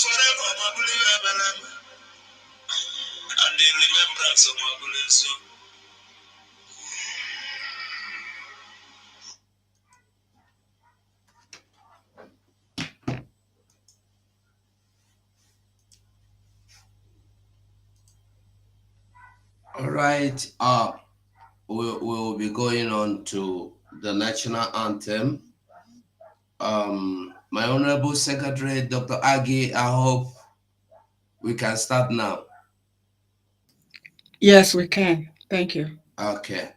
forever, my believe, and in remembrance of my beliefs. All right. We'll be going on to the national anthem. My Honorable Secretary, Dr. Agi, I hope we can start now. Yes, we can. Thank you. Okay.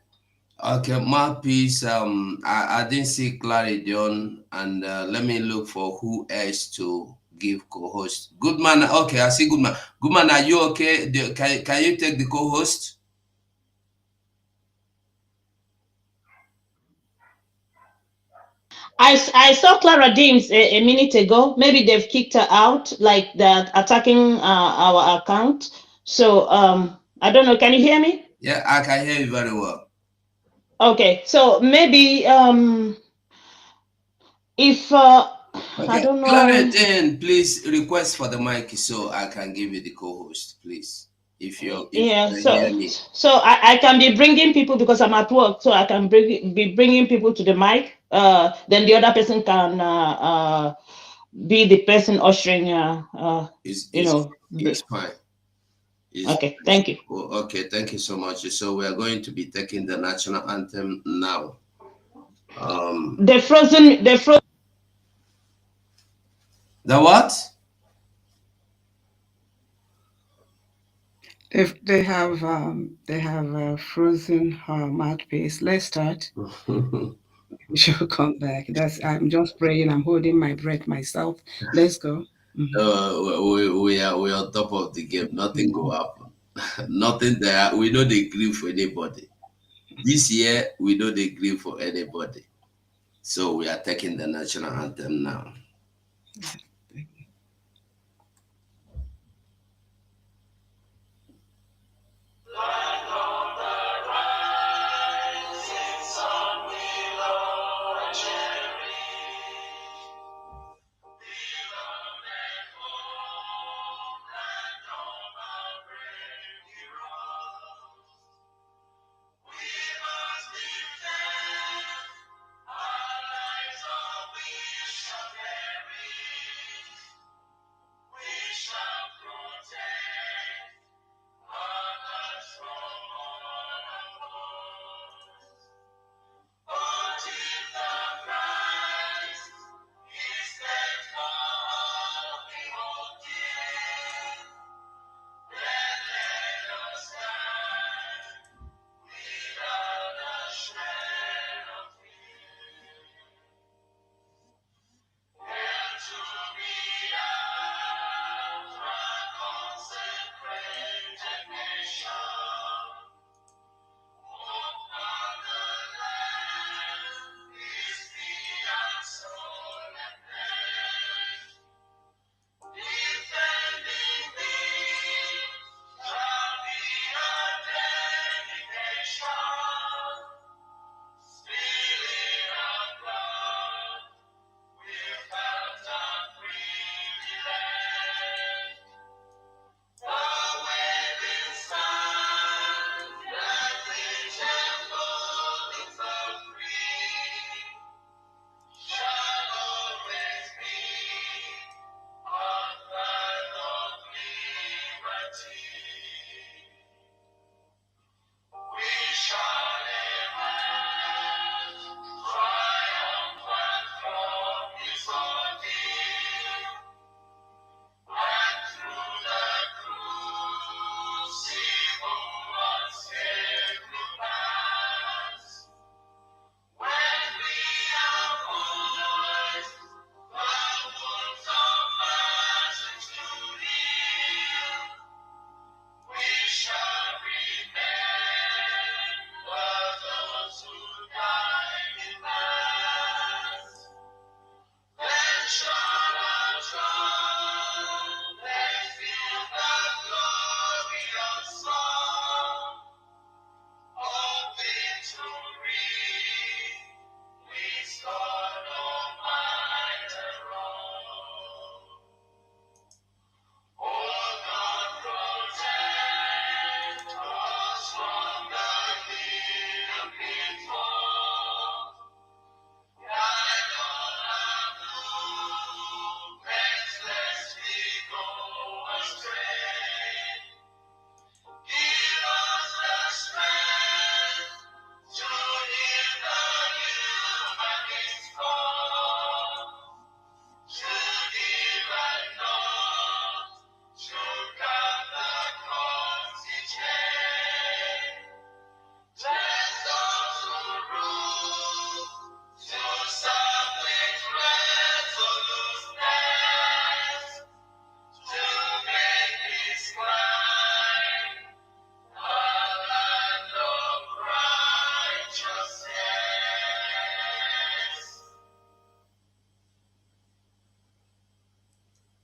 Okay, my piece. I didn't see Clary Dion, and let me look for who else to give co-host. Goodman. Okay, I see Goodman. Goodman, are you okay? Can you take the co-host? I saw Clara Deems a minute ago. Maybe they've kicked her out, like that attacking our account. So I don't know. Can you hear me? Yeah, I can hear you very well. Okay. So maybe if I Okay, don't know. Clarence, please request for the mic so I can give you the co-host, please. If you Yeah. can hear me. So I can be bringing people because I'm at work, so I can be bringing people to the mic. Then the other person can be the person ushering. It's You it's know. it's fine. It's Okay. Thank you. okay, thank you so much. So we are going to be taking the national anthem now. Um The frozen. the what? They have frozen mouthpiece. Let's start. We should come back. That's I'm just praying. I'm holding my breath myself. Let's go. Mhm. We are on top of the game. Nothing go happen. Nothing there. We don't agree for anybody. This year we don't agree for anybody. So we are taking the national anthem now.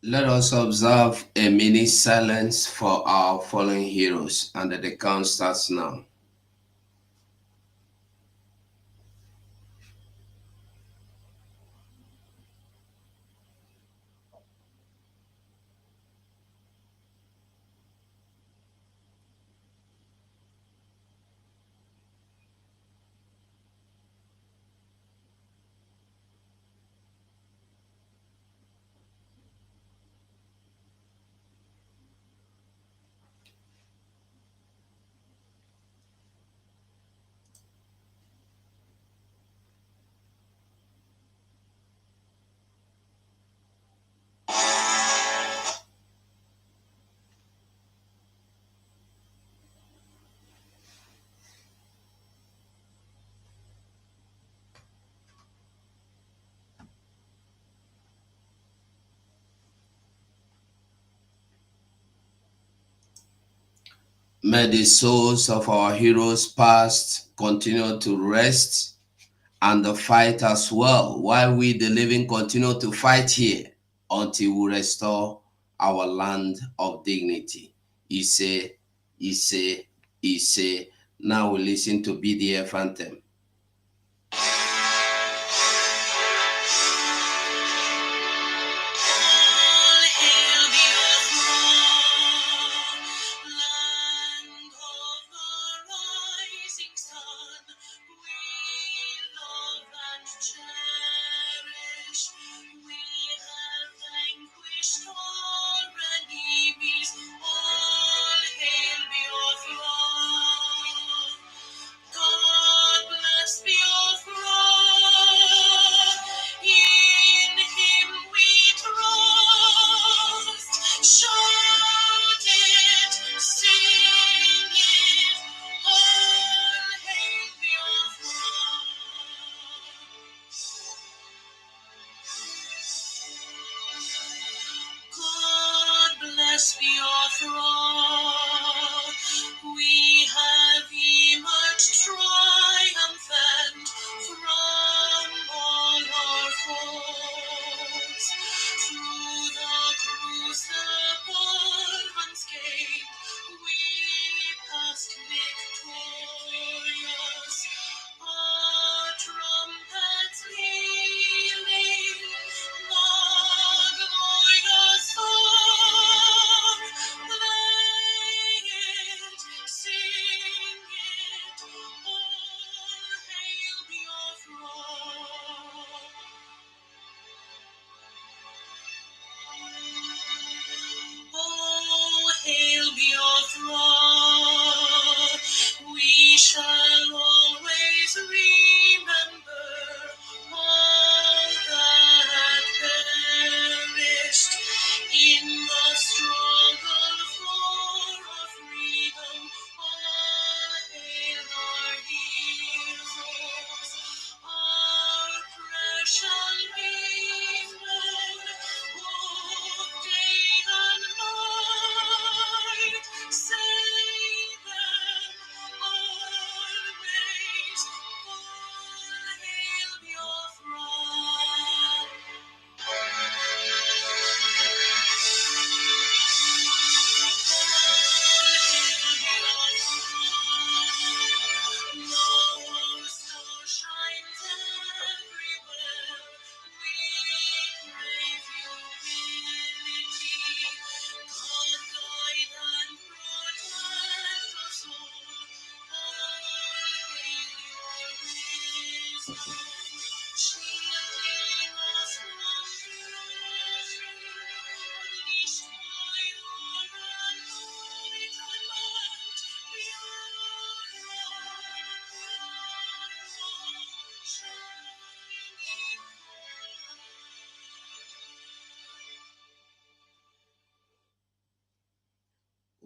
Let us observe a minute silence for our fallen heroes, and the count starts now. May the souls of our heroes past continue to rest and the fight as well, while we the living continue to fight here until we restore our land of dignity. Ise, Ise, Ise. Now we listen to BDF anthem.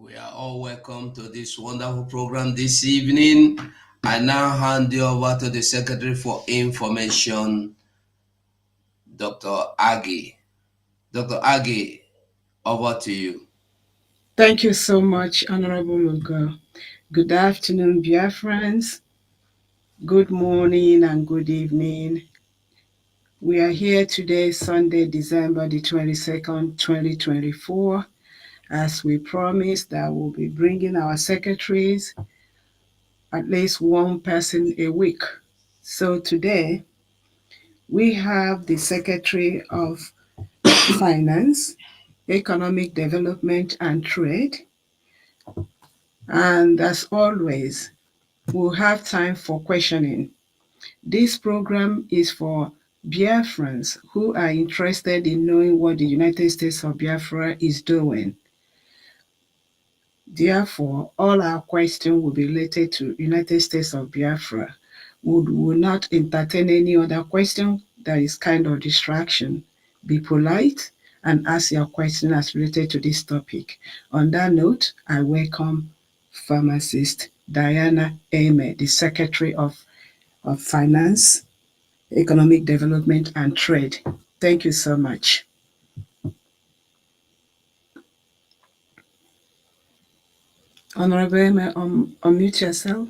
We are all welcome to this wonderful program this evening. I now hand you over to the Secretary for Information, Dr. Aggie. Dr. Aggie, over to you. Thank you so much, Honorable Ugo. Good afternoon, dear friends. Good morning and good evening. We are here today, Sunday, December the 22nd, 2024. As we promised, that we'll be bringing our secretaries, at least one person a week. So today, we have the Secretary of Finance, Economic Development and Trade. And as always, we'll have time for questioning. This program is for Biafrans who are interested in knowing what the United States of Biafra is doing. Therefore, all our questions will be related to United States of Biafra. We will not entertain any other question that is kind of distraction. Be polite and ask your question as related to this topic. On that note, I welcome pharmacist Diana Ame, the Secretary of Finance, Economic Development and Trade. Thank you so much. Honorable Ame, unmute yourself.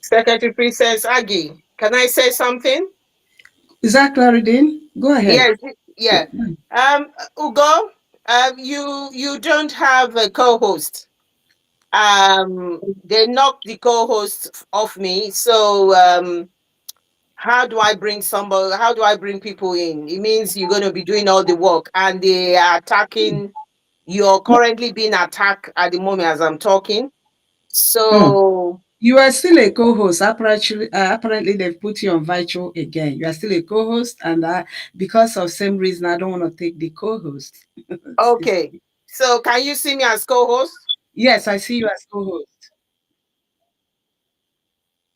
Secretary Princess Aggie, can I say something? Is that Claridine? Go ahead. Yes, yeah. Ugo, you don't have a co-host. They knocked the co-host off me. So how do I bring somebody? How do I bring people in? It means you're going to be doing all the work, and they are attacking. You're currently being attacked at the moment as I'm talking. Mm. So You are still a co-host. Apparently, they've put you on virtual again. You are still a co-host, and because of same reason, I don't want to take the co-host. okay. So can you see me as co-host? Yes, I see you as co-host.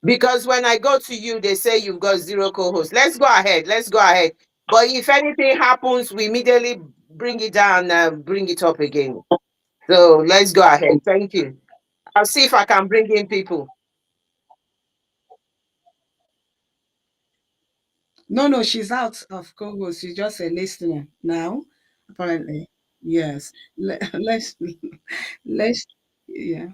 Because when I go to you, they say you've got zero co-hosts. Let's go ahead. Let's go ahead. But if anything happens, we immediately bring it down and bring it up again. So let's go ahead. Thank you. I'll see if I can bring in people. No, no, she's out of co-host. She's just a listener now, apparently. Yes. Let's let's yeah.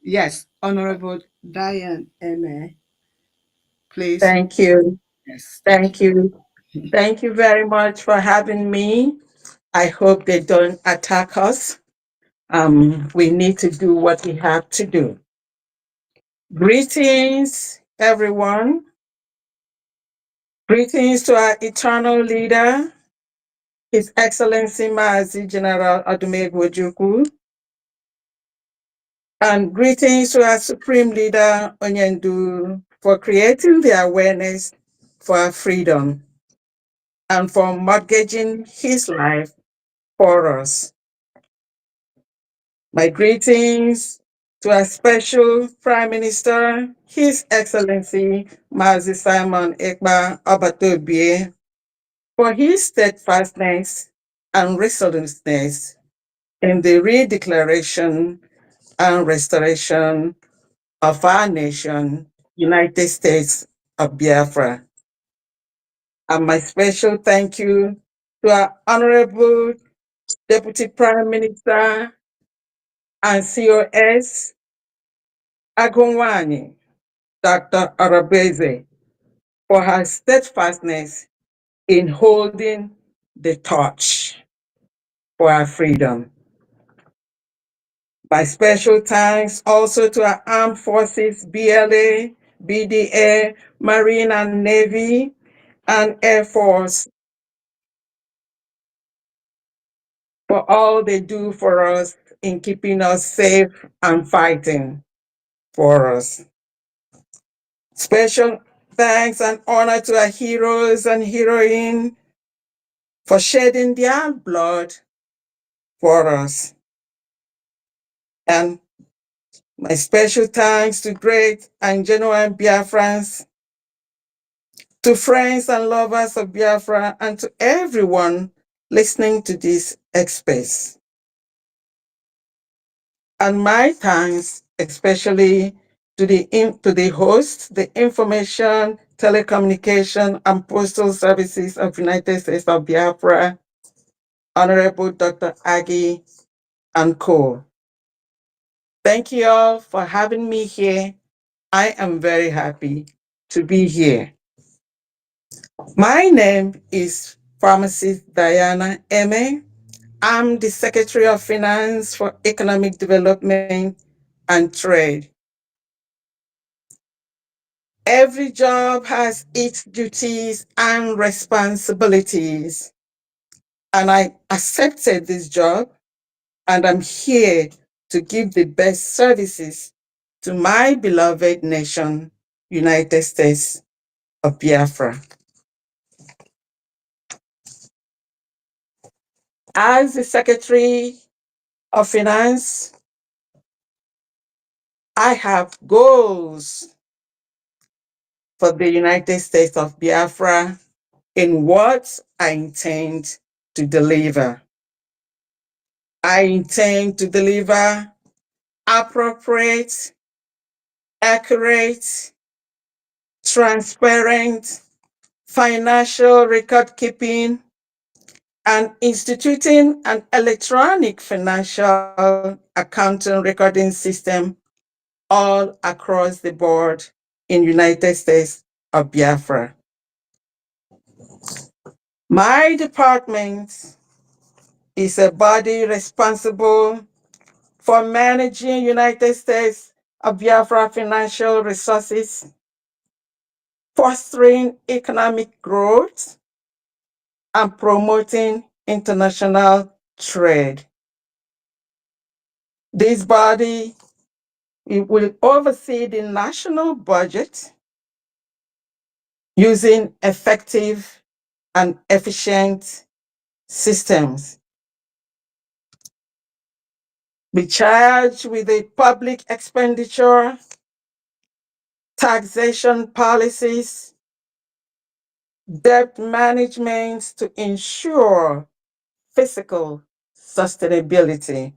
Yes, Honorable Diane Eme, please. Thank you. Yes, thank Thank you. you. Thank you very much for having me. I hope they don't attack us. We need to do what we have to do. Greetings, everyone. Greetings to our eternal leader, His Excellency Mazi General Adumegwu Ojukwu. And greetings to our Supreme Leader, Onyendu, for creating the awareness for our freedom and for mortgaging his life for us. My greetings to our special Prime Minister, His Excellency Mazi Simon Ekpa Obatobie, for his steadfastness and resoluteness in the redeclaration and restoration of our nation, United States of Biafra. And my special thank you to our Honorable Deputy Prime Minister and COS Agunwani, Dr. Arabeze, for her steadfastness in holding the torch for our freedom. My special thanks also to our armed forces, BLA, BDA, Marine and Navy, and Air Force for all they do for us in keeping us safe and fighting for us. Special thanks and honor to our heroes and heroines for shedding their blood for us. And my special thanks to great and genuine Biafrans, to friends and lovers of Biafra, and to everyone listening to this express. And my thanks especially to the host, the Information, Telecommunication, and Postal Services of United States of Biafra, Honorable Dr. Aggie and co. Thank you all for having me here. I am very happy to be here. My name is Pharmacist Diana Eme. I'm the Secretary of Finance for Economic Development and Trade. Every job has its duties and responsibilities, and I accepted this job, and I'm here to give the best services to my beloved nation, United States of Biafra. As the Secretary of Finance, I have goals for the United States of Biafra in what I intend to deliver. I intend to deliver appropriate, accurate, transparent financial record keeping and instituting an electronic financial accounting recording system all across the board in United States of Biafra. My department is a body responsible for managing United States of Biafra financial resources, fostering economic growth, and promoting international trade. This body will oversee the national budget using effective and efficient systems. Be charged with the public expenditure, taxation policies, debt management to ensure fiscal sustainability.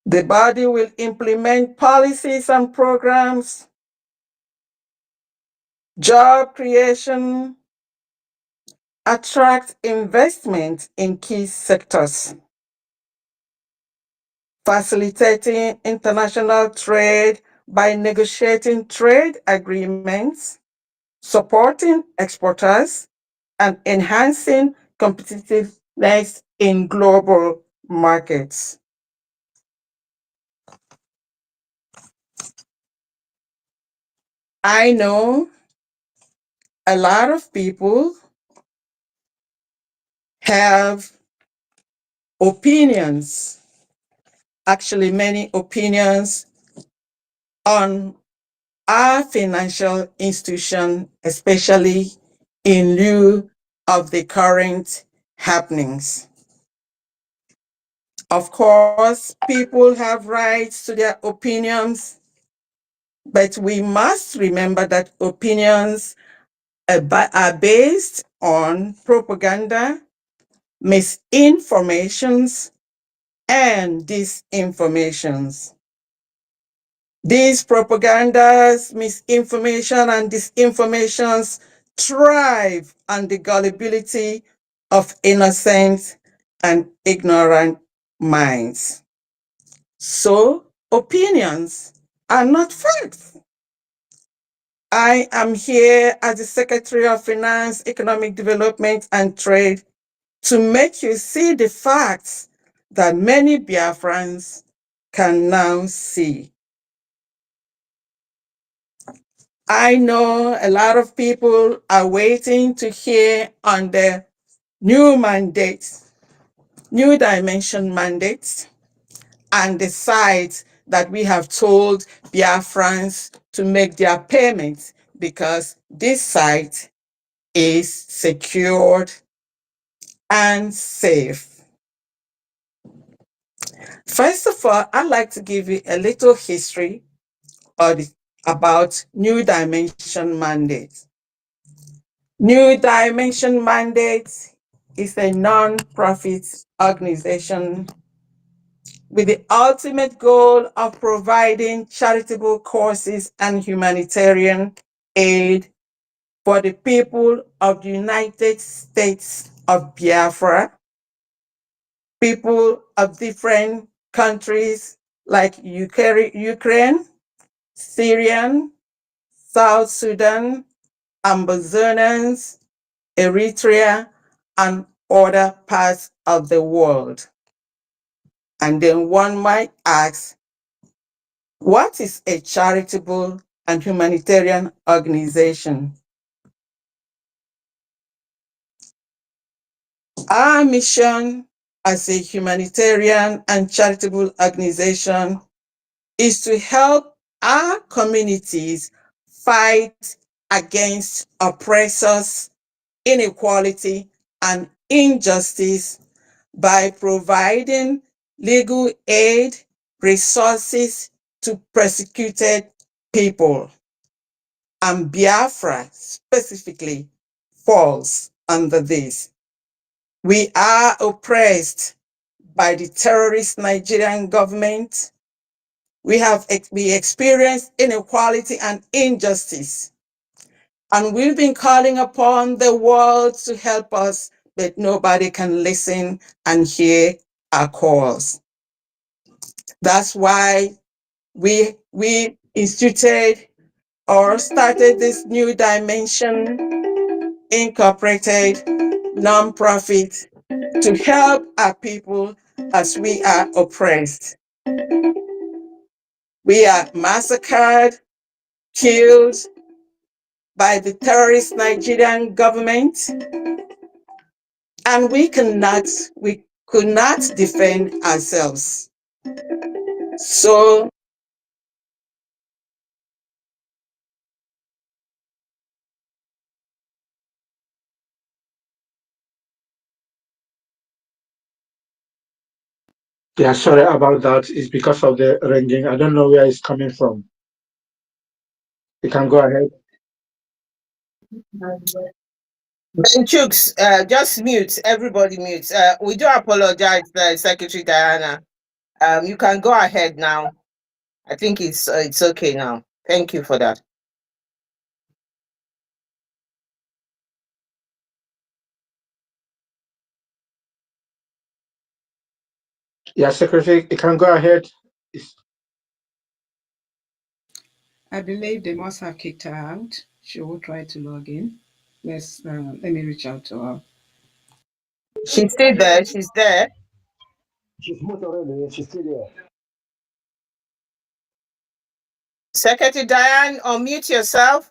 The body will implement policies and programs, job creation, attract investment in key sectors, facilitating international trade by negotiating trade agreements, supporting exporters, and enhancing competitiveness in global markets. I know a lot of people have opinions, actually, many opinions on our financial institution, especially in lieu of the current happenings. Of course, people have rights to their opinions, but we must remember that opinions are based on propaganda, misinformations, and disinformations. These propagandas, misinformation, and disinformations thrive on the gullibility of innocent and ignorant minds. So, opinions are not facts. I am here as the Secretary of Finance, Economic Development, and Trade to make you see the facts that many Biafrans can now see. I know a lot of people are waiting to hear on the new mandates, new dimension mandates, and the sites that we have told Biafrans to make their payments because this site is secured and safe. First of all, I'd like to give you a little history about New Dimension Mandate. New Dimension Mandate is a non-profit organization with the ultimate goal of providing charitable causes and humanitarian aid for the people of the United States of Biafra, people of different countries like Ukraine, Syrian, South Sudan, Ambazonians, Eritrea, and other parts of the world. And then one might ask, what is a charitable and humanitarian organization? Our mission as a humanitarian and charitable organization is to help our communities fight against oppressors, inequality, and injustice by providing legal aid, resources to persecuted people. And Biafra specifically falls under this. We are oppressed by the terrorist Nigerian government. We experience inequality and injustice. And we've been calling upon the world to help us, but nobody can listen and hear our calls. That's why we instituted or started this New Dimension Incorporated nonprofit to help our people as we are oppressed. We are massacred, killed by the terrorist Nigerian government, and we could not defend ourselves. So Yeah, sorry about that. It's because of the ringing. I don't know where it's coming from. You can go ahead. Ben Chooks, just mute. Everybody mute. We do apologize, Secretary Diana. You can go ahead now. I think it's okay now. Thank you for that. Yeah, Secretary, you can go ahead. I believe they must have kicked her out. She will try to log in. Let me reach out to her. She's still there. She's there. She's moved already. She's still there. Secretary Diane, unmute yourself.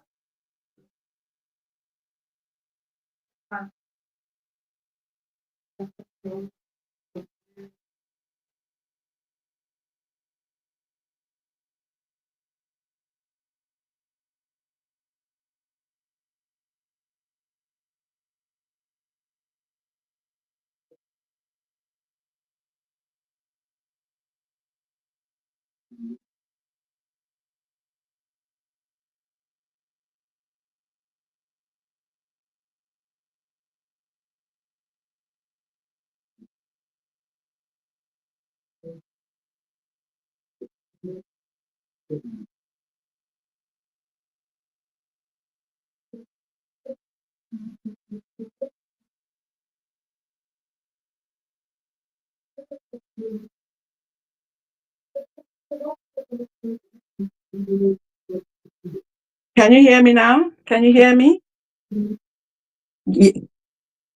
can you hear me now? Can you hear me?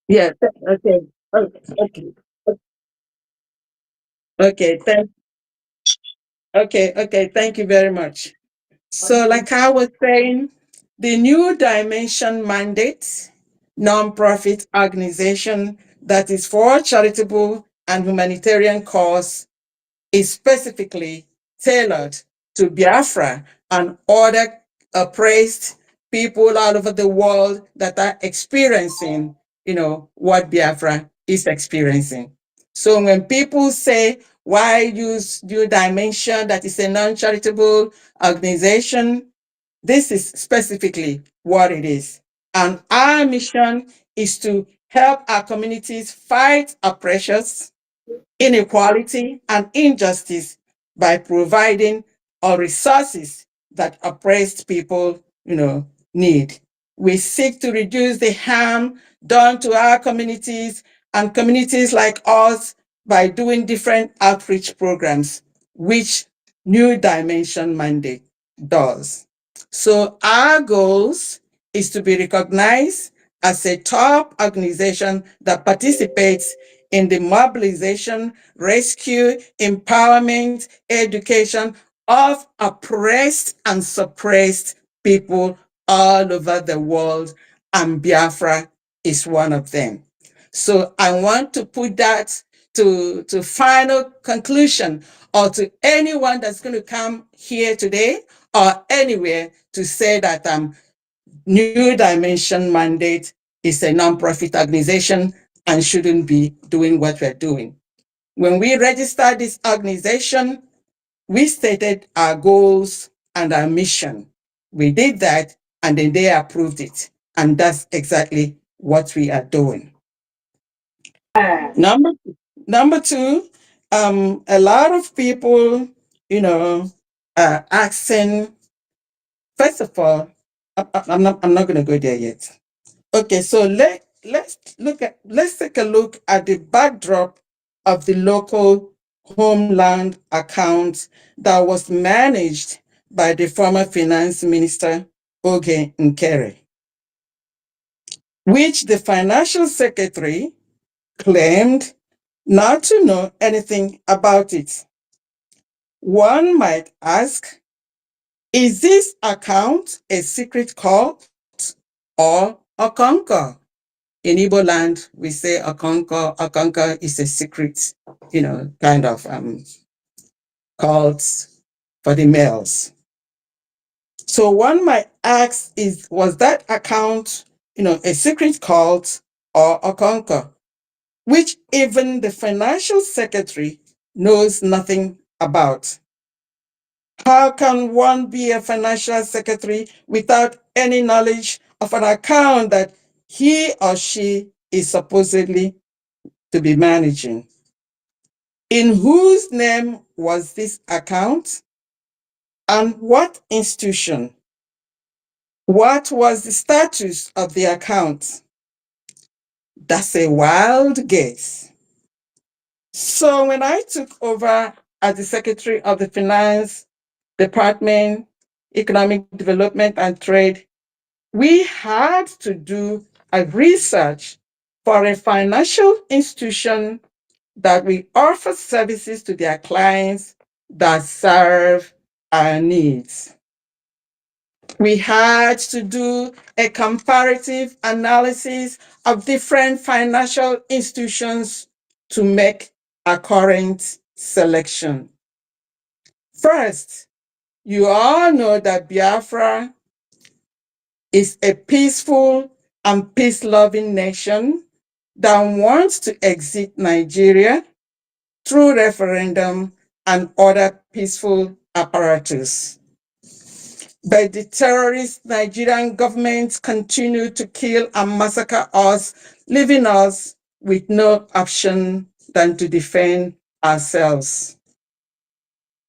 Yeah. Okay. Okay. Okay. Okay. Thank you very much. So, like I was saying, the New Dimension mandate nonprofit organization that is for charitable and humanitarian cause is specifically tailored to Biafra and other oppressed people all over the world that are experiencing, what Biafra is experiencing. So when people say, why use New Dimension that is a non-charitable organization, this is specifically what it is. And our mission is to help our communities fight oppressors, inequality, and injustice by providing all resources that oppressed people, need. We seek to reduce the harm done to our communities and communities like us by doing different outreach programs, which New Dimension Mandate does. So our goals is to be recognized as a top organization that participates in the mobilization, rescue, empowerment, education of oppressed and suppressed people all over the world, and Biafra is one of them. So I want to put that to final conclusion, or to anyone that's going to come here today or anywhere to say that New Dimension Mandate is a nonprofit organization and shouldn't be doing what we're doing. When we registered this organization, we stated our goals and our mission. We did that, and then they approved it. And that's exactly what we are doing. Number, number two, a lot of people, are asking, first of all, I'm not going to go there yet. Okay, so let's take a look at the backdrop of the local homeland account that was managed by the former finance minister Oge Nkere, which the financial secretary claimed not to know anything about it. One might ask, is this account a secret cult or a conquer? In Igbo land, we say a conquer. A conquer is a secret, kind of cult for the males. So one might ask, was that account, a secret cult or a conquer, which even the financial secretary knows nothing about? How can one be a financial secretary without any knowledge of an account that he or she is supposedly to be managing? In whose name was this account? And what institution? What was the status of the account? That's a wild guess. So when I took over as the Secretary of the Finance Department, Economic Development and Trade, we had to do a research for a financial institution that we offer services to their clients that serve our needs. We had to do a comparative analysis of different financial institutions to make a current selection. First, you all know that Biafra is a peaceful and peace-loving nation that wants to exit Nigeria through referendum and other peaceful apparatus. But the terrorist Nigerian government continue to kill and massacre us, leaving us with no option than to defend ourselves.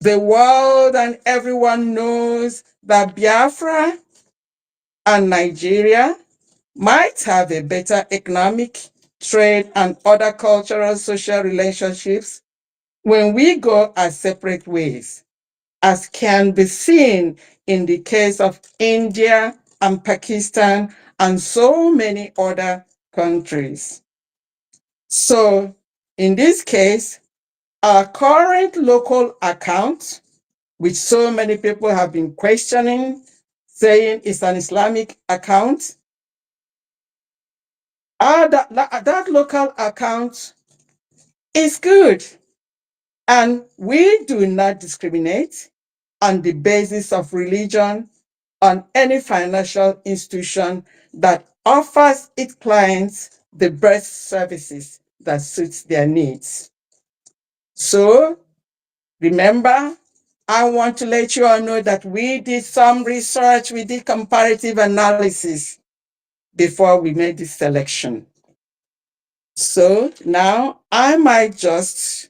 The world and everyone knows that Biafra and Nigeria might have a better economic, trade, and other cultural social relationships when we go our separate ways, as can be seen in the case of India and Pakistan and so many other countries. So in this case, our current local account, which so many people have been questioning, saying it's an Islamic account, that local account is good. And we do not discriminate on the basis of religion on any financial institution that offers its clients the best services that suits their needs. So remember, I want to let you all know that we did some research, we did comparative analysis before we made this selection. So now I might just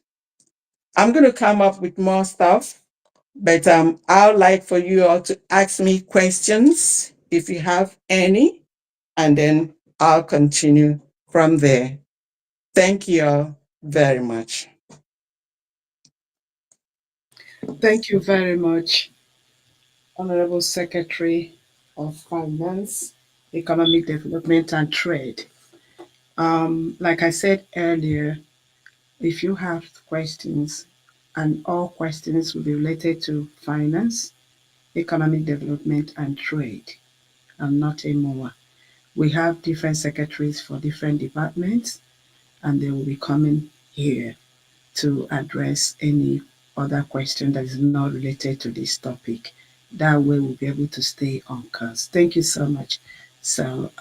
I'm going to come up with more stuff, but I'd like for you all to ask me questions if you have any, and then I'll continue from there. Thank you all very much. Thank you very much, Honorable Secretary of Finance, Economic Development and Trade. Like I said earlier, if you have questions, and all questions will be related to finance, economic development, and trade, and nothing more. We have different secretaries for different departments, and they will be coming here to address any other question that is not related to this topic. That way, we'll be able to stay on course. Thank you so much. So,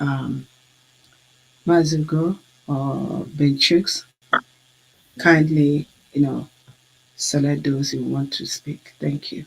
Mazugo or Benchooks, kindly, select those who want to speak. Thank you.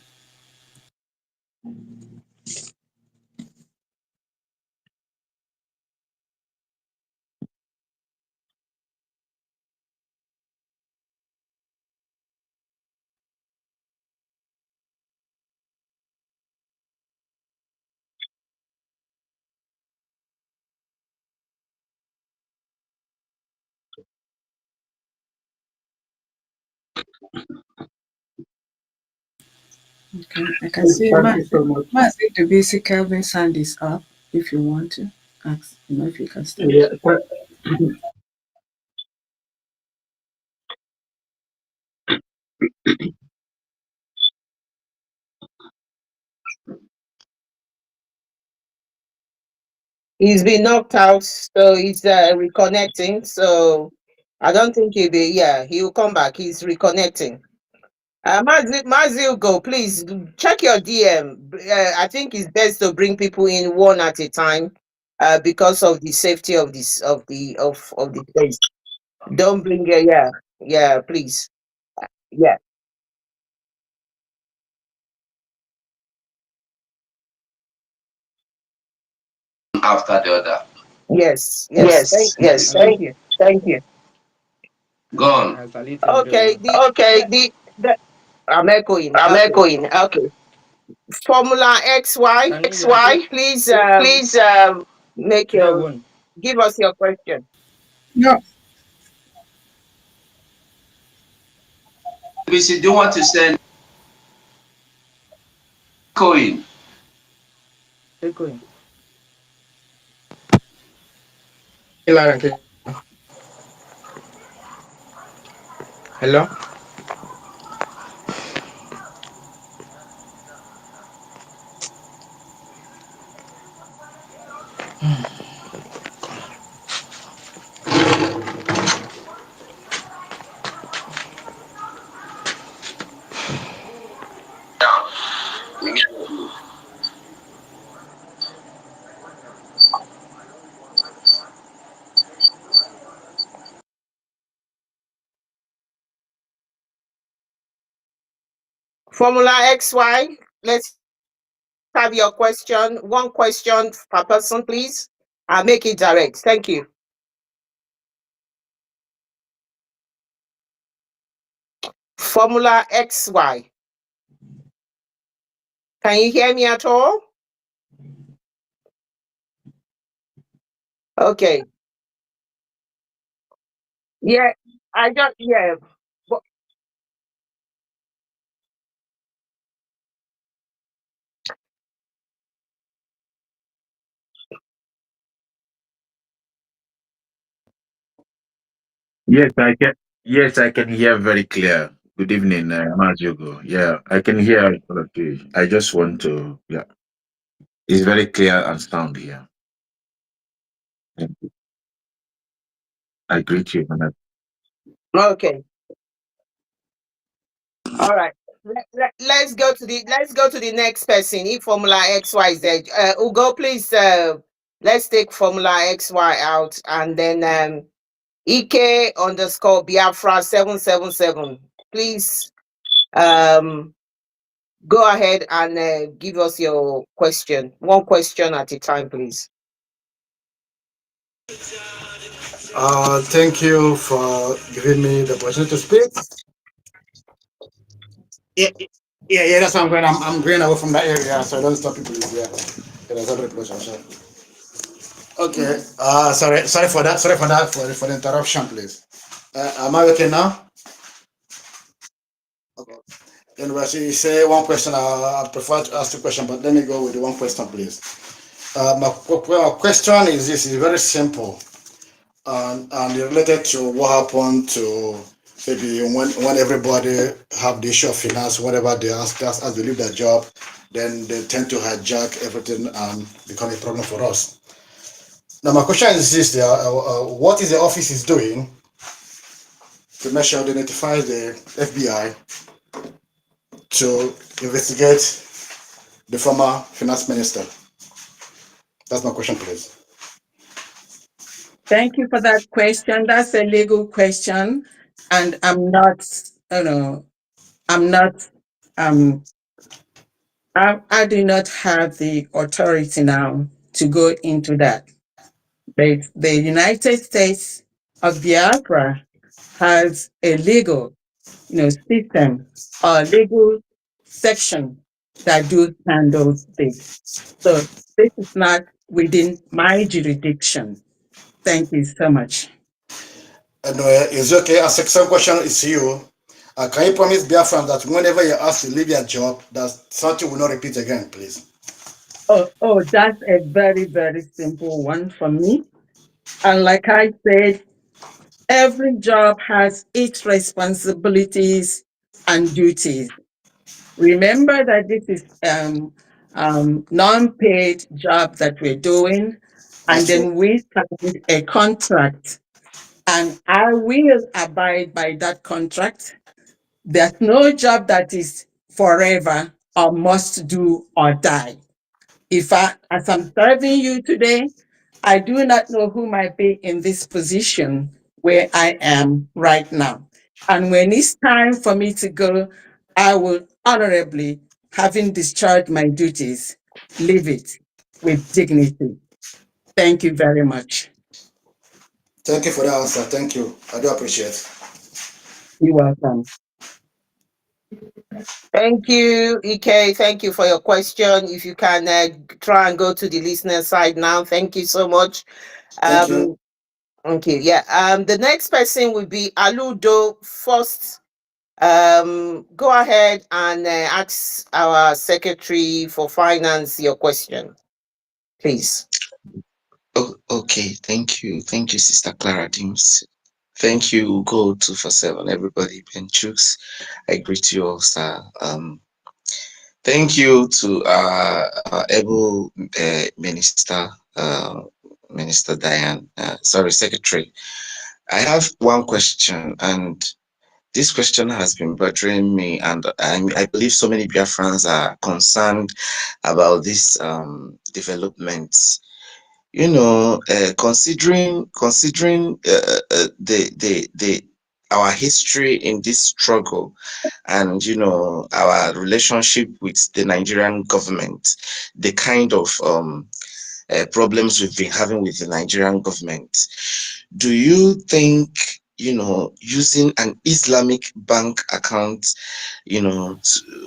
Okay, I can see Thank you so much. Mazi the basic Kelvin's hand is up if you want to ask, if you can Yeah, start. He's been knocked out, so he's reconnecting. So I don't think he'll be. Yeah, he will come back. He's reconnecting. Mazil, go please check your DM. I think it's best to bring people in one at a time, because of the safety of this of the place. Don't bring yeah, yeah, please. Yeah, After the other. yes, yes. Yes, Thank yes. thank you. Thank you. Go on. Okay, Okay, I'm echoing. I'm Okay, echoing. Okay. Formula XY. XY, Please please make your give us your question. No, BC, do you want to send coin? Echoing. Hello? Formula XY. Let's have your question. One question per person, please. I'll make it direct. Thank you. Formula XY. Can you hear me at all? Okay. Yeah, I don't, yeah. But Yes, I can. Yes, I can hear very clear. Good evening, Majugo. Yeah, I can hear. Okay, I just want to. Yeah, it's very clear and sound here. Thank you. I greet you. okay. All right. Let's go to the next person. If Formula XYZ. Ugo, please let's take Formula XY out, and then EK underscore Biafra 777. Please go ahead and give us your question. One question at a time, please. Thank you for giving me the opportunity to speak. Yeah, yeah, that's why I'm going. I'm going away from that area, so I don't stop people. Yeah, that's a very close. So. Okay. Sorry for that. Sorry for that. For the interruption, please. Am I okay now? Okay. Anyway, so you say one question. I prefer to ask two questions, but let me go with the one question, please. My question is this: is very simple, and related to what happened to maybe when everybody have the issue of finance, whatever they ask us as they leave their job, then they tend to hijack everything and become a problem for us. Now, my question is this: what is the office is doing to make sure they notify the FBI to investigate the former finance minister? That's my question, please. Thank you for that question. That's a legal question, and I'm not, I'm not, um, I do not have the authority now to go into that. But the United States of Biafra has a legal, system or legal section that do handle this. So this is not within my jurisdiction. Thank you so much. And it's okay. A second question is to you. Can you promise Biafran that whenever you're asked to leave your job, that something will not repeat again, please? Oh, that's a very, very simple one for me. And like I said, every job has its responsibilities and duties. Remember that this is non-paid job that we're doing, and That's true. then we signed a contract, and I will abide by that contract. There's no job that is forever or must do or die. As I'm serving you today, I do not know who might be in this position where I am right now. And when it's time for me to go, I will honorably, having discharged my duties, leave it with dignity. Thank you very much. Thank you for the answer. Thank you. I do appreciate. You're welcome. Thank you, Ike. Thank you for your question. If you can try and go to the listener side now. Thank you so much. Thank you. Um, okay, yeah. The next person will be Aludo first. Go ahead and ask our secretary for finance your question, please. Oh, okay. Thank you, Sister Clara Dims. Thank you, Go 247, everybody. Ben Chooks, I greet you all, sir. Thank you to our able minister, Minister Diane, sorry, Secretary. I have one question, and this question has been bothering me, and I believe so many Biafrans are concerned about this developments. Considering the our history in this struggle, and our relationship with the Nigerian government, the kind of problems we've been having with the Nigerian government. Do you think using an Islamic bank account,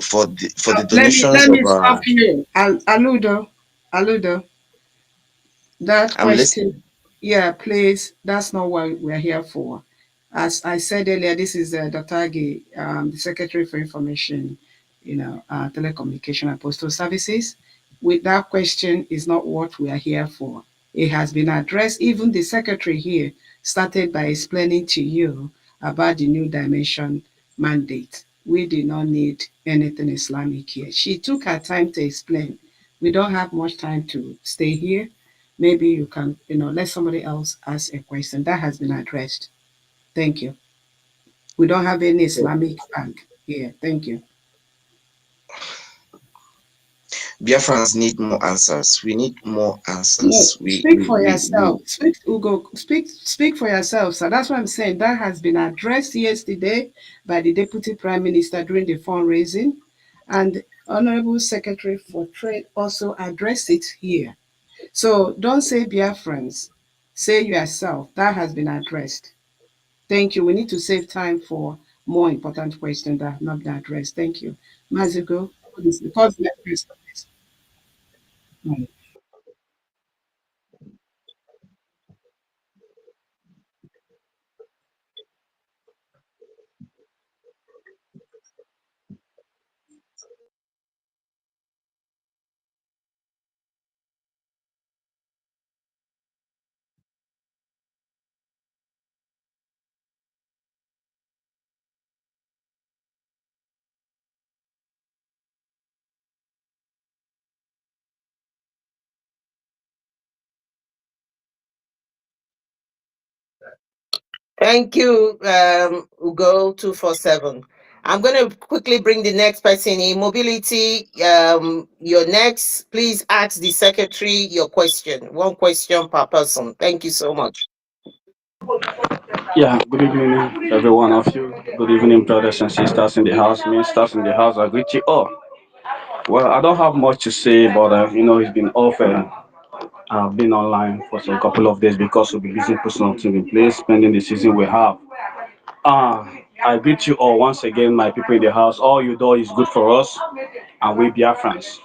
for the Let me donations let of me stop you, Aludo. That I'm listening. question, yeah, please. That's not what we're here for. As I said earlier, this is Dr. Agi, the Secretary for Information, Telecommunication and Postal Services. With that question is not what we are here for. It has been addressed. Even the Secretary here started by explaining to you about the new dimension mandate. We do not need anything Islamic here. She took her time to explain. We don't have much time to stay here. Maybe you can, let somebody else ask a question. That has been addressed. Thank you. We don't have any Islamic bank here. Thank you. Biafrans need more answers. We need more No, answers. speak for yourself. Speak, Ugo. Speak for yourself. So that's what I'm saying. That has been addressed yesterday by the Deputy Prime Minister during the fundraising, and Honorable Secretary for Trade also addressed it here. So don't say Biafrans. Say yourself. That has been addressed. Thank you. We need to save time for more important questions that have not been addressed. Thank you. Mazigo, what's the next question, please? Right. Thank you, Ugo 247. I'm going to quickly bring the next person in. Mobility, you're next. Please ask the secretary your question. One question per person. Thank you so much. Yeah, good evening, every one of you. Good evening, brothers and sisters in the house, ministers in the house. I greet you all. Well, I don't have much to say, but it's been off. I've been online for some couple of days because we'll be busy put something in place, spending the season we have. Uh, I greet you all once again, my people in the house. All you do is good for us, and we Biafrans.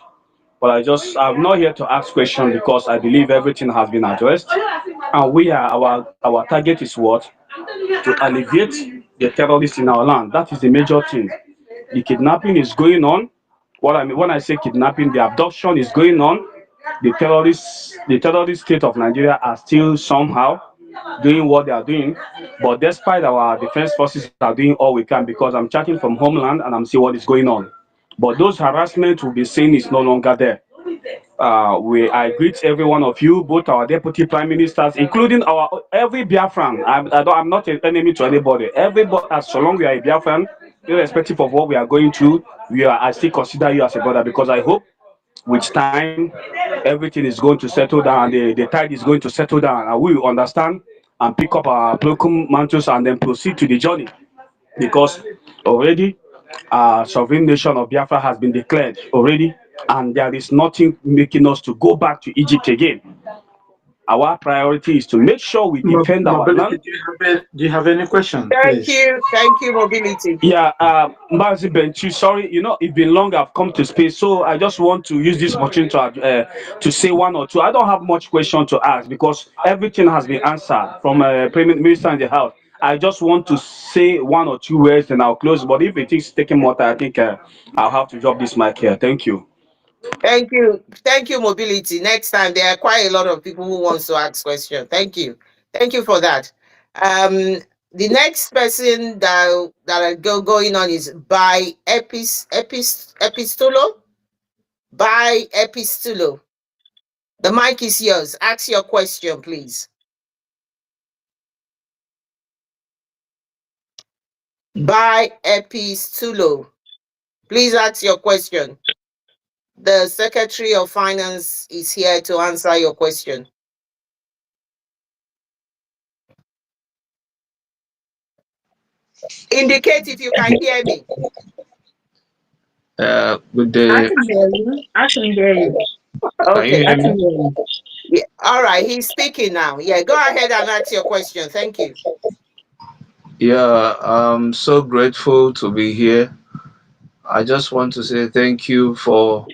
But I'm not here to ask questions because I believe everything has been addressed, and our target is what? To alleviate the terrorists in our land. That is the major thing. The kidnapping is going on. What I mean when I say kidnapping, the abduction is going on. The terrorist state of Nigeria are still somehow doing what they are doing. But despite our defense forces are doing all we can because I'm chatting from homeland and I'm seeing what is going on. But those harassment will be seen is no longer there. I greet every one of you, both our deputy prime ministers, including our every Biafran. I'm not an enemy to anybody. Everybody, as so long we are a Biafran, irrespective of what we are going through, I still consider you as a brother because I hope with time everything is going to settle down and the tide is going to settle down and we will understand and pick up our broken mantles and then proceed to the journey because already sovereign nation of Biafra has been declared already, and there is nothing making us to go back to Egypt again. Our priority is to make sure we defend our Mobility, land. do you have any question, Thank please? you. Thank you, Mobility. Yeah, Mazi Benchi, sorry, it's been long I've come to space, so I just want to use this opportunity to say one or two. I don't have much question to ask because everything has been answered from Prime Minister in the House. I just want to say one or two words and I'll close. But if it is taking more time, I think I'll have to drop this mic here. Thank you. Thank you. Thank you, Mobility. Next time, there are quite a lot of people who wants to ask questions. Thank you. Thank you for that. The next person that I going on is by Epistolo. By Epistolo. The mic is yours. Ask your question, please. By Epistolo. Please ask your question. The Secretary of Finance is here to answer your question. Indicate if you can hear me. Good I day. can hear you. I can hear you. Can you Okay. I hear can me? hear you. Yeah. All right. He's speaking now. Yeah. Go ahead and ask your question. Thank you. Yeah, I'm so grateful to be here. I just want to say thank you for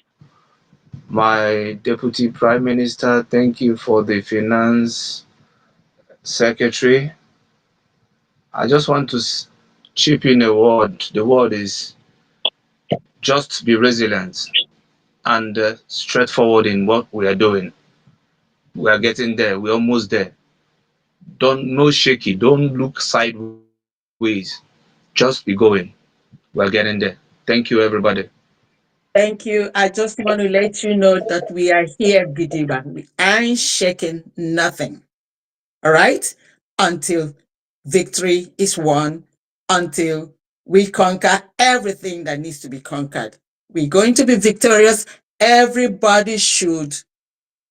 my Deputy Prime Minister. Thank you for the Finance Secretary. I just want to chip in a word. The word is just be resilient and straightforward in what we are doing. We are getting there. We're almost there. Don't no shaky. Don't look sideways. Just be going. We're getting there. Thank you, everybody. Thank you. I just want to let you know that we are here, Gidiba. We ain't shaking nothing. All right? Until victory is won, until we conquer everything that needs to be conquered. We're going to be victorious. Everybody should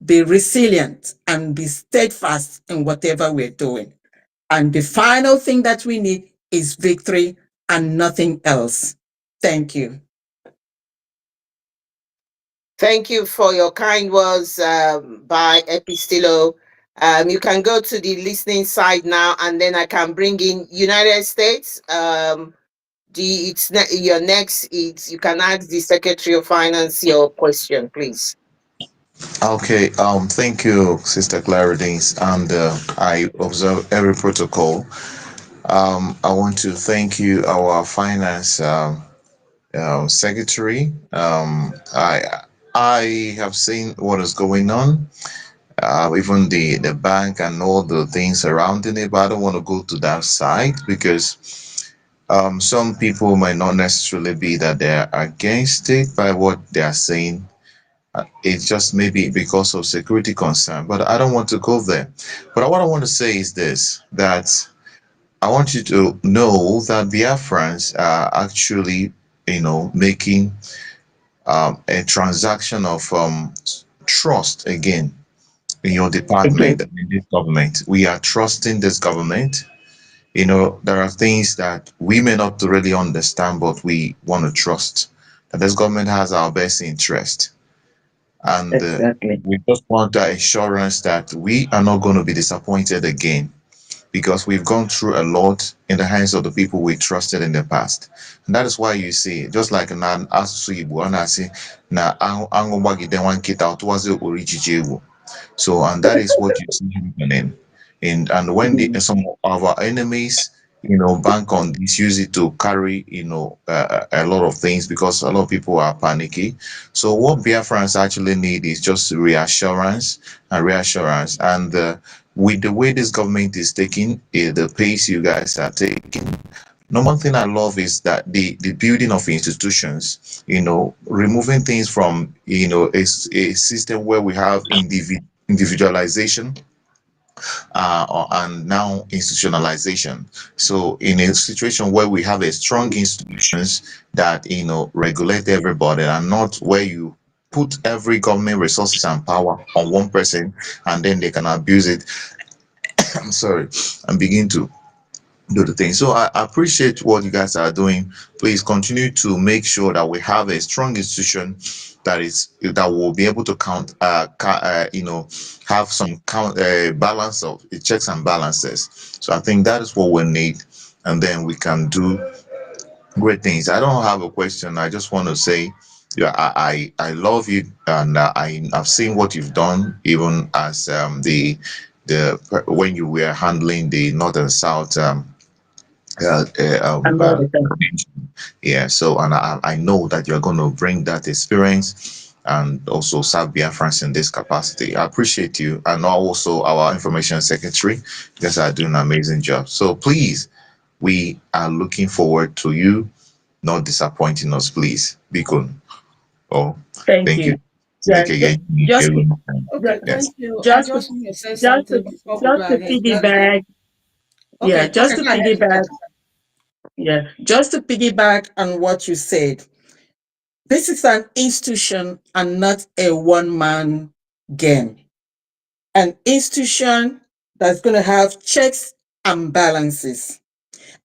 be resilient and be steadfast in whatever we're doing. And the final thing that we need is victory and nothing else. Thank you. Thank you for your kind words by Epistilo. You can go to the listening side now, and then I can bring in United States. Your next. You can ask the Secretary of Finance your question, please. Okay, thank you, Sister Claridines, and I observe every protocol. I want to thank you, our finance secretary. I have seen what is going on, even the bank and all the things surrounding it, but I don't want to go to that side because some people might not necessarily be that they're against it by what they are saying. It's just maybe because of security concern, but I don't want to go there. But what I want to say is this, that I want you to know that Biafrans are actually, making a transaction of trust again in your Okay. department and in this government. We are trusting this government. There are things that we may not really understand, but we want to trust that this government has our best interest. And Exactly. we just want that assurance that we are not going to be disappointed again because we've gone through a lot in the hands of the people we trusted in the past. And that is why you see, just like na asụsụ Igbo, a na-asị na aṅụ gbagide nwa nkịta ọtụwazi okporo ijiji ewu. So, and that is what you see happening. And when some of our enemies, bank on this, use it to carry, a lot of things because a lot of people are panicky. So, what Biafrans actually need is just reassurance and reassurance. And with the way this government is taking, the pace you guys are taking, number one thing I love is that the building of institutions, removing things from a system where we have individualization and now institutionalization. So in a situation where we have a strong institutions that regulate everybody and not where you put every government resources and power on one person and then they can abuse it. I'm sorry, and begin to do the thing. So I appreciate what you guys are doing. Please continue to make sure that we have a strong institution that will be able to have some balance of checks and balances. So I think that is what we need, and then we can do great things. I don't have a question. I just want to say, yeah, I love you, and I've seen what you've done, even as the when you were handling the north and south And all the time. yeah, so and I know that you're going to bring that experience and also serve Biafrans in this capacity. I appreciate you, and also our information secretary. You guys are doing an amazing job. So please, we are looking forward to you not disappointing us, please. Bikun. Oh, Thank thank you. you. Yeah, Again. just Okay, Yes. thank you. I just to just want to say just to something before we go just to ahead. piggyback. Yeah, Okay, just okay, to go ahead. piggyback. Yeah, just to piggyback on what you said. This is an institution and not a one-man game. An institution that's going to have checks and balances.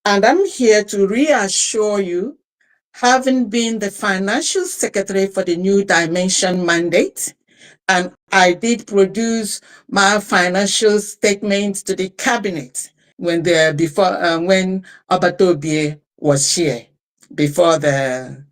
And I'm here to reassure you, having been the financial secretary for the New Dimension mandate, and I did produce my financial statements to the cabinet when Obatobie was here, before the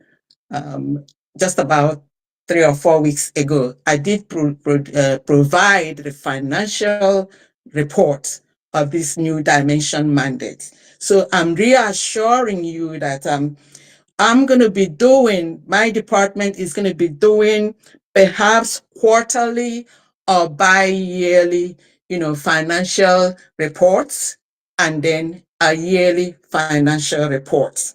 just about 3 or 4 weeks ago. I did provide the financial report of this New Dimension mandate. So I'm reassuring you that I'm going to be doing, my department is going to be doing perhaps quarterly or bi-yearly, financial reports, and then a yearly financial report.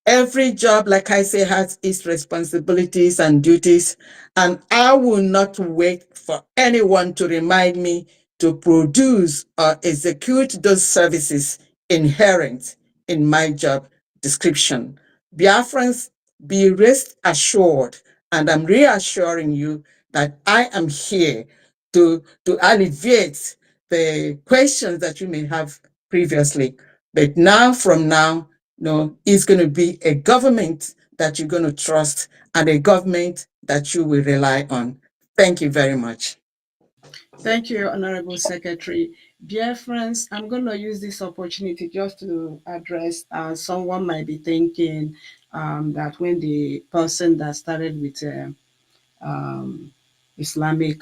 Every job, like I say, has its responsibilities and duties, and I will not wait for anyone to remind me to produce or execute those services inherent in my job description. Biafrans, be rest assured, and I'm reassuring you that I am here to alleviate the questions that you may have previously. But now, from now, no, it's going to be a government that you're going to trust and a government that you will rely on. Thank you very much. Thank you, Honorable Secretary. Dear friends, I'm going to use this opportunity just to address someone might be thinking that when the person that started with um, Islamic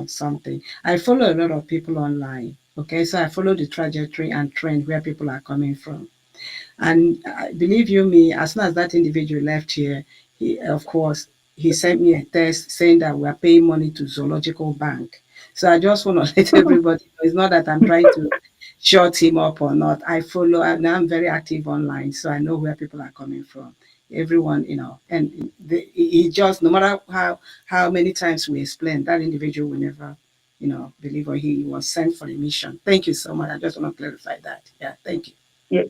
something, I follow a lot of people online. Okay, so I follow the trajectory and trend where people are coming from. And believe you me, as soon as that individual left here, of course, he sent me a text saying that we are paying money to Zoological Bank. So I just want to let everybody know it's not that I'm trying to shut him up or not. I follow, and I'm very active online, so I know where people are coming from. Everyone, and he just, no matter how many times we explain, that individual will never, believe, or he was sent for a mission. Thank you so much. I just want to clarify that. Yeah, thank you. Yeah,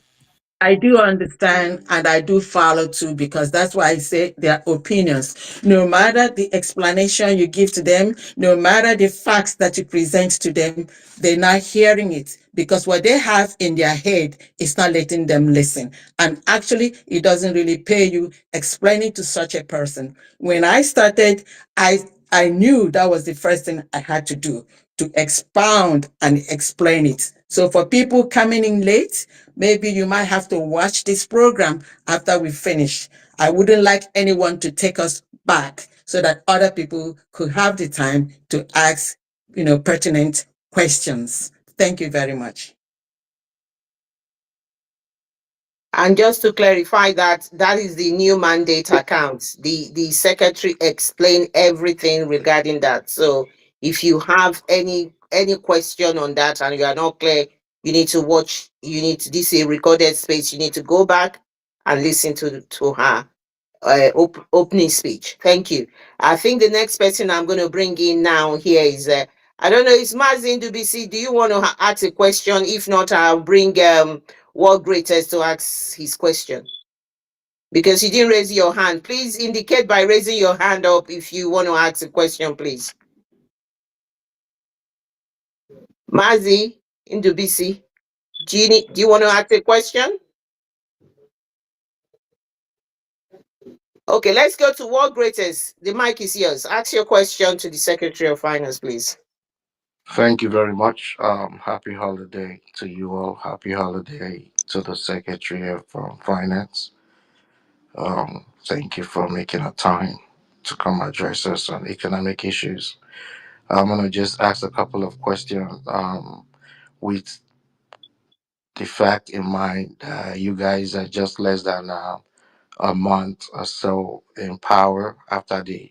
I do understand and I do follow too, because that's why I say their opinions. No matter the explanation you give to them, no matter the facts that you present to them, they're not hearing it because what they have in their head is not letting them listen. And actually, it doesn't really pay you explaining to such a person. When I started, I knew that was the first thing I had to do, to expound and explain it. So for people coming in late, maybe you might have to watch this program after we finish. I wouldn't like anyone to take us back so that other people could have the time to ask, pertinent questions. Thank you very much. And just to clarify that, that is the new mandate account. The secretary explained everything regarding that. So if you have any question on that and you are not clear, you need to watch. You need to, this is a recorded space. You need to go back and listen to her opening speech. Thank you. I think the next person I'm going to bring in now here is I don't know, is Mazin Dubisi. Do you want to ask a question? If not, I'll bring World Greatest to ask his question. Because you didn't raise your hand. Please indicate by raising your hand up if you want to ask a question, please. Mazi Indubisi, do you want to ask a question? Okay, let's go to World Greatest. The mic is yours. Ask your question to the Secretary of Finance, please. Thank you very much. Happy holiday to you all. Happy holiday to the Secretary of Finance. Thank you for making a time to come address us on economic issues. I'm going to just ask a couple of questions with the fact in mind that you guys are just less than a month or so in power after the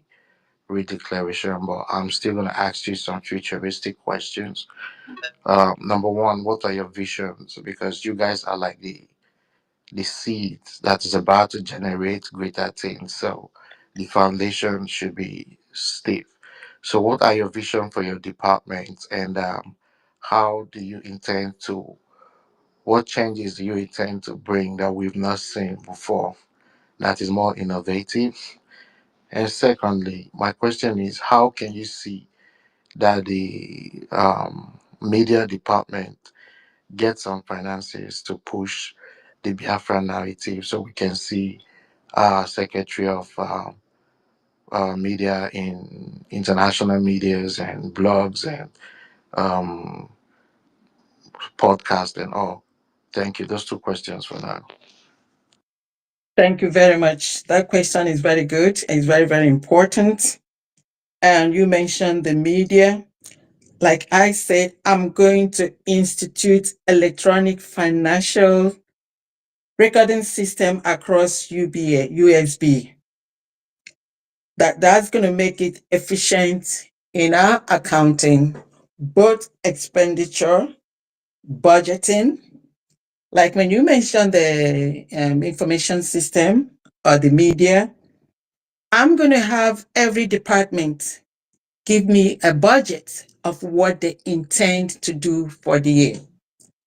redeclaration, but I'm still going to ask you some futuristic questions. Number one, what are your visions? Because you guys are like the seeds that is about to generate greater things. So the foundation should be stiff. So what are your vision for your department, and how do you intend to? What changes do you intend to bring that we've not seen before? That is more innovative. And secondly, my question is, how can you see that the media department get some finances to push the Biafra narrative so we can see Secretary of Media in international medias and blogs and um, podcasts and all. Thank you. Those two questions for now. Thank you very much. That question is very good. It's very, very important. And you mentioned the media. Like I said, I'm going to institute electronic financial recording system across USB. That's going to make it efficient in our accounting, both expenditure, budgeting. Like when you mentioned the information system or the media, I'm going to have every department give me a budget of what they intend to do for the year.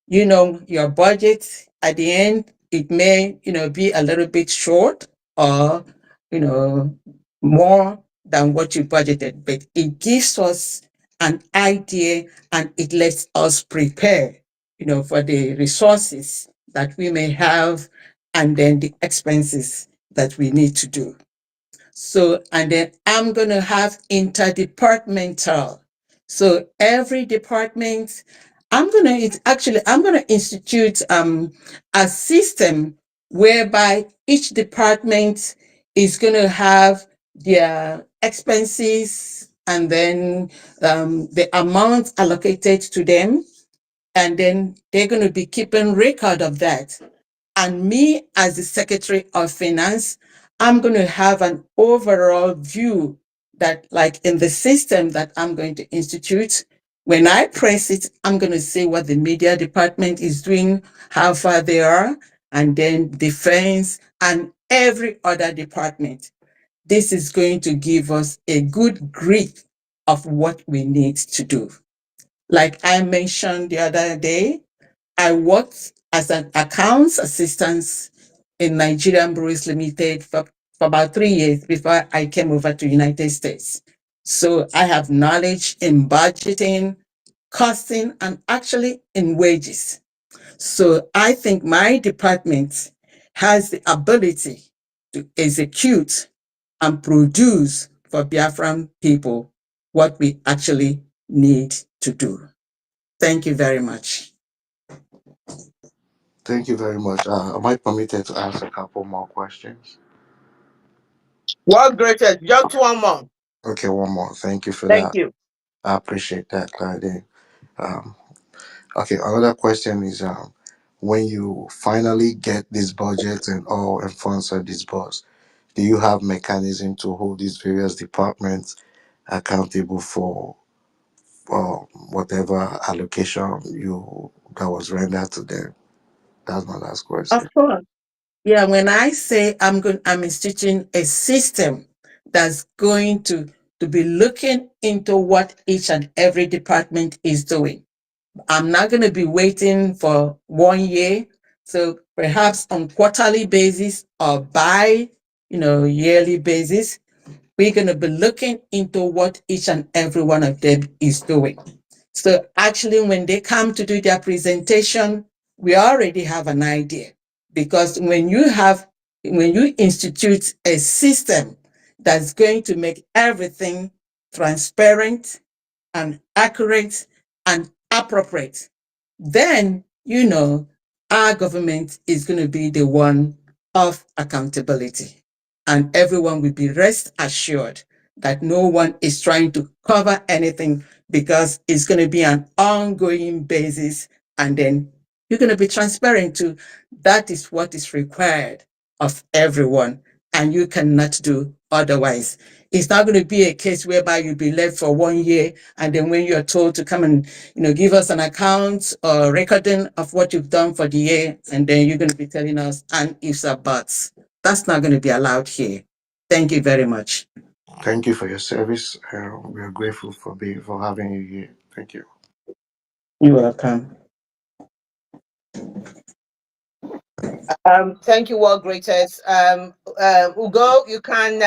Your budget at the end, it may, be a little bit short or, you know, more than what you budgeted, but it gives us an idea and it lets us prepare, for the resources that we may have and then the expenses that we need to do. So, and then I'm going to have interdepartmental. So every department, I'm gonna institute a system whereby each department is gonna have their expenses and then the amount allocated to them, and then they're gonna be keeping record of that. And me, as the Secretary of Finance, I'm going to have an overall view that, like in the system that I'm going to institute, when I press it, I'm going to see what the media department is doing, how far they are, and then defense and every other department. This is going to give us a good grip of what we need to do. Like I mentioned the other day, I worked as an accounts assistant in Nigerian Breweries Limited for about 3 years before I came over to United States. So I have knowledge in budgeting, costing, and actually in wages. So I think my department has the ability to execute and produce for Biafran people what we actually need to do. Thank you very much. Thank you very much. Am I permitted to ask a couple more questions? What greatest? Just one more. Okay, one more. Thank you for Thank that. you. I appreciate that, Claudine. Um, okay, another question is when you finally get this budget and all and funds are disbursed, do you have mechanism to hold these various departments accountable for whatever allocation you that was rendered to them? That's my last question. Of course. Yeah, when I say I'm instituting a system that's going to be looking into what each and every department is doing. I'm not going to be waiting for 1 year. So perhaps on quarterly basis or by, yearly basis, we're going to be looking into what each and every one of them is doing. So actually, when they come to do their presentation, we already have an idea. Because when you institute a system that's going to make everything transparent and accurate and appropriate, then our government is going to be the one of accountability. And everyone will be rest assured that no one is trying to cover anything, because it's going to be an ongoing basis. And then you're going to be transparent too. That is what is required of everyone. And you cannot do otherwise. It's not going to be a case whereby you'll be left for 1 year, and then when you're told to come and give us an account or recording of what you've done for the year, and then you're going to be telling us and ifs or buts. That's not going to be allowed here. Thank you very much. Thank you for your service. We are grateful for having you here. Thank you. You're welcome. Thank you, world greatest. Ugo, you can.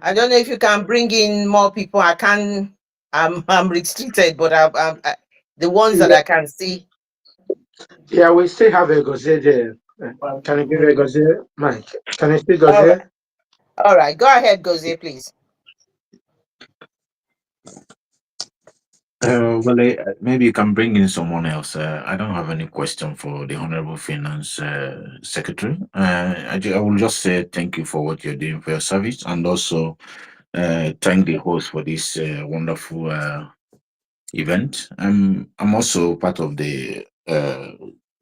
I don't know if you can bring in more people. I can. I'm restricted, but the ones that Yeah, I can see. yeah, we still have a Gose there. Can you give a Gose, Mike? Can you speak All Gose? right, all right. Go ahead, Gozie, please. Maybe you can bring in someone else. I don't have any question for the Honorable Finance Secretary. I will just say thank you for what you're doing for your service, and also thank the host for this wonderful event. I'm also part of the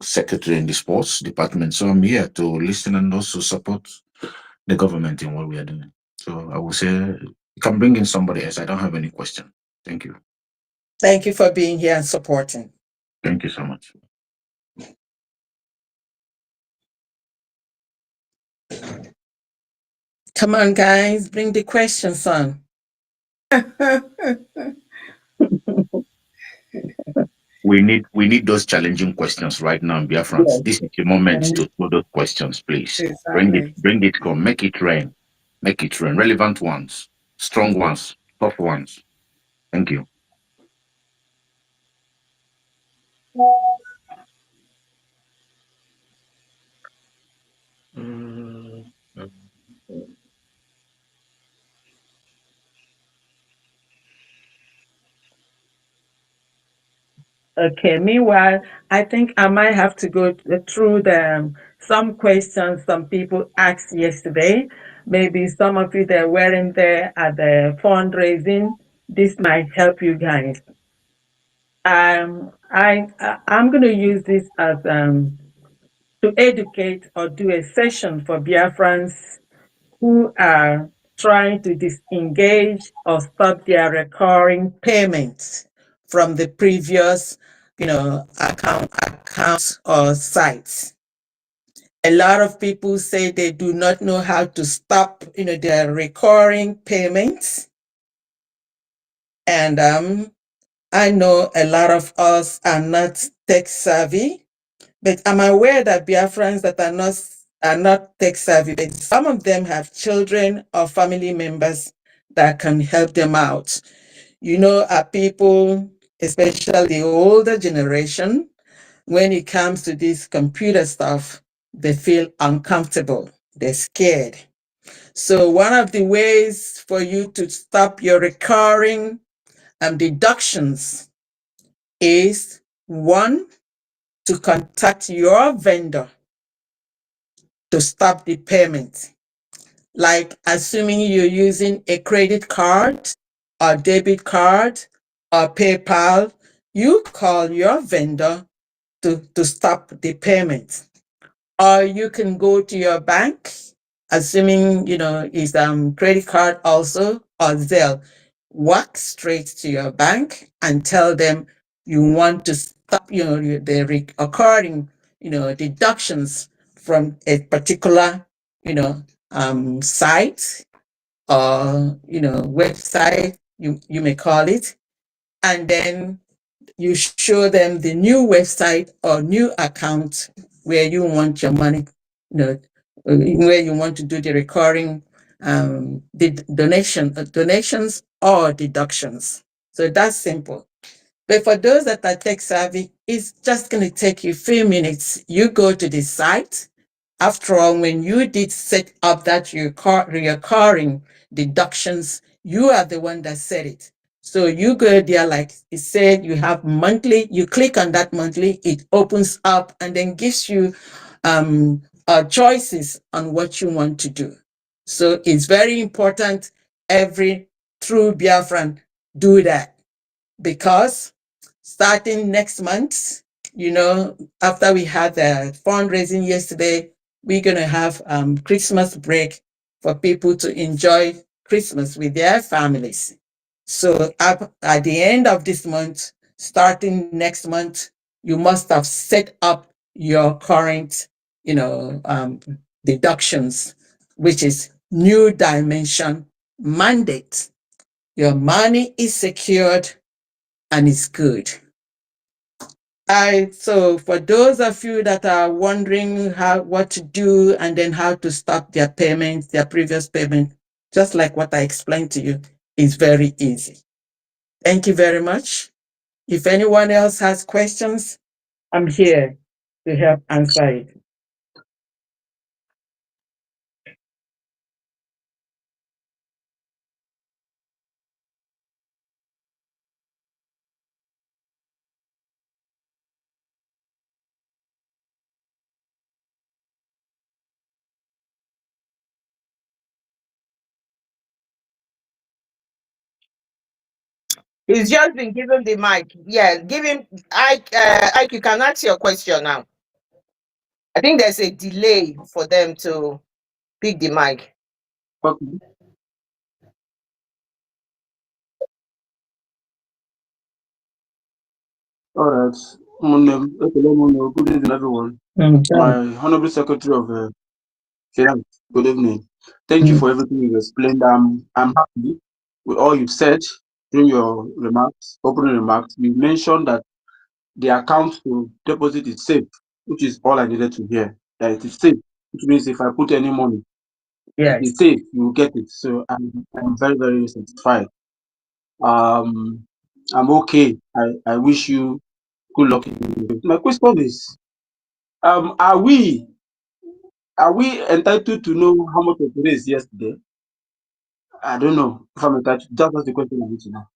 secretary in the sports department, so I'm here to listen and also support the government in what we are doing. So I will say you can bring in somebody else. I don't have any question. Thank you. Thank you for being here and supporting. Thank you so much. Come on, guys, bring the questions on. We need those challenging questions right now in Biafrance. Yes, This is the moment to throw those questions, please. exactly. Bring it, come, make it rain. Make it rain. Relevant ones, strong ones, tough ones. Thank you. Mm, Okay. Meanwhile, I think I might have to go through some questions some people asked yesterday. Maybe some of you that weren't there at the fundraising. This might help you guys. I'm going to use this as to educate or do a session for Biafrans who are trying to disengage or stop their recurring payments from the previous, accounts or sites. A lot of people say they do not know how to stop, their recurring payments. And I know a lot of us are not tech savvy, but I'm aware that Biafrans that are not tech savvy, but some of them have children or family members that can help them out. Our people, especially the older generation, when it comes to this computer stuff, they feel uncomfortable. They're scared. So one of the ways for you to stop your recurring deductions is one, to contact your vendor to stop the payment. Like assuming you're using a credit card or debit card or PayPal, you call your vendor to stop the payment. Or you can go to your bank, assuming is credit card also or Zelle. Walk straight to your bank and tell them you want to stop the recurring deductions from a particular site or website, you may call it, and then you show them the new website or new account where you want your money, where you want to do the recurring the donations or deductions. So that's simple. But for those that are tech savvy, it's just going to take you a few minutes. You go to the site. After all, when you did set up that recurring deductions, you are the one that said it. So you go there, like it said, you have monthly, you click on that monthly, it opens up and then gives you choices on what you want to do. So it's very important every true Biafran do that, because starting next month, after we had the fundraising yesterday, we're going to have Christmas break for people to enjoy Christmas with their families. So at the end of this month, starting next month, you must have set up your current, deductions, which is new dimension mandate. Your money is secured and it's good. So for those of you that are wondering what to do and then how to stop their payments, their previous payment, just like what I explained to you, is very easy. Thank you very much. If anyone else has questions, I'm here to help answer it. He's just been given the mic. Yeah, give him. Ike, you can ask your question now. I think there's a delay for them to pick the mic. Okay. All right. Good evening, everyone. My Honorable Secretary of Finance, good evening. Thank you for everything you've explained. I'm happy with all you've said during your remarks, opening remarks. You mentioned that the account to deposit is safe, which is all I needed to hear. That it is safe, which means if I put any money, it Yes. is safe, you will get it. So I'm very, very satisfied. Um, I'm okay. I wish you good luck. My question is, um, are we are we entitled to know how much was raised yesterday? I don't know if I'm entitled. That was the question I need to know.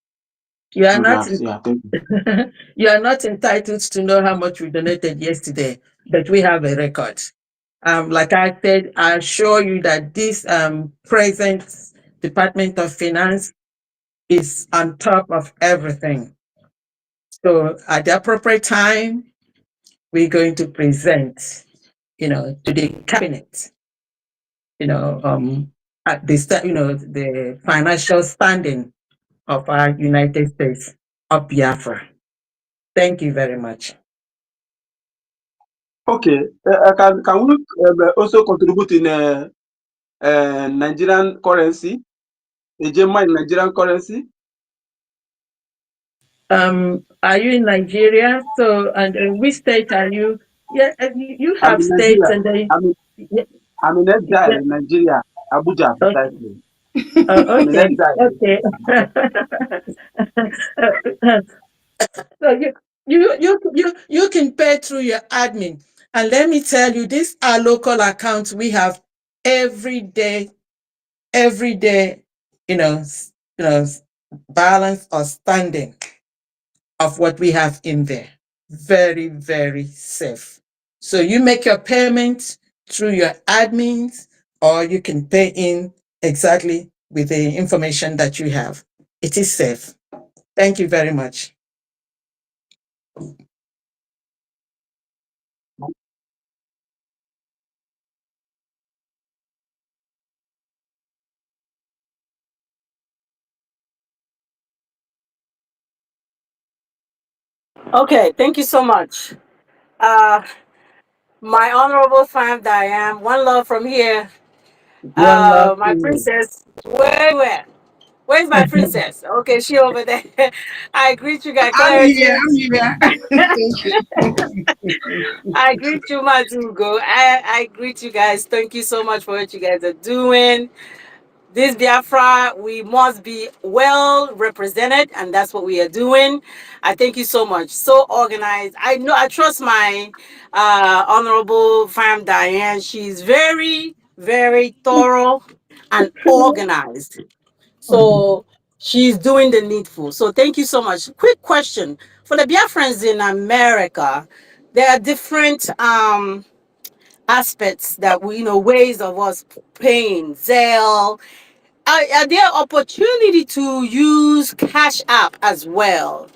You are not Congrats. Yeah, thank you. you are not entitled to know how much we donated yesterday, but we have a record. Like I said, I assure you that this present Department of Finance is on top of everything. So at the appropriate time, we're going to present, to the cabinet, at the financial standing of our United States of Biafra. Thank you very much. Okay, can we also contribute in Nigerian currency, a Gemma in Nigerian currency? Are you in Nigeria? So, and which state are you? Yeah, you I'm have in states, Nigeria. and then I'm in, yeah, I'm in exile yeah. in Nigeria, Abuja Okay, precisely. I'm in okay, exile. okay. So you can pay through your admin, and let me tell you, these are local accounts we have every day, every day. You know, balance or standing of what we have in there. Very, very safe. So you make your payment through your admins, or you can pay in exactly with the information that you have. It is safe. Thank you very much. Okay, thank you so much. Uh, my honorable fam Diane, one love from here. One love to My you. princess, where? Where's my princess? Okay, she over there. I greet you guys, I'm here. Clarity. I'm here. Thank you. I greet you, Mazugo. I greet you guys. Thank you so much for what you guys are doing. This Biafra, we must be well represented, and that's what we are doing. I thank you so much. So organized. I trust my honorable fam Diane. She's very, very thorough and organized. So she's doing the needful. So thank you so much. Quick question for the Biafrans in America. There are different aspects that we, ways of us paying. Zelle, are there opportunity to use Cash App as well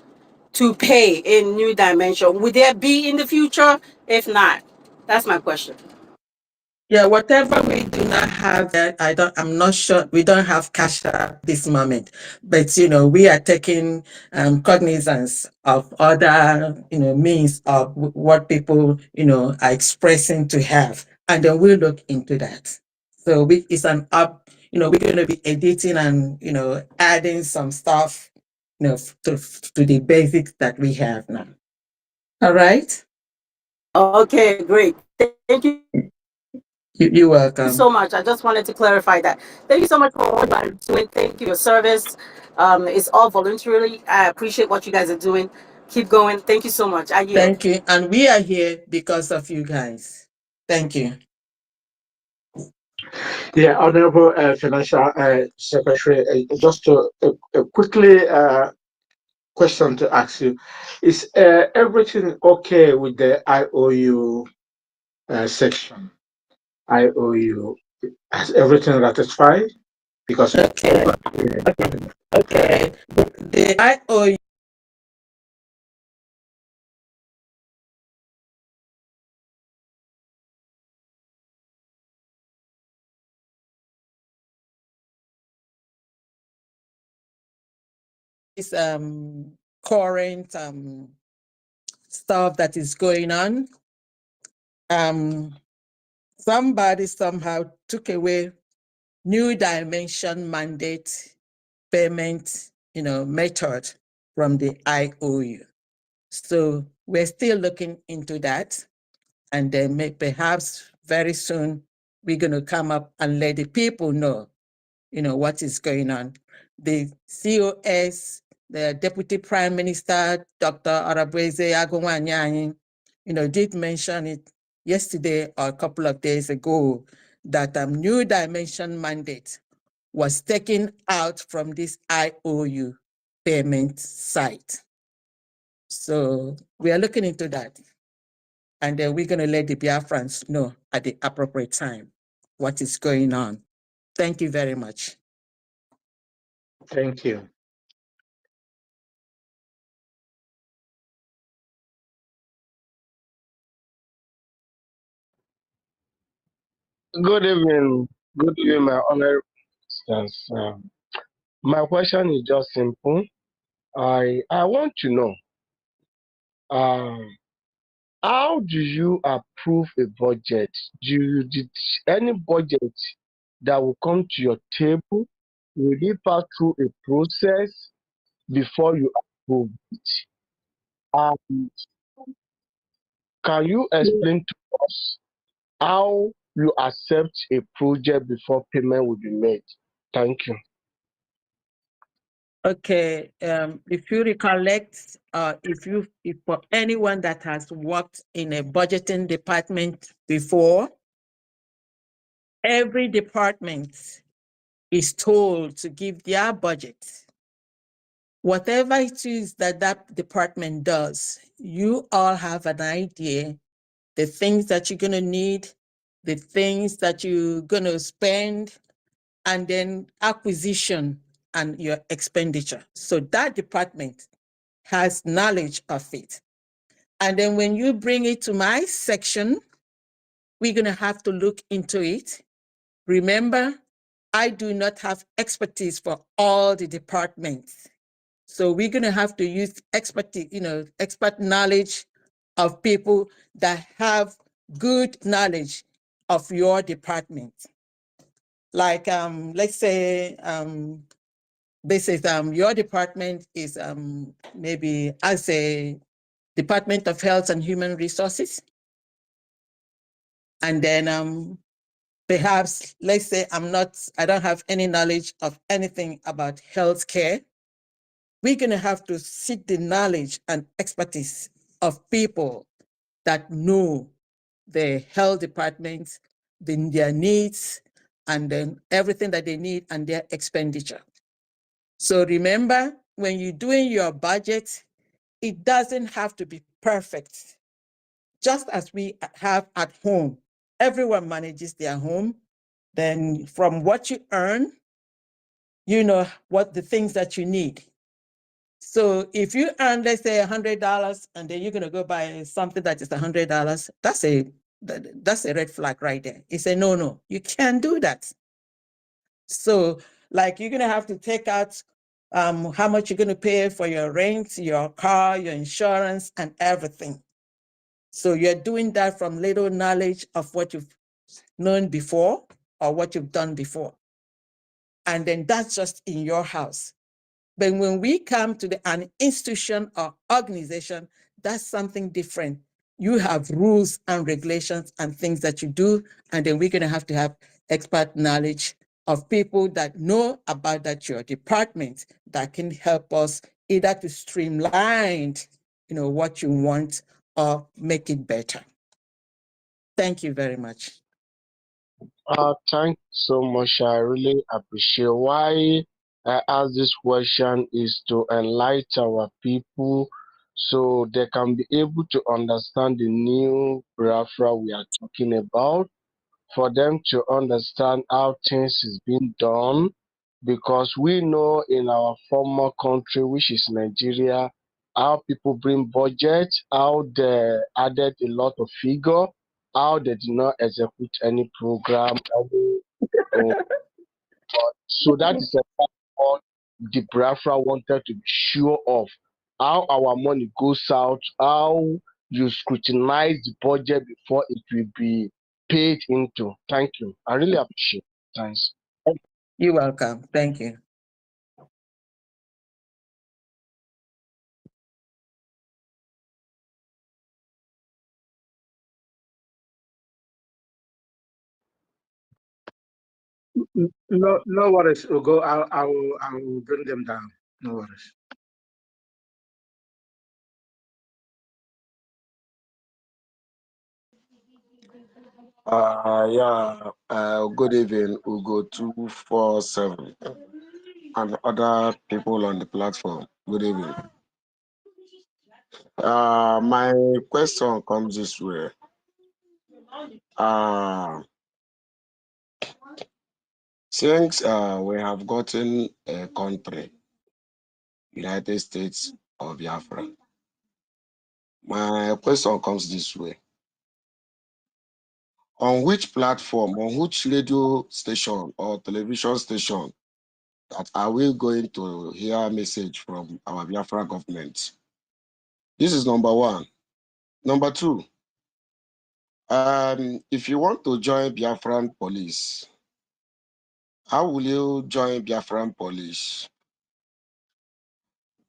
to pay in New Dimension? Would there be in the future? If not, that's my question. Yeah, whatever we do not have that, I'm not sure, we don't have cash at this moment, but we are taking cognizance of other means of what people are expressing to have, and then we'll look into that. So it's an up, we're going to be editing and adding some stuff to the basics that we have now. All right. Okay, great. Thank you so much. I just wanted to clarify that. You're Thank you so much welcome. for what you are doing. Thank you for your service. It's all voluntarily. I appreciate what you guys are doing. Keep going. Thank you so much. I yield. Thank you. And we are here because of you guys. Thank you. Yeah, Honorable Financial Secretary, just to quickly question to ask you: is everything okay with the IOU section? IOU, has everything ratified? Because Okay. Okay. Okay. The IOU is current stuff that is going on. Um, Somebody somehow took away New Dimension mandate payment, method from the IOU. So we're still looking into that, and then perhaps very soon we're going to come up and let the people know, what is going on. The COS, the Deputy Prime Minister, Dr. Arabweze Agunwanyanyi, did mention it yesterday or a couple of days ago that New Dimension mandate was taken out from this IOU payment site. So we are looking into that. And then we're going to let the Biafrans know at the appropriate time what is going on. Thank you very much. Thank you. Good evening. Good evening, my honorable sisters. My question is just simple. I want to know um, how do you approve a budget? Did any budget that will come to your table, will it pass through a process before you approve it? Um, can you explain to us how you accept a project before payment will be made? Thank you. Okay, if you recollect, if for anyone that has worked in a budgeting department before, every department is told to give their budget. Whatever it is that that department does, you all have an idea, the things that you're going to need, the things that you're going to spend, and then acquisition and your expenditure. So that department has knowledge of it. And then when you bring it to my section, we're going to have to look into it. Remember, I do not have expertise for all the departments. So we're going to have to use expertise, expert knowledge of people that have good knowledge of your department. Like, let's say, this is your department is maybe as a Department of Health and Human Resources. And then perhaps, let's say I don't have any knowledge of anything about healthcare. We're going to have to seek the knowledge and expertise of people that know the health departments, their needs, and then everything that they need and their expenditure. So remember, when you're doing your budget, it doesn't have to be perfect. Just as we have at home, everyone manages their home. Then from what you earn, you know what the things that you need. So if you earn, let's say $100, and then you're going to go buy something that is $100, that's a red flag right there. It's a no, you can't do that. So like you're going to have to take out how much you're going to pay for your rent, your car, your insurance, and everything. So you're doing that from little knowledge of what you've known before or what you've done before. And then that's just in your house. But when we come to an institution or organization, that's something different. You have rules and regulations and things that you do, and then we're going to have expert knowledge of people that know about that your department that can help us either to streamline, what you want or make it better. Thank you very much. Thank you so much. I really appreciate why I ask this question is to enlighten our people so they can be able to understand the new BIAFRA we are talking about, for them to understand how things is being done, because we know in our former country, which is Nigeria, how people bring budget, how they added a lot of figure, how they did not execute any program. So that is what the Biafra wanted to be sure of. How our money goes out, how you scrutinize the budget before it will be paid into. Thank you. I really appreciate it. Thanks. You're welcome. Thank you. No worries, Ugo. I will bring them down. No worries. Yeah, good evening, Ugo 247 and other people on the platform. Good evening. My question comes this way. Uh, since we have gotten a country, United States of Biafra, my question comes this way. On which platform, on which radio station or television station that are we going to hear a message from our Biafra government? This is number one. Number two, if you want to join Biafran police, how will you join Biafran police?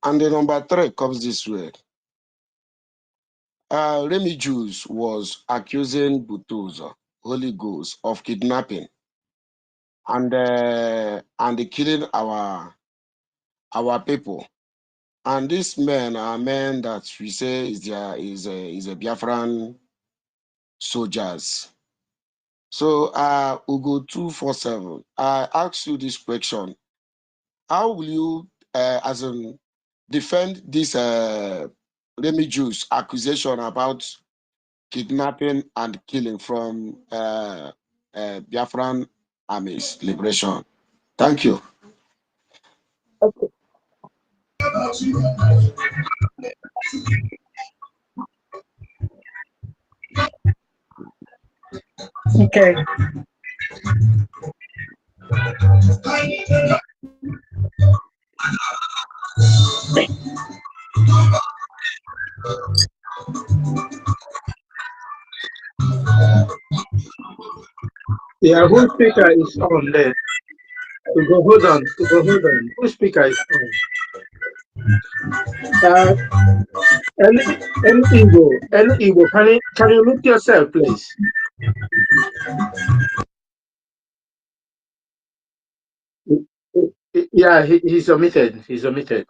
And the number three comes this way. Remy Jews was accusing Butoza, Holy Ghost, of kidnapping and the killing our people. And these men are men that we say is a Biafran soldiers. So Ugo 247, I ask you this question. How will you as in defend this Remy Jews accusation about kidnapping and killing from Biafran armies liberation? Thank you. Okay. Yeah, whose speaker is on there? We go hold on. We go hold on. Whose speaker is on? Uh, any Igbo, can you mute yourself, please? Yeah, he's omitted. He's omitted.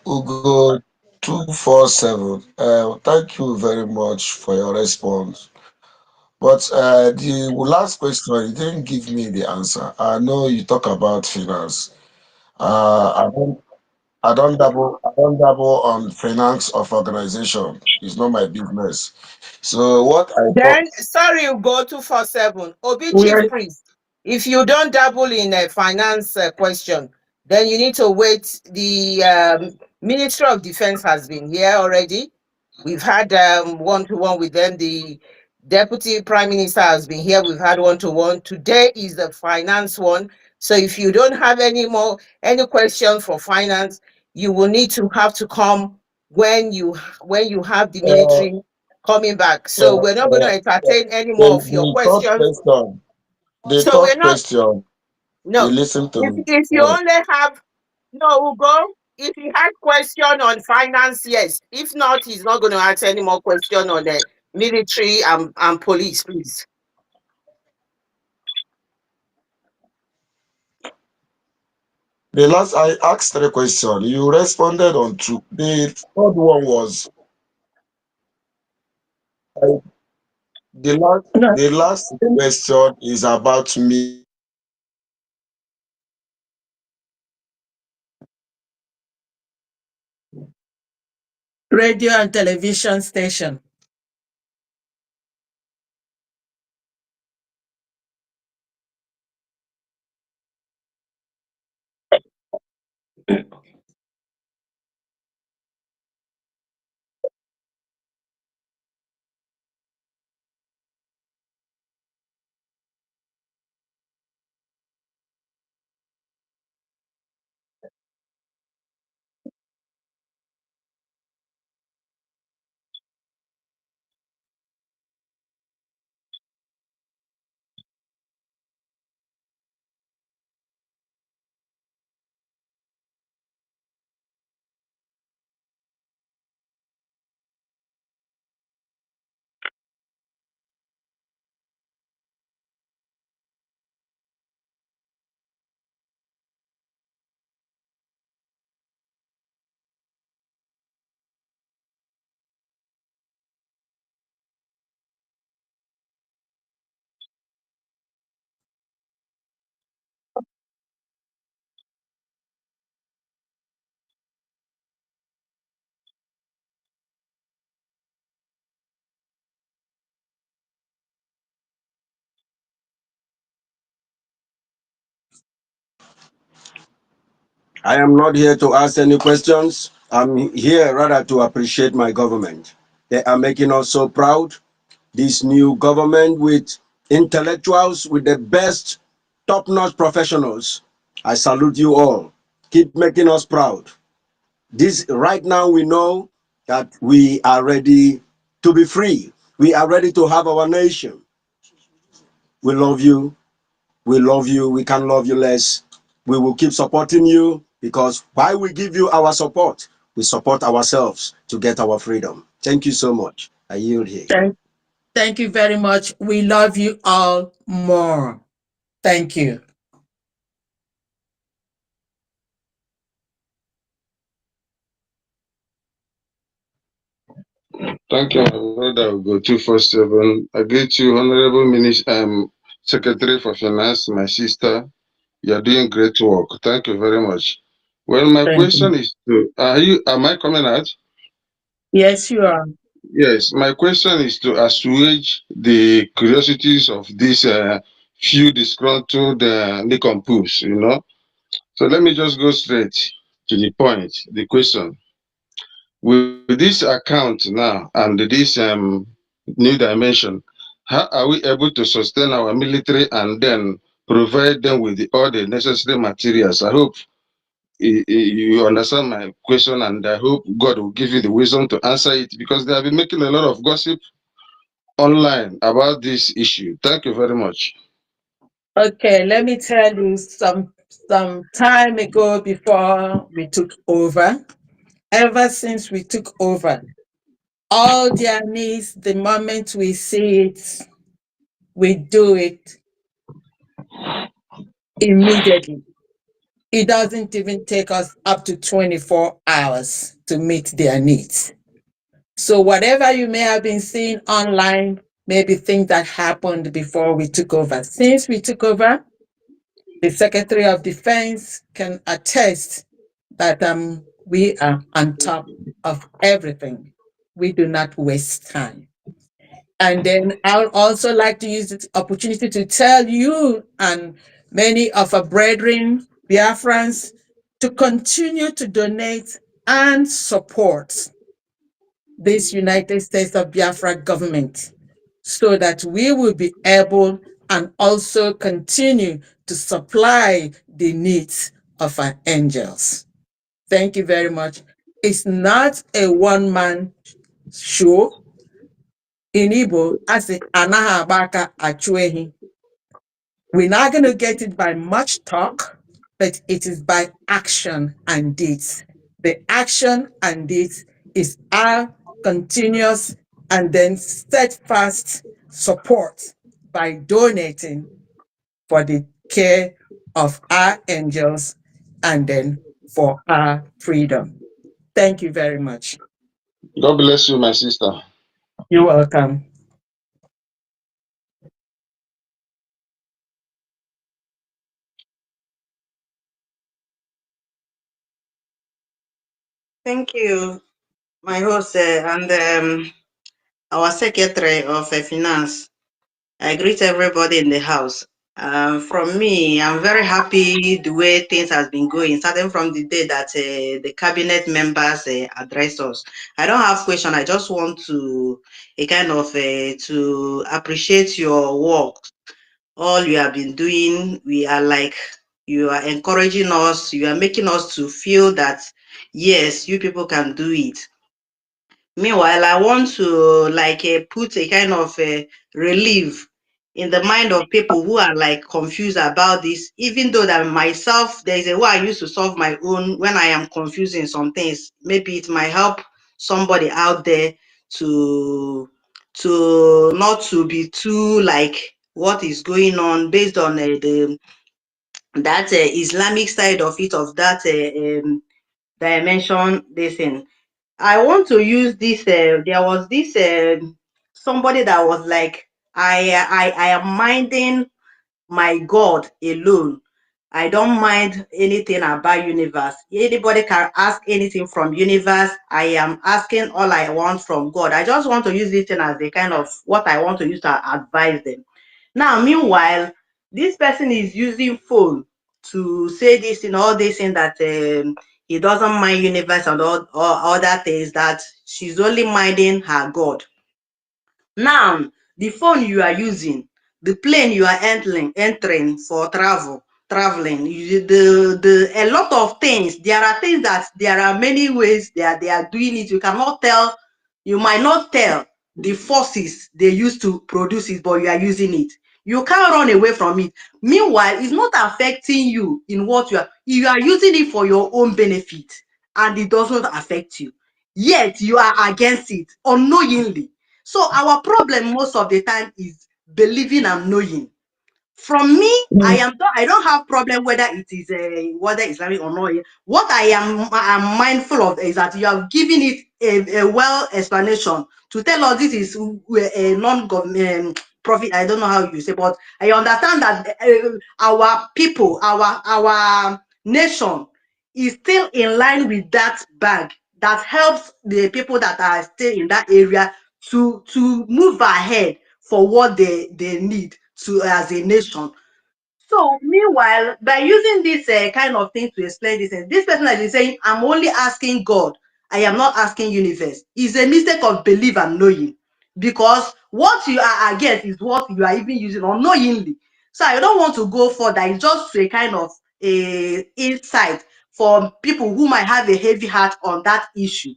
Ugo 247, thank you very much for your response. But the last question, you didn't give me the answer. I know you talk about finance. I don't double on finance of organization. It's not my business. So what I thought, Then, sorry, you go 247. Obi We Chief are Priest. If you don't dabble in a finance question, then you need to wait. The Ministry of Defense has been here already. We've had one-to-one with them. The Deputy Prime Minister has been here. We've had one-to-one. Today is the finance one. So if you don't have any question for finance, you will need to have to come when you have the uh, military coming back. uh, So we're not going uh, to entertain any more the, of your the third questions. question, the So we're third not, question, you no. listen to me. If you only have, no, Ugo, if he had question on finance, yes. If not, he's not going to answer any more question on the military and police, please. The last I asked three questions, you responded on two. The third one was uh, no, the last question is about me. radio and television station. I am not here to ask any questions. I'm here rather to appreciate my government. They are making us so proud. This new government with intellectuals, with the best top-notch professionals. I salute you all. Keep making us proud. This right now we know that we are ready to be free. We are ready to have our nation. We love you. We love you. We can't love you less. We will keep supporting you because while we give you our support, we support ourselves to get our freedom. Thank you so much. I yield here. Thank you very much. We love you all more. Thank you. Thank you, my brother. I'll go 247. I greet you, Honorable Minister, Secretary for Finance, my sister. You are doing great work. Thank you very much. Well, my Thank you. question is am I coming out? Yes, you are. Yes, my question is to assuage the curiosities of these few disgruntled nincompoops, you know. So let me just go straight to the point, the question. With this account now and this new dimension, how are we able to sustain our military and then provide them with all the necessary materials? I hope you understand my question, and I hope God will give you the wisdom to answer it, because they have been making a lot of gossip online about this issue. Thank you very much. Okay, let me tell you some time ago before we took over, ever since we took over, all their needs, the moment we see it, we do it immediately. It doesn't even take us up to 24 hours to meet their needs. So whatever you may have been seeing online, maybe things that happened before we took over. Since we took over, the Secretary of Defense can attest that we are on top of everything. We do not waste time. And then I would also like to use this opportunity to tell you and many of our brethren, Biafrans, to continue to donate and support this United States of Biafra government so that we will be able and also continue to supply the needs of our angels. Thank you very much. It's not a one-man show. In Igbo, as the anaha abaka achuehi. We're not going to get it by much talk, but it is by action and deeds. The action and deeds is our continuous and then steadfast support by donating for the care of our angels and then for our freedom. Thank you very much. God bless you, my sister. You're welcome. Thank you, my host and our secretary of finance. I greet everybody in the house. From me, I'm very happy the way things has been going, starting from the day that the cabinet members address us. I don't have question. I just want to a kind of to appreciate your work, all you have been doing. We are like you are encouraging us. You are making us to feel that yes, you people can do it. Meanwhile, I want to like put a kind of relief in the mind of people who are like confused about this, even though that myself, there is a way I used to solve my own when I am confusing some things. Maybe it might help somebody out there to not to be too like what is going on based on the that Islamic side of it, of that dimension, this thing. I want to use this. There was this somebody that was like, I am minding my God alone. I don't mind anything about universe. Anybody can ask anything from universe. I am asking all I want from God. I just want to use this thing as a kind of what I want to use to advise them. Now, meanwhile, this person is using phone to say this in all this thing that he doesn't mind universe and all other things, that she's only minding her God. Now, the phone you are using, the plane you are entering for traveling, a lot of things. There are things that there are many ways they are doing it. You cannot tell, you might not tell the forces they use to produce it, but you are using it. You can't run away from it. Meanwhile, it's not affecting you in what you are using it for your own benefit, and it does not affect you. Yet you are against it unknowingly. So our problem most of the time is believing and knowing. From me, I don't have problem whether it is whether Islamic or not. What I'm mindful of is that you have given it a well explanation to tell us this is a non-government profit. I don't know how you say, but I understand that our people, our nation is still in line with that bag that helps the people that are still in that area to move ahead for what they need to as a nation. So meanwhile, by using this kind of thing to explain this person has been saying, I'm only asking God, I am not asking universe. It's a mistake of belief and knowing, because what you are against is what you are even using unknowingly. So I don't want to go further. It's just a kind of a insight for people who might have a heavy heart on that issue,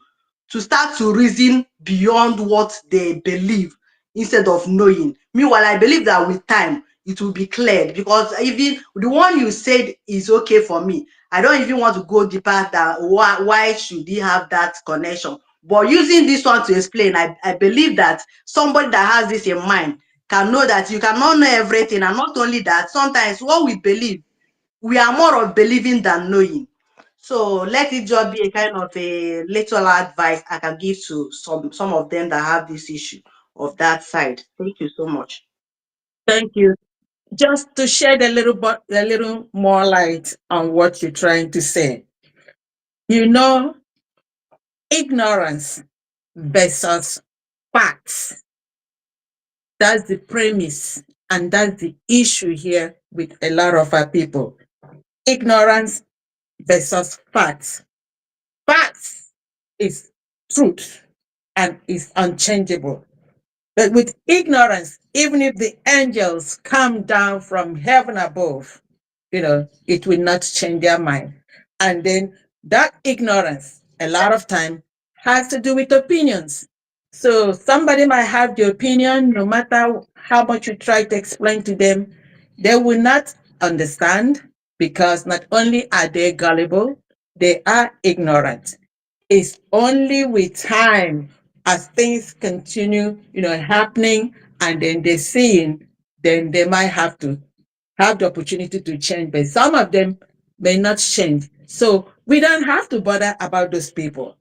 to start to reason beyond what they believe instead of knowing. Meanwhile, I believe that with time it will be cleared, because even the one you said is okay for me. I don't even want to go deeper that why should he have that connection. But using this one to explain, I believe that somebody that has this in mind can know that you cannot know everything. And not only that, sometimes what we believe, we are more of believing than knowing. So let it just be a kind of a little advice I can give to some of them that have this issue of that side. Thank you so much. Thank you. Just to shed a little more light on what you're trying to say. You know, ignorance versus facts. That's the premise, and that's the issue here with a lot of our people. Ignorance versus facts. Facts is truth and is unchangeable. But with ignorance, even if the angels come down from heaven above, it will not change their mind. And then that ignorance, a lot of time, has to do with opinions. So somebody might have the opinion, no matter how much you try to explain to them, they will not understand, because not only are they gullible, they are ignorant. It's only with time, as things continue, happening, and then they're seeing, then they might have to have the opportunity to change. But some of them may not change. So we don't have to bother about those people.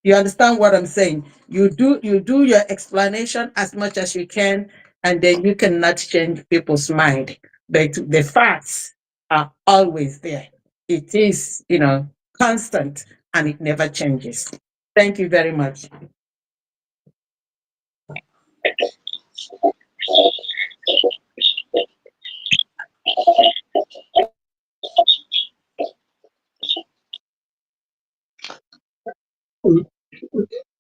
You understand what I'm saying? You do your explanation as much as you can, and then you cannot change people's mind. But the facts are always there. It is, constant, and it never changes. Thank you very much.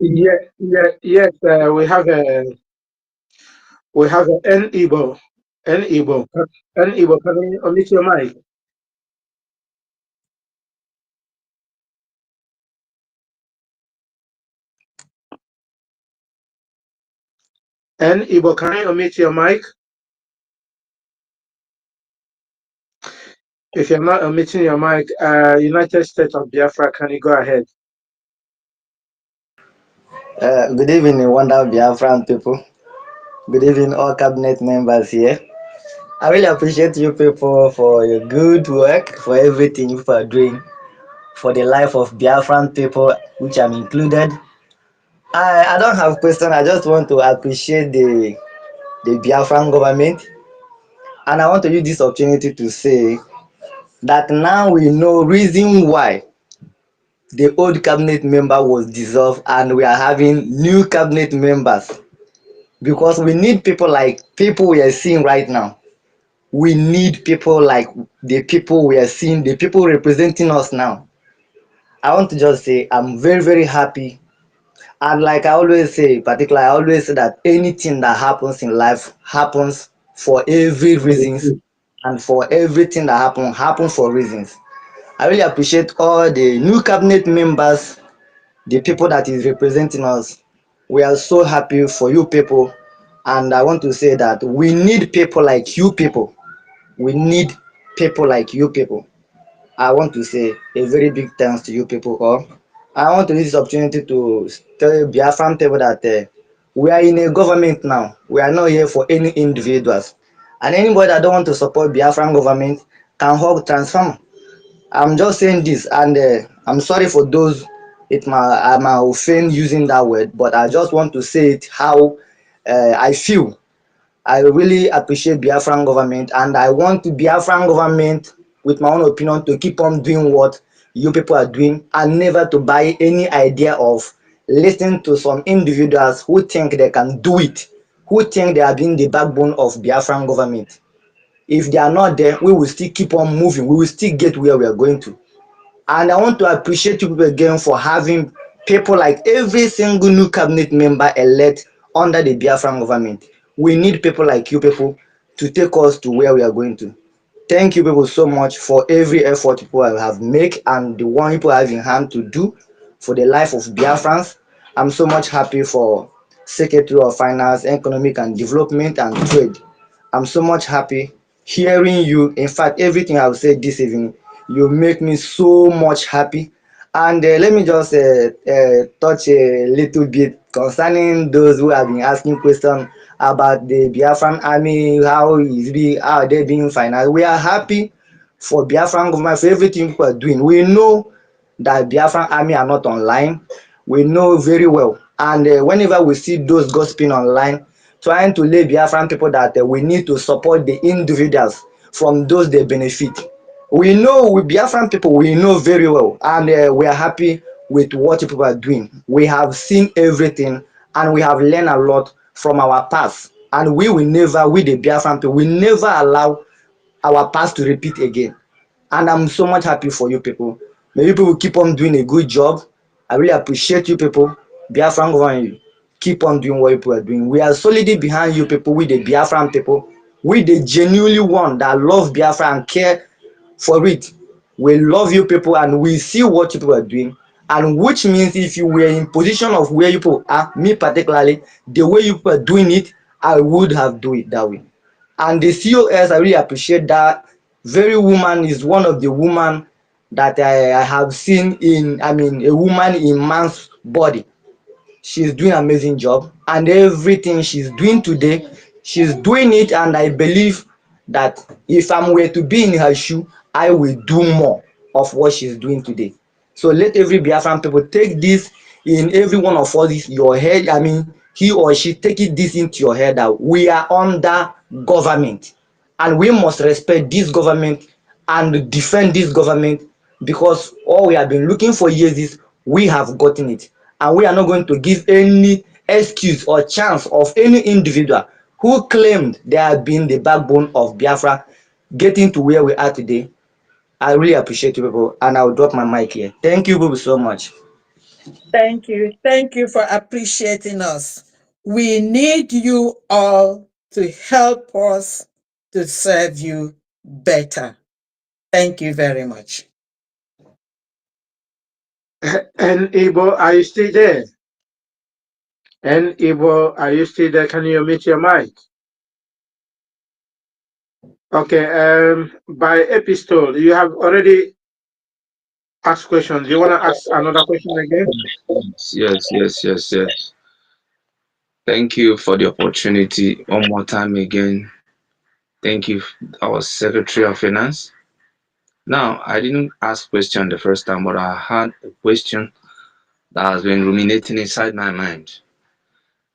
Yeah, yeah, yes. We have an Igbo, an Igbo, an Igbo. Can you unmute your mic? An Igbo, can you unmute your mic? If you're not unmuting your mic, United States of Biafra, can you go ahead? Good evening, wonderful Biafran people. Good evening, all cabinet members here. I really appreciate you people for your good work, for everything you people are doing, for the life of Biafran people, which I'm included. I don't have question. I just want to appreciate the Biafran government, and I want to use this opportunity to say that now we know reason why the old cabinet member was dissolved and we are having new cabinet members, because we need people like people we are seeing right now. We need people like the people we are seeing, the people representing us now. I want to just say I'm very, very happy. And like I always say, particularly I always say that anything that happens in life happens for every reasons, and for everything that happens for reasons. I really appreciate all the new cabinet members, the people that is representing us. We are so happy for you people. And I want to say that we need people like you people. We need people like you people. I want to say a very big thanks to you people all. I want to use this opportunity to tell Biafran people that we are in a government now. We are not here for any individuals. And anybody that don't want to support Biafran government can hug transform. I'm just saying this, and I'm sorry for those I might offend using that word, but I just want to say it how I feel. I really appreciate Biafran government, and I want the Biafran government, with my own opinion, to keep on doing what you people are doing, and never to buy any idea of listening to some individuals who think they can do it, who think they are being the backbone of Biafran government. If they are not there, we will still keep on moving. We will still get where we are going to. And I want to appreciate you people again for having people like every single new cabinet member elect under the Biafran government. We need people like you people to take us to where we are going to. Thank you people so much for every effort people have made and the one people have in hand to do for the life of Biafrans. I'm so much happy for Secretary of Finance, Economic and Development and Trade. I'm so much happy hearing you. In fact, everything I've said this evening, you make me so much happy. And let me just touch a little bit concerning those who have been asking questions about the Biafran army, how they being financed. We are happy for Biafran government for everything people are doing. We know that Biafran army are not online. We know very well. And whenever we see those gossiping online, trying to lay Biafran people that we need to support the individuals from those they benefit. We know with Biafran people, we know very well, and we are happy with what people are doing. We have seen everything, and we have learned a lot from our past. And we will never, we the Biafran people, we never allow our past to repeat again. And I'm so much happy for you people. May you people keep on doing a good job. I really appreciate you people. Biafran government, keep on doing what you people are doing. We are solidly behind you people, with the Biafran people. We the genuinely one that love Biafra and care for it. We love you people and we see what you people are doing. And which means if you were in position of where you people are, me particularly, the way you people are doing it, I would have do it that way. And the COS, I really appreciate that. Very woman is one of the woman that I have seen in, I mean, a woman in man's body. She's doing an amazing job, and everything she's doing today, she's doing it, and I believe that if I'm were to be in her shoe, I will do more of what she's doing today. So let every Biafran people take this in every one of us your head. I mean, he or she take it this into your head that we are under government, and we must respect this government and defend this government, because all we have been looking for years is we have gotten it. and we are not going to give any excuse or chance of any individual who claimed they have been the backbone of Biafra getting to where we are today. I really appreciate you people, and I'll drop my mic here. Thank you people so much. Thank you. Thank you for appreciating us. We need you all to help us to serve you better. Thank you very much. And Ibo, are you still there? And Ibo, are you still there? Can you mute your mic? Okay, by epistle, you have already asked questions. You want to ask another question again? Yes. Thank you for the opportunity one more time again. Thank you, our Secretary of Finance. Now, I didn't ask question the first time, but I had a question that has been ruminating inside my mind.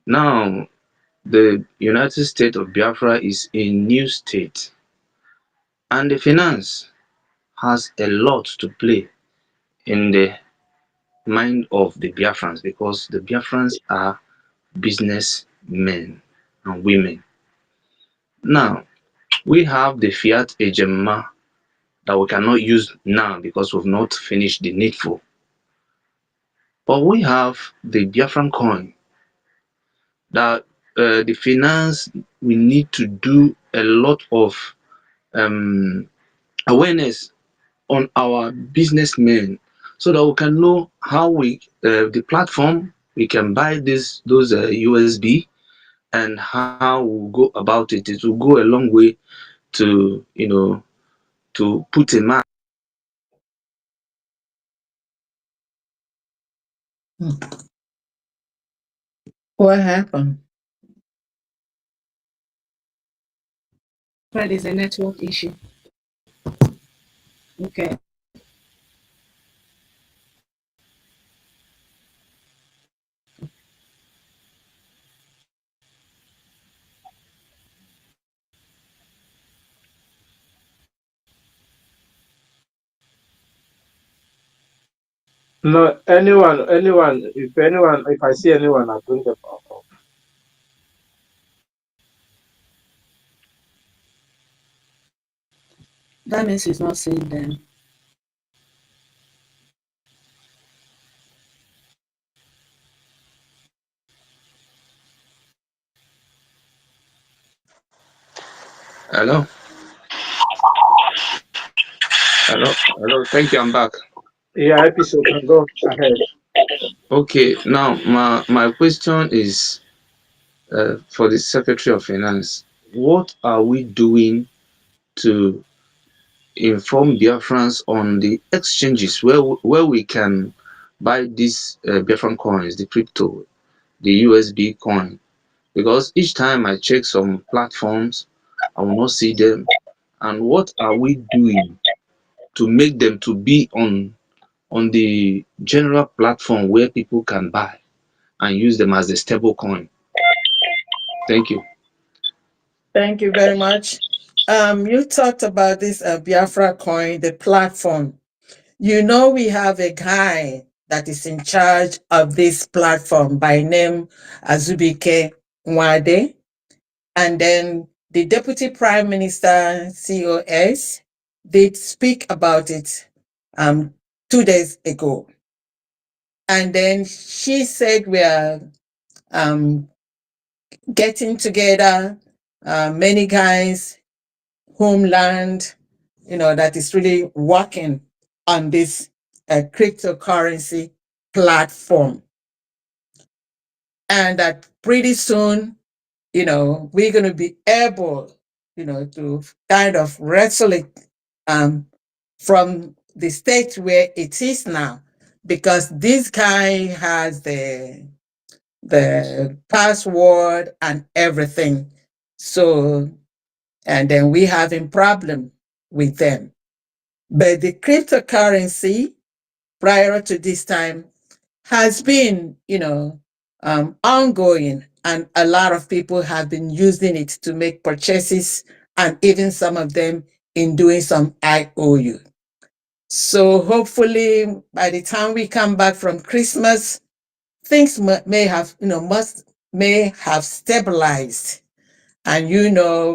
Now, the United States of Biafra is a new state, and the finance has a lot to play in the mind of the Biafrans because the Biafrans are businessmen and women. Now, we have the fiat hegemony that we cannot use now because we've not finished the needful. But we have the Biafran coin that the finance we need to do a lot of um, awareness on our businessmen so that we can know how we the platform we can buy those USB and how we go about it. It will go a long way to to put a mark. What happened? That is a network issue. Okay. No, anyone, if I see anyone, I'll bring them up. That means he's not seeing them. Hello, hello. Thank you. I'm back. Yeah, episode can go ahead. Okay. Now, my question is for the Secretary of Finance. What are we doing to inform Biafrans on the exchanges where we can buy these Biafran coins, the crypto, the USB coin? Because each time I check some platforms, I will not see them. And what are we doing to make them to be on the general platform where people can buy and use them as a stable coin? Thank you. Thank you very much. You talked about this Biafra coin, the platform. You know, we have a guy that is in charge of this platform by name Azubike Nwade, and then the Deputy Prime Minister COS did speak about it 2 days ago. And then she said we are getting together, many guys, homeland, that is really working on this cryptocurrency platform. And that pretty soon, we're going to be able, to kind of wrestle it from the state where it is now, because this guy has the password and everything. So, and then we having problem with them. But the cryptocurrency prior to this time has been, ongoing, and a lot of people have been using it to make purchases, and even some of them in doing some IOU. So hopefully by the time we come back from Christmas, things may have, may have stabilized. And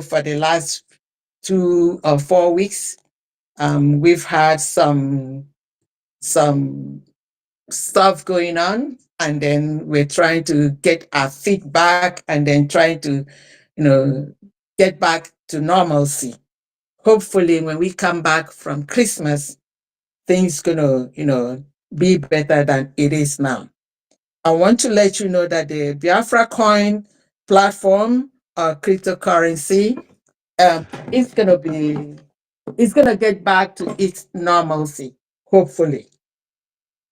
for the last 2 or 4 weeks, we've had some stuff going on, and then we're trying to get our feedback, and then trying to, get back to normalcy. Hopefully, when we come back from Christmas, things gonna, be better than it is now. I want to let you know that the Biafra coin platform or cryptocurrency, is gonna get back to its normalcy, hopefully.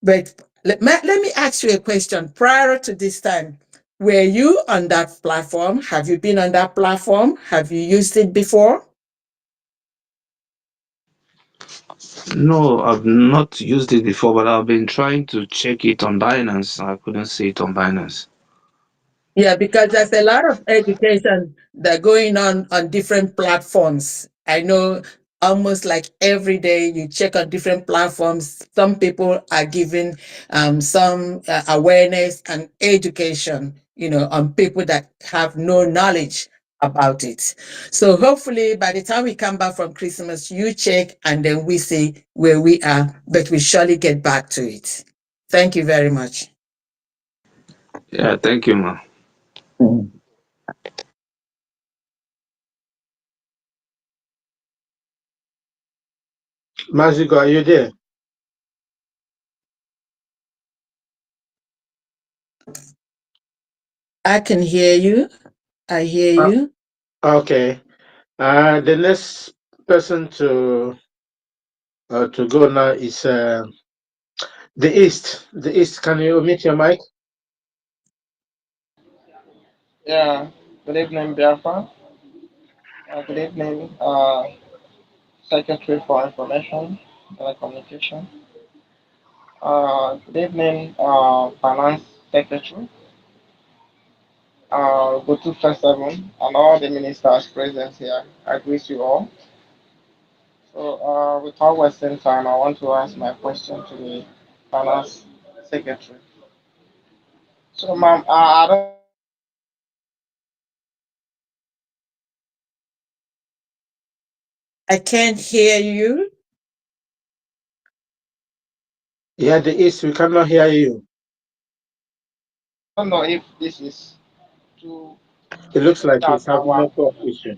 But let me ask you a question. Prior to this time, were you on that platform? Have you been on that platform? Have you used it before? No, I've not used it before, but I've been trying to check it on Binance. I couldn't see it on Binance. Yeah, because there's a lot of education that going on different platforms. I know almost like every day you check on different platforms. Some people are giving some awareness and education, on people that have no knowledge about it. So hopefully by the time we come back from Christmas, you check and then we see where we are, but we surely get back to it. Thank you very much. Yeah, thank you, ma. Mazigo, are you there? I can hear you. I hear you. Okay. The next person to go now is the East. The East, can you mute your mic? Yeah, good evening, Biafra. Good evening, Secretary for Information, Telecommunication. Good evening, Finance Secretary, Go to First Seven, and all the ministers present here. I greet you all. So, without wasting time, I want to ask my question to the Finance Secretary. So, ma'am, I don't know if this is I can't hear you. Yeah, the East, we cannot hear you. I don't know if this is to It looks like that it's having our. network issue.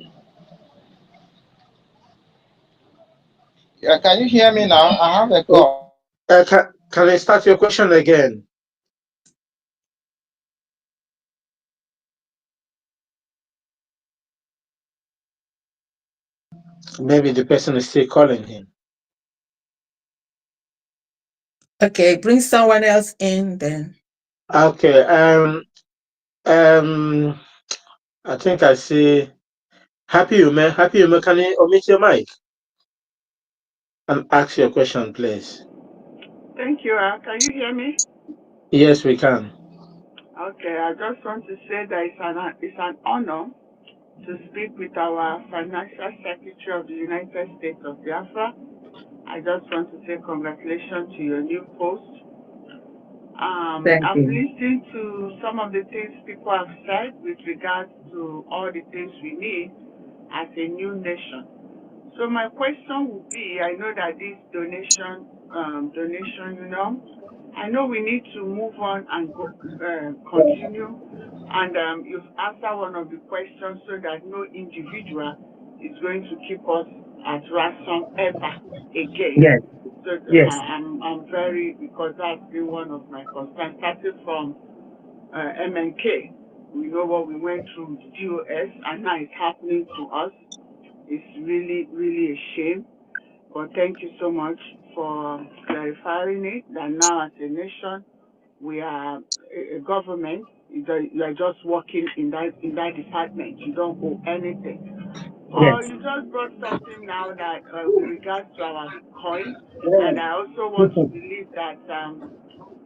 Yeah, can you hear me now? I have a call. Can I start your question again? Maybe the person is still calling him. Okay, bring someone else in then. Okay. Um. I think I see. Happy Ume. Happy Ume. Can you omit your mic and ask your question, please? Thank you. Can you hear me? Yes, we can. Okay, I just want to say that it's an honor to speak with our Financial Secretary of the United States of Biafra. I just want to say congratulations to your new post. Thank I've you. listened to some of the things people have said with regards to all the things we need as a new nation. So my question would be, I know that this donation, I know we need to move on and go, continue. And you've answered one of the questions so that no individual is going to keep us at ransom ever again. Yes, So yes, I'm very, because that's been one of my concerns, starting from MNK. We know what we went through with DOS, and now it's happening to us. It's really, really a shame. But thank you so much for clarifying it, that now as a nation, we are a government. You are just working in that department. You don't owe anything. yes, You just brought something now that with regards to our coin, and I also want to believe that as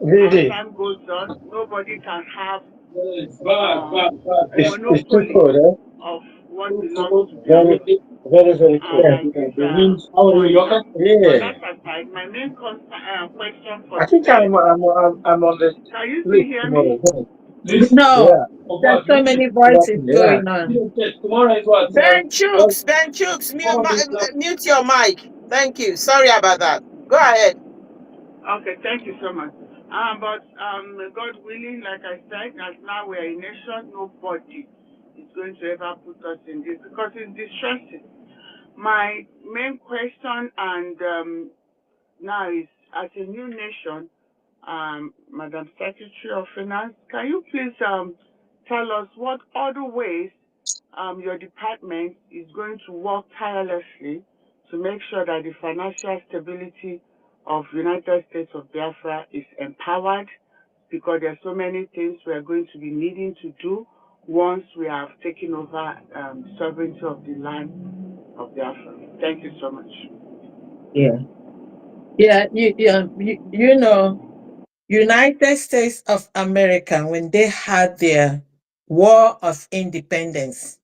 Vivi, time goes on, nobody can have a it's too monopoly cold, eh? of what belongs to Very, Biafra. very, very And clear. I think The wings, how are for you? that, for Yeah. that aside, my main question for I think today, I'm on the can you still street hear me? tomorrow. Please? No, Yeah. there's so many voices Yeah. going on. Tomorrow is what? Ben Chooks, mute your mic. Thank you. Sorry about that. Go ahead. Okay, thank you so much. But God willing, like I said, as now we are a nation, nobody is going to ever put us in this because it's distressing. My main question and now is as a new nation, Madam Secretary of Finance, can you please tell us what other ways your department is going to work tirelessly to make sure that the financial stability of United States of Biafra is empowered because there are so many things we are going to be needing to do once we have taken over sovereignty of the land of Biafra. Thank you so much. Yeah. Yeah, you know, United States of America, when they had their War of Independence,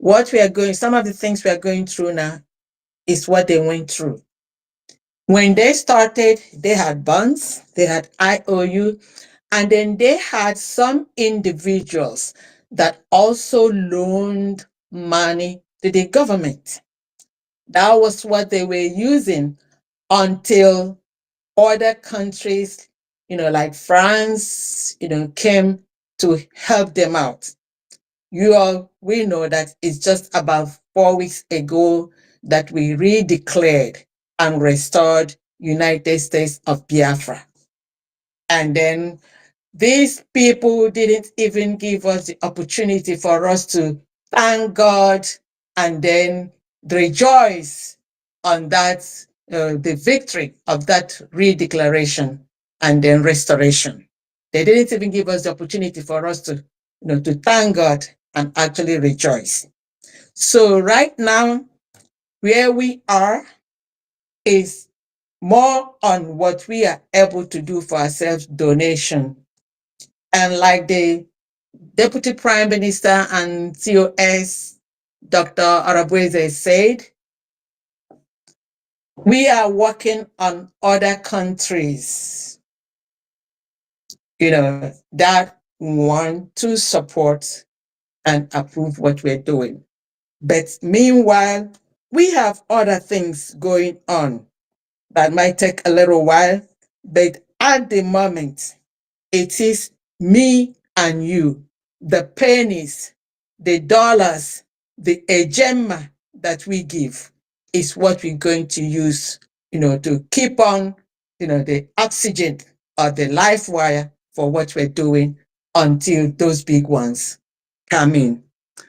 some of the things we are going through now is what they went through. When they started, they had bonds, they had IOU, and then they had some individuals that also loaned money to the government. That was what they were using until other countries, like France, came to help them out. We know that it's just about 4 weeks ago that we redeclared and restored United States of Biafra. And then these people didn't even give us the opportunity for us to thank God and then rejoice on the victory of that redeclaration and then restoration. They didn't even give us the opportunity for us to thank God and actually rejoice. So right now, where we are is more on what we are able to do for ourselves, donation. And like the Deputy Prime Minister and COS, Dr. Arabueze said, we are working on other countries, that want to support and approve what we're doing. But meanwhile, we have other things going on that might take a little while, but at the moment, it is me and you, the pennies, the dollars, the agema that we give is what we're going to use, to keep on, the oxygen or the life wire for what we're doing until those big ones come in.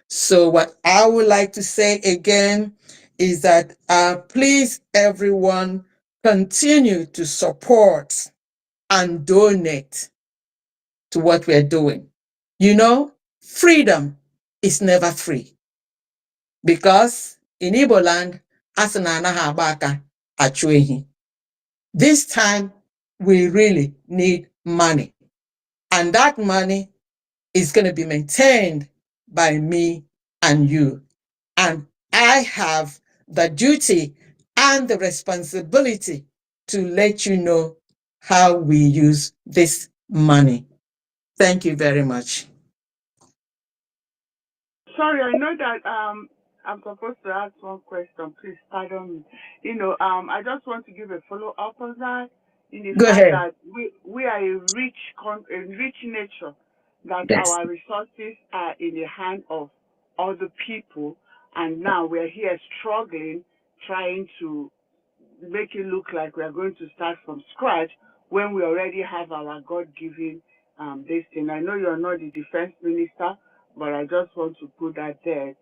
So what I would like to say again is that please, everyone, continue to support and donate to what we're doing. Freedom is never free because in Igbo land, asị na anaghị agba aka achụ ehi. This time, we really need money. And that money is going to be maintained by me and you. And I have the duty and the responsibility to let you know how we use this money. Thank you very much. Sorry, I know that I'm supposed to ask one question. Please pardon me. I just want to give a follow up on that. In the Go fact ahead. that we are a rich nature, that Yes. our resources are in the hand of other people, and now we're here struggling, trying to make it look like we are going to start from scratch when we already have our God-given this thing. I know you're not the defense minister, but I just want to put that there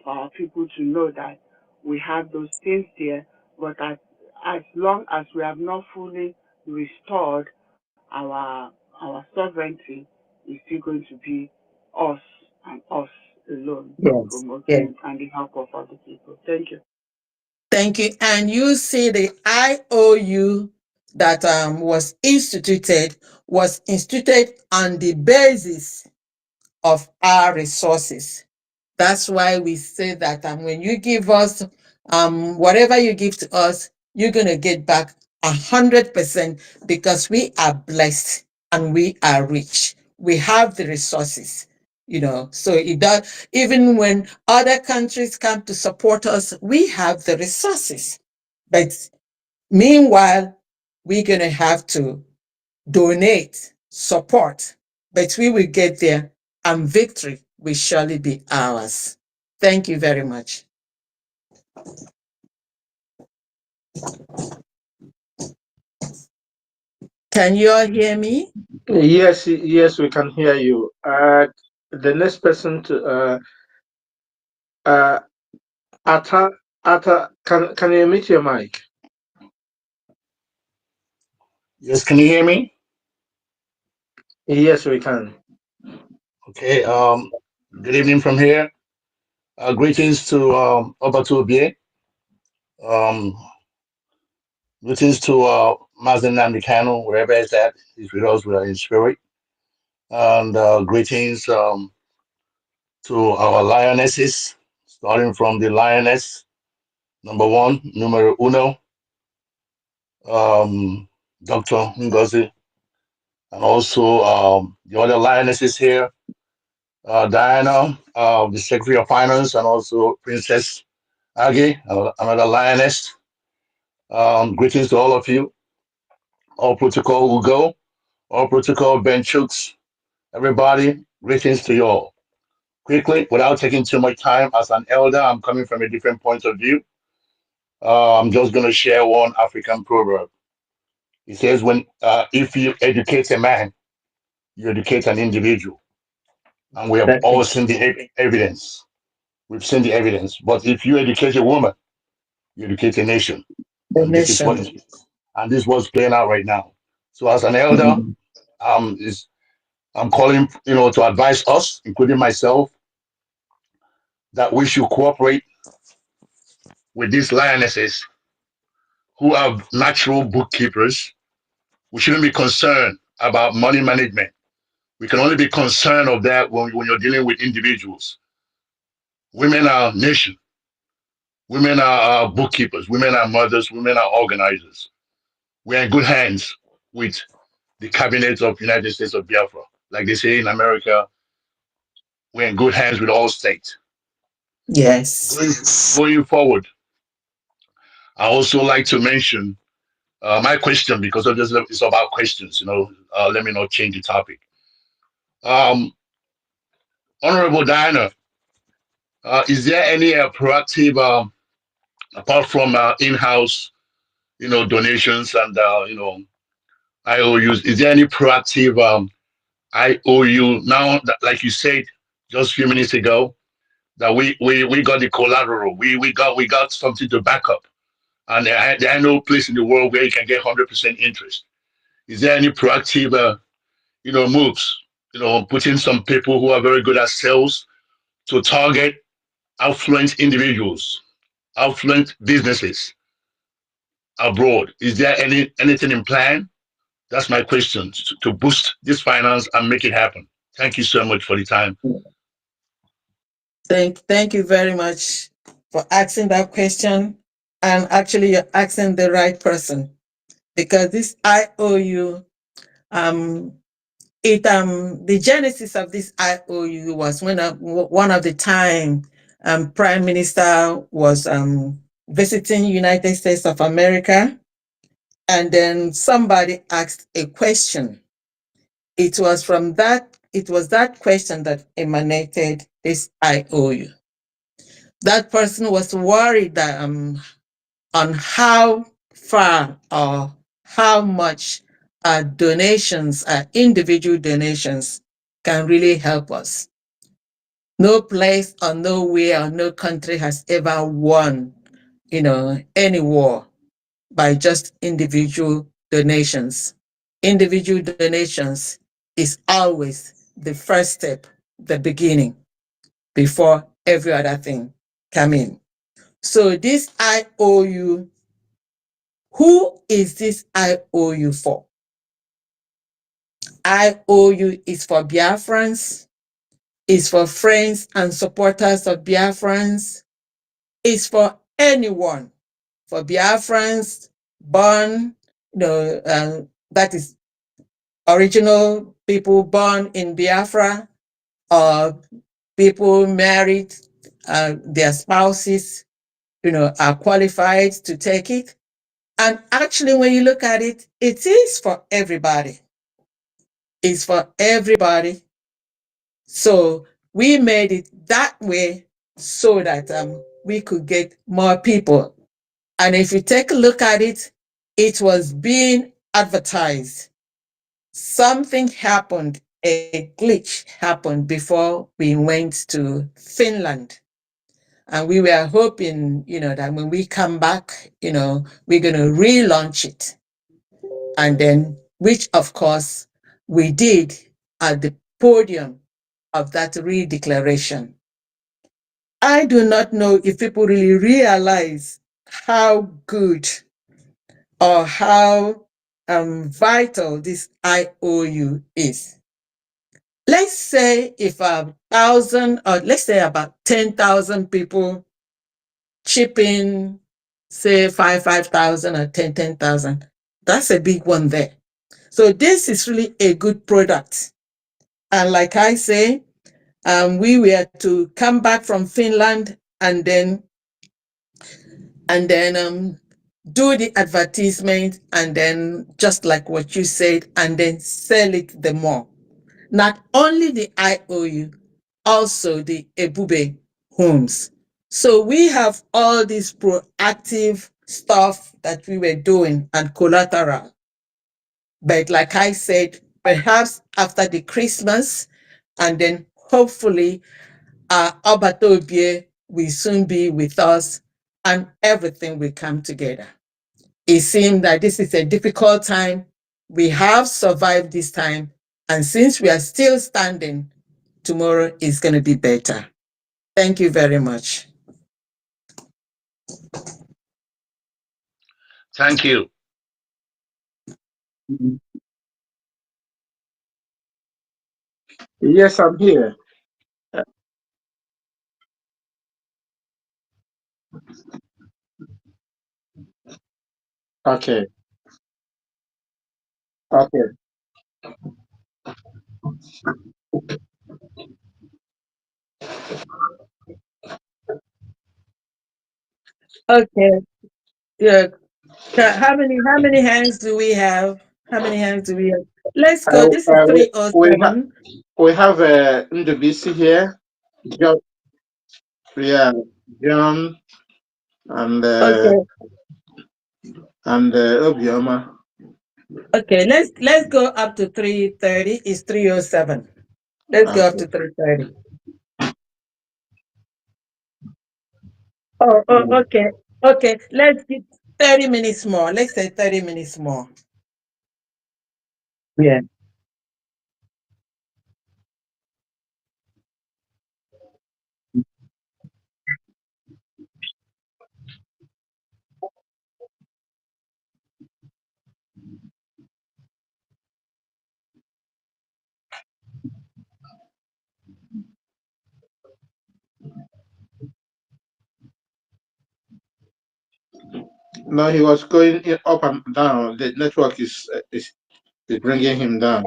for our people to know that we have those things there. But as long as we have not fully restored our sovereignty, it's still going to be us and us alone Yes. Yes. promoting and the help of other people. Thank you. Thank you. And you see the IOU that was instituted on the basis of our resources. That's why we say that when you give us whatever you give to us, you're gonna get back 100% because we are blessed and we are rich. We have the resources, So it does. Even when other countries come to support us, we have the resources. But meanwhile, we're gonna have to donate, support, but we will get there and victory will surely be ours. Thank you very much. Can you all hear me? Yes, yes, we can hear you. The next person to uh, Atta, can you mute your mic? Yes, can you hear me? Yes, we can. Okay. Good evening from here. Greetings to Obatobie. Um, greetings to Mazen Namikano, wherever it's at. He's with us. We are in spirit. And greetings to our lionesses, starting from the lioness number one, numero uno, Dr. Ngozi, and also the other lionesses here, Diana, the Secretary of Finance, and also Princess Aggie, another lioness. Greetings to all of you. All protocol will go. All protocol Ben Chooks, everybody, greetings to you all. Quickly, without taking too much time, as an elder, I'm coming from a different point of view. I'm just going to share one African proverb. It says, "When if you educate a man, you educate an individual," and we have all seen the evidence. We've seen the evidence. But if you educate a woman, you educate a nation, The and this is what nation. is and this is what's playing out right now. So, as an elder, is I'm calling, to advise us, including myself, that we should cooperate with these lionesses who are natural bookkeepers. We shouldn't be concerned about money management. We can only be concerned of that when you're dealing with individuals. Women are nation. Women are bookkeepers. Women are mothers. Women are organizers. We're in good hands with the cabinet of United States of Biafra. Like they say in America, we're in good hands with all states. Yes. Going forward, I also like to mention my question because it's about questions. Let me not change the topic. Um, Honorable Diana, is there any proactive, apart from in-house, donations and IOUs? Is there any proactive IOU now? Like you said just a few minutes ago, that we got the collateral. We got something to back up, and there are no place in the world where you can get 100% interest. Is there any proactive, moves? Putting some people who are very good at sales to target affluent individuals, affluent businesses abroad. Is there anything in plan? That's my question to boost this finance and make it happen. Thank you so much for the time. Thank you very much for asking that question. And actually, you're asking the right person because this IOU, the genesis of this IOU was when one of the time Prime Minister was visiting United States of America, and then somebody asked a question. It was that question that emanated this IOU. That person was worried that on how far or how much donations, individual donations, can really help us. No place or nowhere or no country has ever won, any war by just individual donations. Individual donations is always the first step, the beginning, before every other thing come in. So this IOU, who is this IOU for? IOU is for Biafrans. It's for friends and supporters of Biafrans. It's for anyone, for Biafrans born, that is original people born in Biafra, or people married, their spouses, are qualified to take it. And actually, when you look at it, it is for everybody. It's for everybody. So we made it that way so that we could get more people. And if you take a look at it, it was being advertised. Something happened, a glitch happened before we went to Finland. And we were hoping, that when we come back, we're going to relaunch it. And then, which of course we did at the podium of that redeclaration. I do not know if people really realize how good or how vital this IOU is. Let's say if 1,000, or let's say about 10,000 people chip in, say 5,000 or 10,000. That's a big one there. So this is really a good product. And like I say, we were to come back from Finland and then do the advertisement, and then just like what you said, and then sell it the more. Not only the IOU, also the Ebube homes. So we have all this proactive stuff that we were doing and collateral. But like I said, perhaps after the Christmas, and then hopefully Obatobie will soon be with us and everything will come together. It seems that this is a difficult time. We have survived this time. And since we are still standing, tomorrow is going to be better. Thank you very much. Thank you. Yes, I'm here. Okay. Okay. Okay. Yeah. How many hands do we have? How many hands do we have? Let's go. This is We have 307. Ndubisi here. John, yeah, John and Okay. Obioma. Okay. Let's go up to 330. It's 307. Let's go up Okay. to 330. Oh, okay. Okay. Let's get 30 minutes more. Let's say 30 minutes more. Yeah. No, he was going up and down. The network is bringing him down.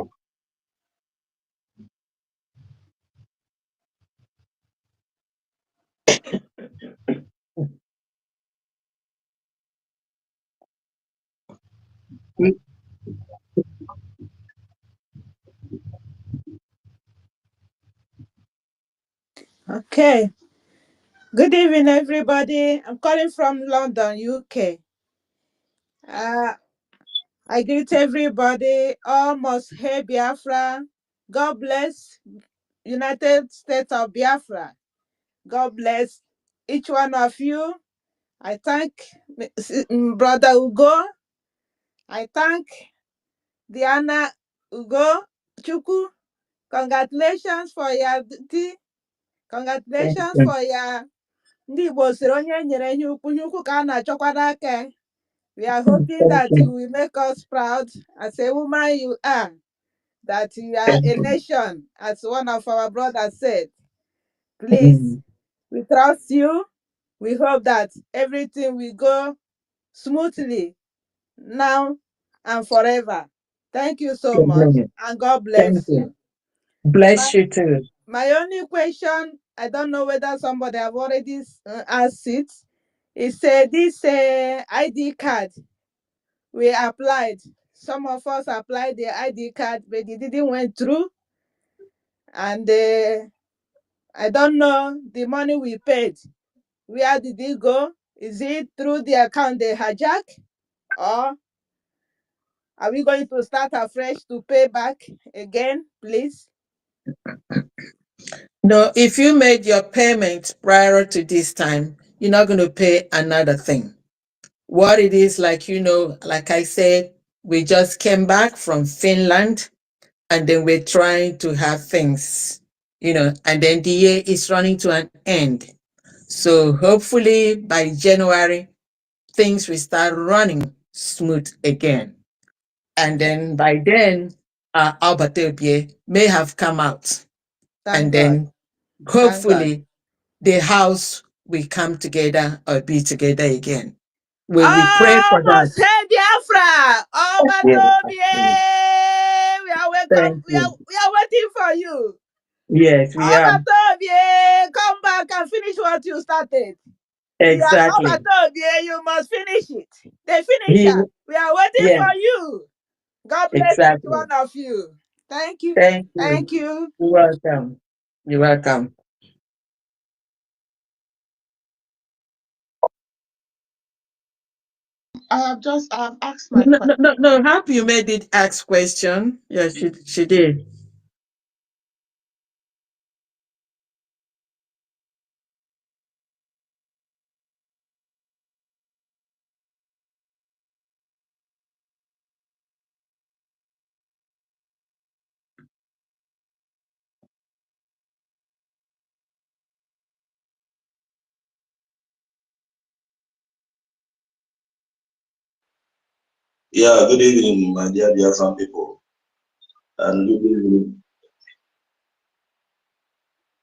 Okay. Good evening, everybody. I'm calling from London, UK. Uh, I greet everybody. Almost hey Biafra. God bless United States of Biafra. God bless each one of you. I thank Brother Ugo. I thank Diana Ugo Chuku. Congratulations for your tea. Thank Congratulations you. for your ndị Igbo sịrị onye nyere ihe ukwu ka a na-achọkwa n'aka. We are hoping Thank that you you. will make us proud as a woman you are. that you are Thank a you. nation, as one of our brothers said. Please, we trust you. We hope that everything will go smoothly now and forever. Thank you so much, Amen. and God Thank bless you. you. My, Bless you too. my only question, I don't know whether somebody have already asked it. It said this ID card we applied. Some of us applied the ID card, but it didn't went through. And I don't know the money we paid. Where did it go? Is it through the account they hijack? Or are we going to start afresh to pay back again, please? No, if you made your payment prior to this time, you're not going to pay another thing. What it is, like, like I said, we just came back from Finland and then we're trying to have things, and then the year is running to an end. So hopefully by January, things will start running smooth again. And then by then, Albertobie may have come out. And Thank God. then Thank God. hopefully the house will come together or be together again. We pray for that. Almost hey Biafra! Yes. Obatobie! We are welcome. Thank We are you. we are waiting for you. Yes, we are. Obatobie, come back and finish what you started. You are Exactly. Obatobie, you must finish it. The He, finisher. We are waiting yes, for you. God bless each exactly. one of you. Thank you. Thank you. Thank you. You're welcome. You're welcome. I've asked my No, question. no, no, no. Happy you made it ask question. Yeah, she did. Yeah, good evening, my dear Biafran people. And good evening.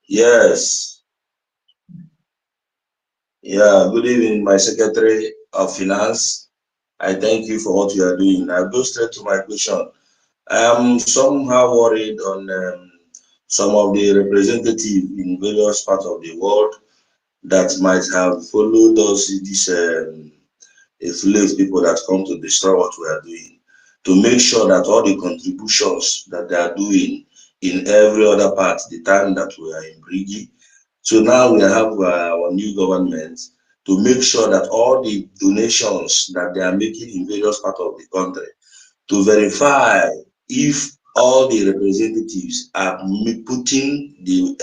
Yes. Yeah, good evening, my Secretary of Finance. I thank you for what you are doing. I'll go straight to my question. I am somehow worried on some of the representatives in various parts of the world that might have followed us, these enslaved people that come to destroy what we are doing, to make sure that all the contributions that they are doing in every other part, the time that we are in Brigi. So now we have our new government to make sure that all the donations that they are making in various parts of the country, to verify if all the representatives are putting the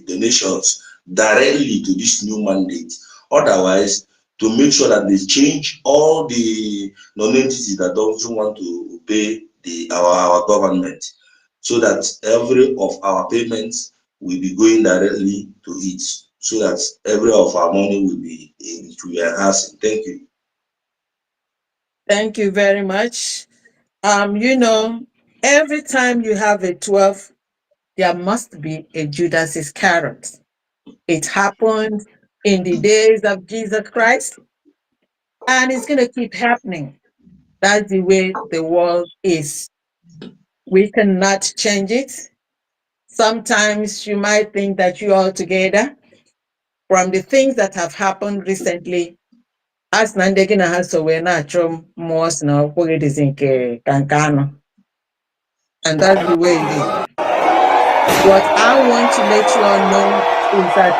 donations directly to this new mandate. Otherwise, to make sure that they change all the non-entities that doesn't want to pay our government, so that every of our payments will be going directly to it, so that every of our money will be enhancing. Thank you. Thank you very much. You know, every time you have a 12, there must be a Judas Iscariot. It happened in the days of Jesus Christ, and it's going to keep happening. That's the way the world is. We cannot change it. Sometimes you might think that you're all together. From the things that have happened recently, as Nandegina has so we're not most now, it is in Kankano. And that's the way it is. What I want to let you all know is that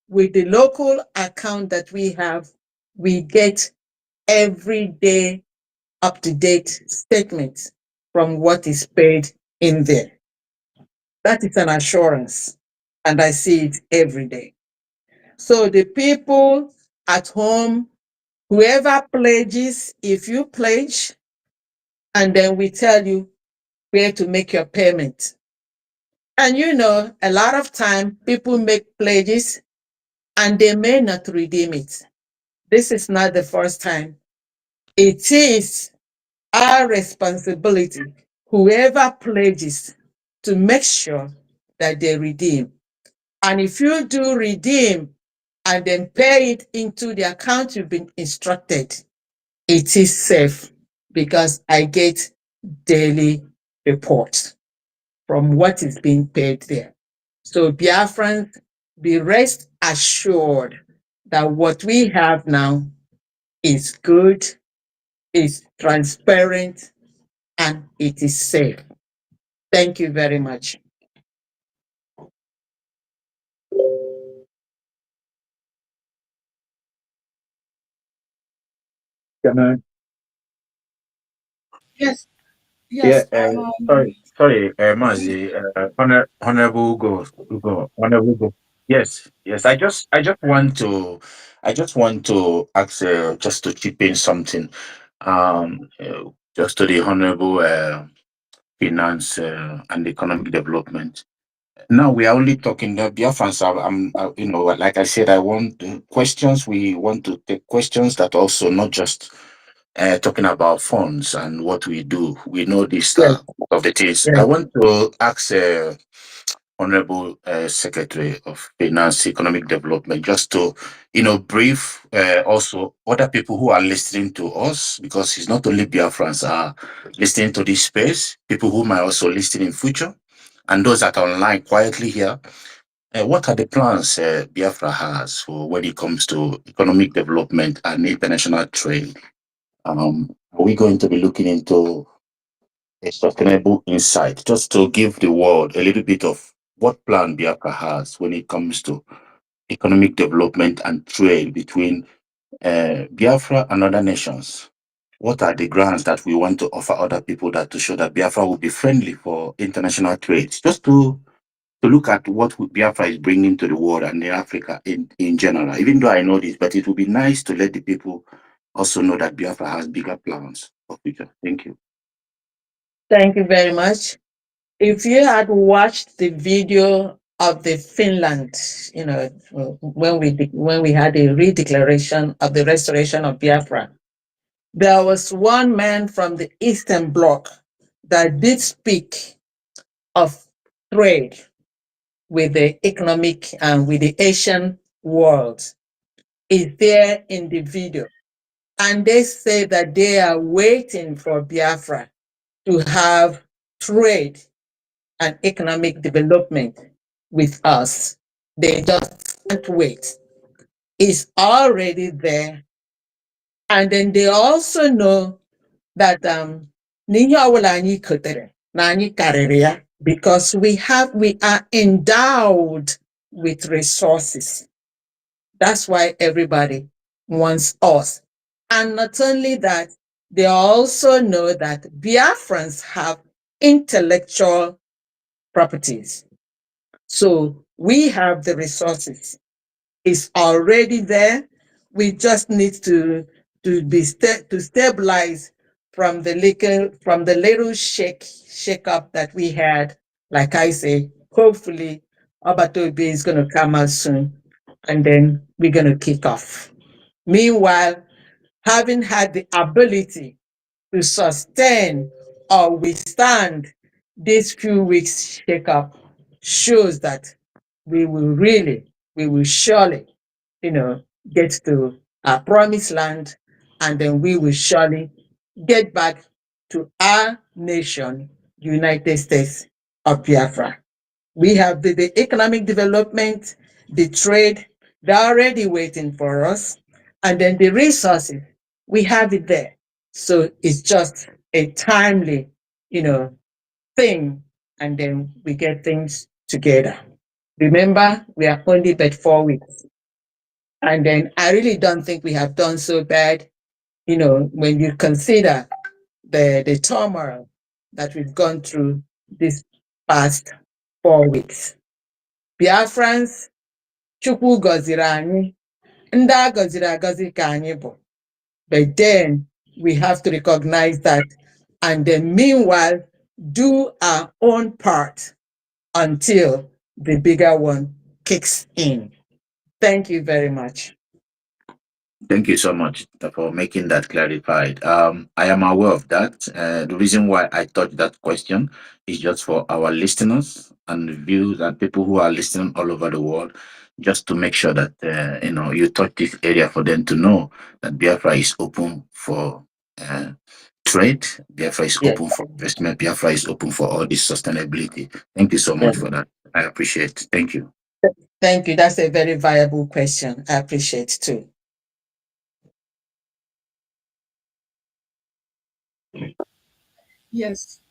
with the local account that we have, we get everyday up to date statements from what is paid in there. That is an assurance, and I see it every day. So the people at home, whoever pledges, if you pledge, and then we tell you where to make your payment. And a lot of time people make pledges and they may not redeem it. This is not the first time. It is our responsibility, whoever pledges, to make sure that they redeem. And if you do redeem and then pay it into the account you've been instructed, it is safe because I get daily reports from what is being paid there. So Biafrans, be rest assured that what we have now is good, is transparent, and it is safe. Thank you very much. Can I? Yes, Yeah, yes. sorry, Mazi, Honorable Honorable Go. Yes, yes. I just want to ask, just to chip in something, just to the Honorable Finance and Economic Development. Now we are only talking the Biafrans. Like I said, I want questions. We want to take questions that also not just talking about funds and what we do. We know this Yes, of the things. I yes. want to ask Honorable Secretary of Finance, Economic Development, just to brief also other people who are listening to us, because it's not only Biafrans are listening to this space, people who might also listen in future, and those that are online quietly here. What are the plans Biafra has for when it comes to economic development and international trade? Are we going to be looking into a sustainable insight, just to give the world a little bit of what plan Biafra has when it comes to economic development and trade between Biafra and other nations? What are the grants that we want to offer other people that to show that Biafra will be friendly for international trade? Just to look at what Biafra is bringing to the world and in Africa in general. Even though I know this, but it would be nice to let the people also know that Biafra has bigger plans for future. Thank you. Thank you very much. If you had watched the video of the Finland, when we had a redeclaration of the restoration of Biafra, there was one man from the Eastern Bloc that did speak of trade with the economic and with the Asian world. Is there in the video. And they say that they are waiting for Biafra to have trade and economic development with us. They just can't wait. It's already there. And then they also know that n'ihe ọbụla anyị kotere na anyị karịrị ya, because we are endowed with resources. That's why everybody wants us. And not only that, they also know that Biafrans have intellectual properties. So we have the resources. It's already there. We just need to stabilize from the little shake up that we had. Like I say, hopefully Obatobe is going to come out soon, and then we're going to kick off. Meanwhile, having had the ability to sustain or withstand these few weeks shake-up shows that we will surely, get to our promised land, and then we will surely get back to our nation, United States of Biafra. We have the economic development, the trade, they're already waiting for us. And then the resources, we have it there. So it's just a timely, thing. And then we get things together. Remember, we are only but 4 weeks. And then I really don't think we have done so bad, when you consider the turmoil that we've gone through this past 4 weeks. Biafrans, Chukwu gọziri anyị, ndị a gọziri agọzi ka anyị bụ. But then we have to recognize that, and then meanwhile, do our own part until the bigger one kicks in. Thank you very much. Thank you so much for making that clarified. I am aware of that. The reason why I thought that question is just for our listeners and viewers and people who are listening all over the world, just to make sure that you touch this area for them to know that Biafra is open for uh, trade. Biafra is Yes, open for investment. Biafra is open for all this sustainability. Thank you so yes. much for that. I appreciate it. Thank you. Thank you. That's a very viable question. I appreciate too. Yes,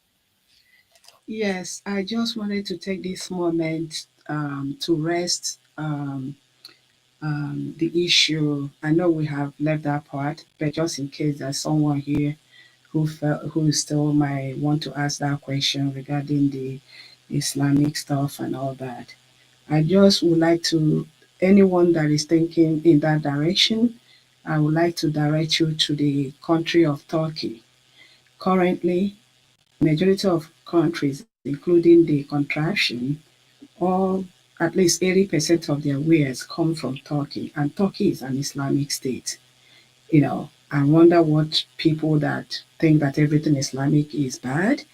yes. I just wanted to take this moment to rest the issue. I know we have left that part, but just in case there's someone here who still might want to ask that question regarding the Islamic stuff and all that. I just would like to anyone that is thinking in that direction, I would like to direct you to the country of Turkey. Currently, majority of countries, including the contraction, all at least 80% of their wares come from Turkey, and Turkey is an Islamic state. I wonder what people that think that everything Islamic is bad,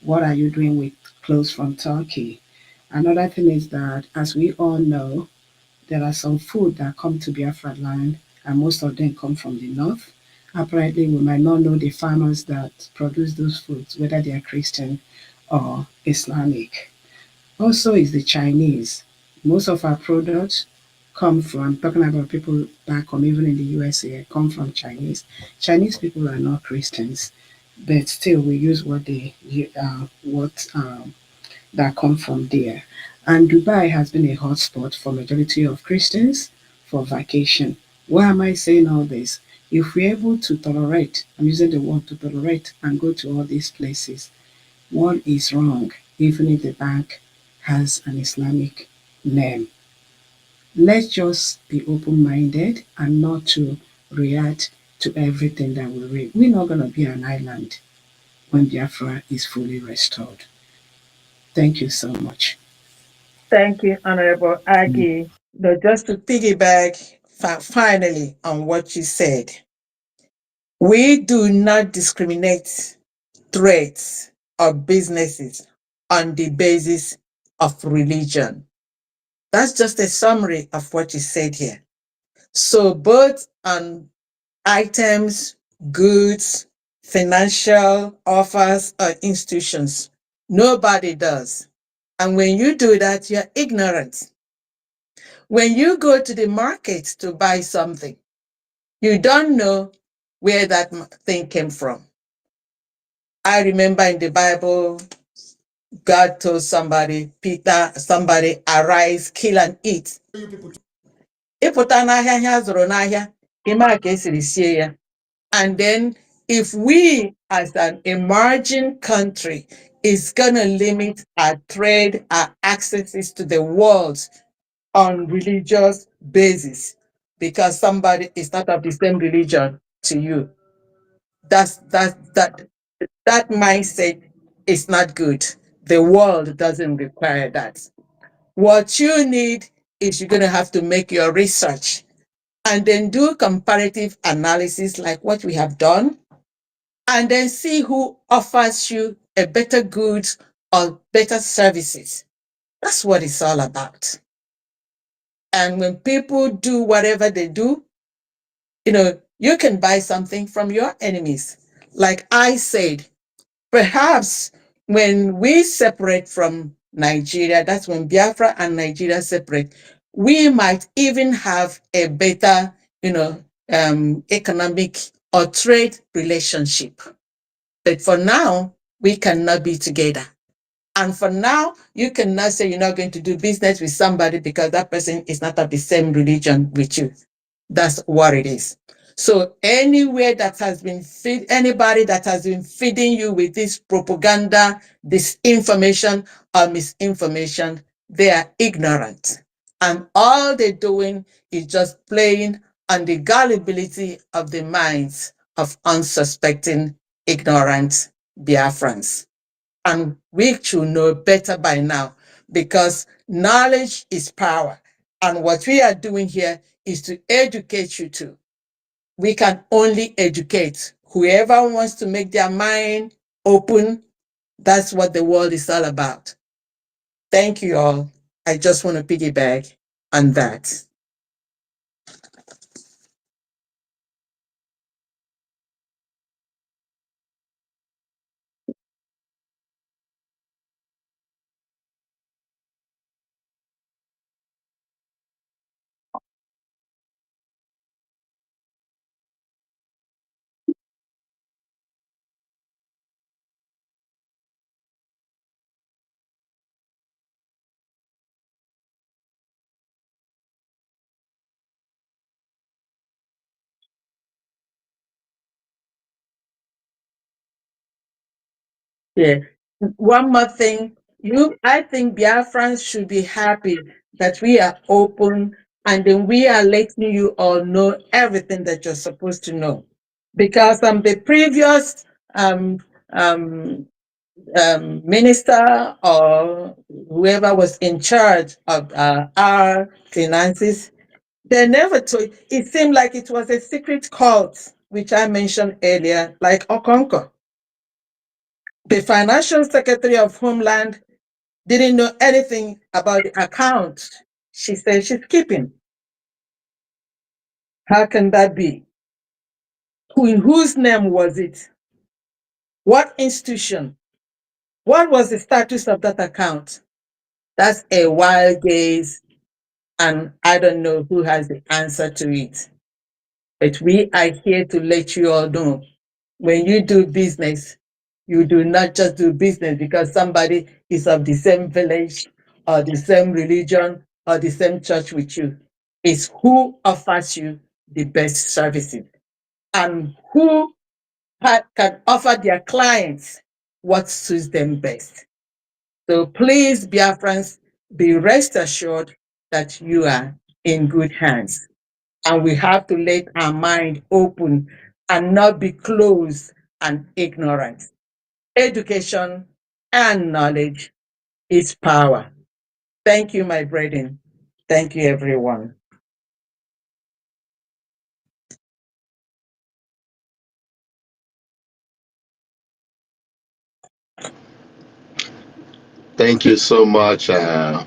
what are you doing with clothes from Turkey? Another thing is that, as we all know, there are some food that come to Biafra land, and most of them come from the north. Apparently, we might not know the farmers that produce those foods, whether they are Christian or Islamic. Also, is the Chinese. Most of our products come from, I'm talking about people back home, even in the USA, come from Chinese. Chinese people are not Christians, but still we use what that come from there. And Dubai has been a hotspot for majority of Christians for vacation. Why am I saying all this? If we're able to tolerate, I'm using the word to tolerate and go to all these places, what is wrong, even if the bank has an Islamic name? Let's just be open minded and not to react to everything that we read. We're not going to be an island when Biafra is fully restored. Thank you so much. Thank you, Honorable Aggie. Just to piggyback finally on what you said, we do not discriminate trades or businesses on the basis of religion. That's just a summary of what you said here. So both on items, goods, financial offers, or institutions, nobody does. And when you do that, you're ignorant. When you go to the market to buy something, you don't know where that thing came from. I remember in the Bible, God told somebody, arise, kill and eat. Ịpụta n'ahịa ihe a zụrụ n'ahịa, ị mara ka esiri sie ya. And then if we as an emerging country is going to limit our trade, our accesses to the world on religious basis, because somebody is not of the same religion to you, that mindset is not good. The world doesn't require that. What you need is you're going to have to make your research and then do comparative analysis like what we have done, and then see who offers you a better goods or better services. That's what it's all about. And when people do whatever they do, you can buy something from your enemies. Like I said, perhaps when we separate from Nigeria, that's when Biafra and Nigeria separate, we might even have a better, economic or trade relationship. But for now, we cannot be together. And for now, you cannot say you're not going to do business with somebody because that person is not of the same religion with you. That's what it is. So anywhere that has been anybody that has been feeding you with this propaganda, this information or misinformation, they are ignorant. And all they're doing is just playing on the gullibility of the minds of unsuspecting, ignorant Biafrans. And we should know better by now, because knowledge is power. And what we are doing here is to educate you too. we can only educate. Whoever wants to make their mind open, that's what the world is all about. Thank you all. I just want to piggyback on that. Yeah. One more thing. I think Biafrans should be happy that we are open and then we are letting you all know everything that you're supposed to know. Because the previous um, um, minister or whoever was in charge of our finances, they never told. It seemed like it was a secret cult, which I mentioned earlier, like Okonko. The financial secretary of Homeland didn't know anything about the account she said she's keeping. How can that be? In whose name was it? What institution? What was the status of that account? That's a wild gaze, and I don't know who has the answer to it. But we are here to let you all know, when you do business, you do not just do business because somebody is of the same village or the same religion or the same church with you. It's who offers you the best services and who can offer their clients what suits them best. So please, Biafrans, be rest assured that you are in good hands. And we have to let our mind open and not be closed and ignorant. Education and knowledge is power. Thank you, my brethren. Thank you, everyone. Thank you so much, my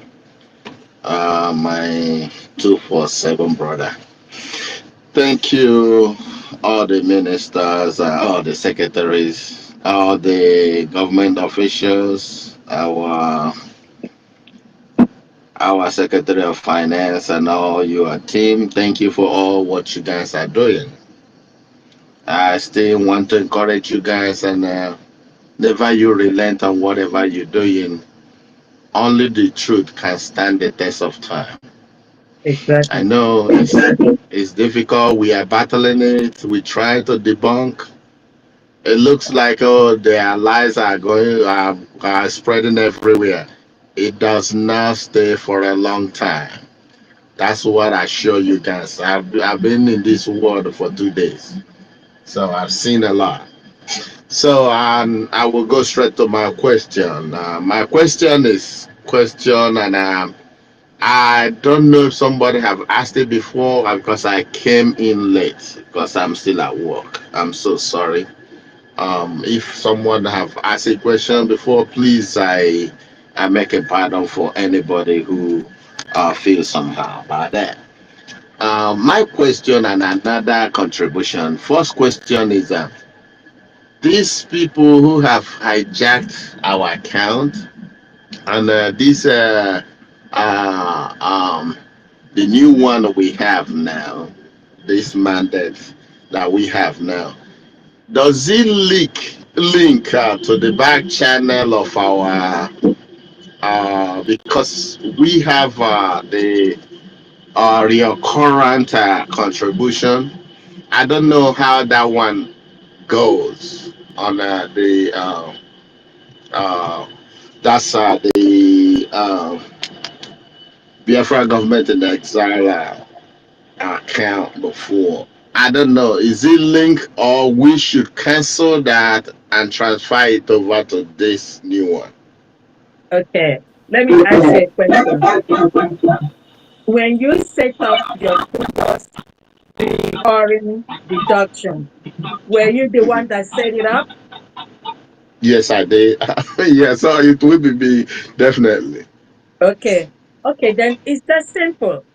247 brother. Thank you, all the ministers, all the secretaries, all the government officials, our Secretary of Finance, and all your team. Thank you for all what you guys are doing. I still want to encourage you guys, and never you relent on whatever you're doing. Only the truth can stand the test of time. I Exactly. know it's difficult. We are battling it. We try to debunk. It looks like their lies are spreading everywhere. It does not stay for a long time. That's what I show you guys. I've been in this world for 2 days, so I've seen a lot. So I will go straight to my question. My question is question, and I don't know if somebody have asked it before because I came in late because I'm still at work. I'm so sorry. If someone have asked a question before, please I make a pardon for anybody who feels somehow about that. My question and another contribution. First question is these people who have hijacked our account and uh, um, the new one we have now, this mandate that we have now, does it link to the back channel of our because we have the recurrent contribution. I don't know how that one goes on the uh, that's the Biafra government in exile account before. I don't know. Is it linked or we should cancel that and transfer it over to this new one? Okay, let me ask you a question. When you set up your recurring deduction. Were you the one that set it up? Yes, I did. Yeah, so it will be me, definitely. Okay. Okay, then it's that simple.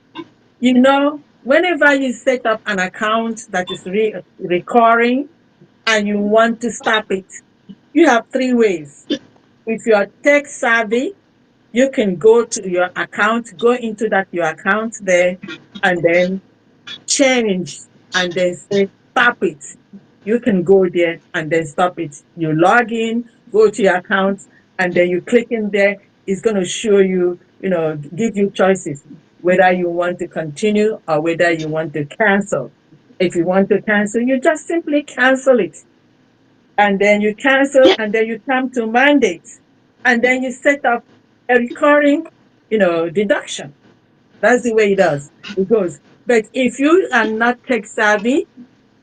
Whenever you set up an account that is recurring and you want to stop it, you have three ways. If you are tech savvy, you can go to your account, go into that your account there, and then change and then say stop it. You can go there and then stop it. You log in, go to your account, and then you click in there. It's going to show you, give you choices whether you want to continue or whether you want to cancel. If you want to cancel, you just simply cancel it. And then you cancel, and then you come to mandate, and then you set up a recurring, deduction. That's the way it goes. But if you are not tech savvy,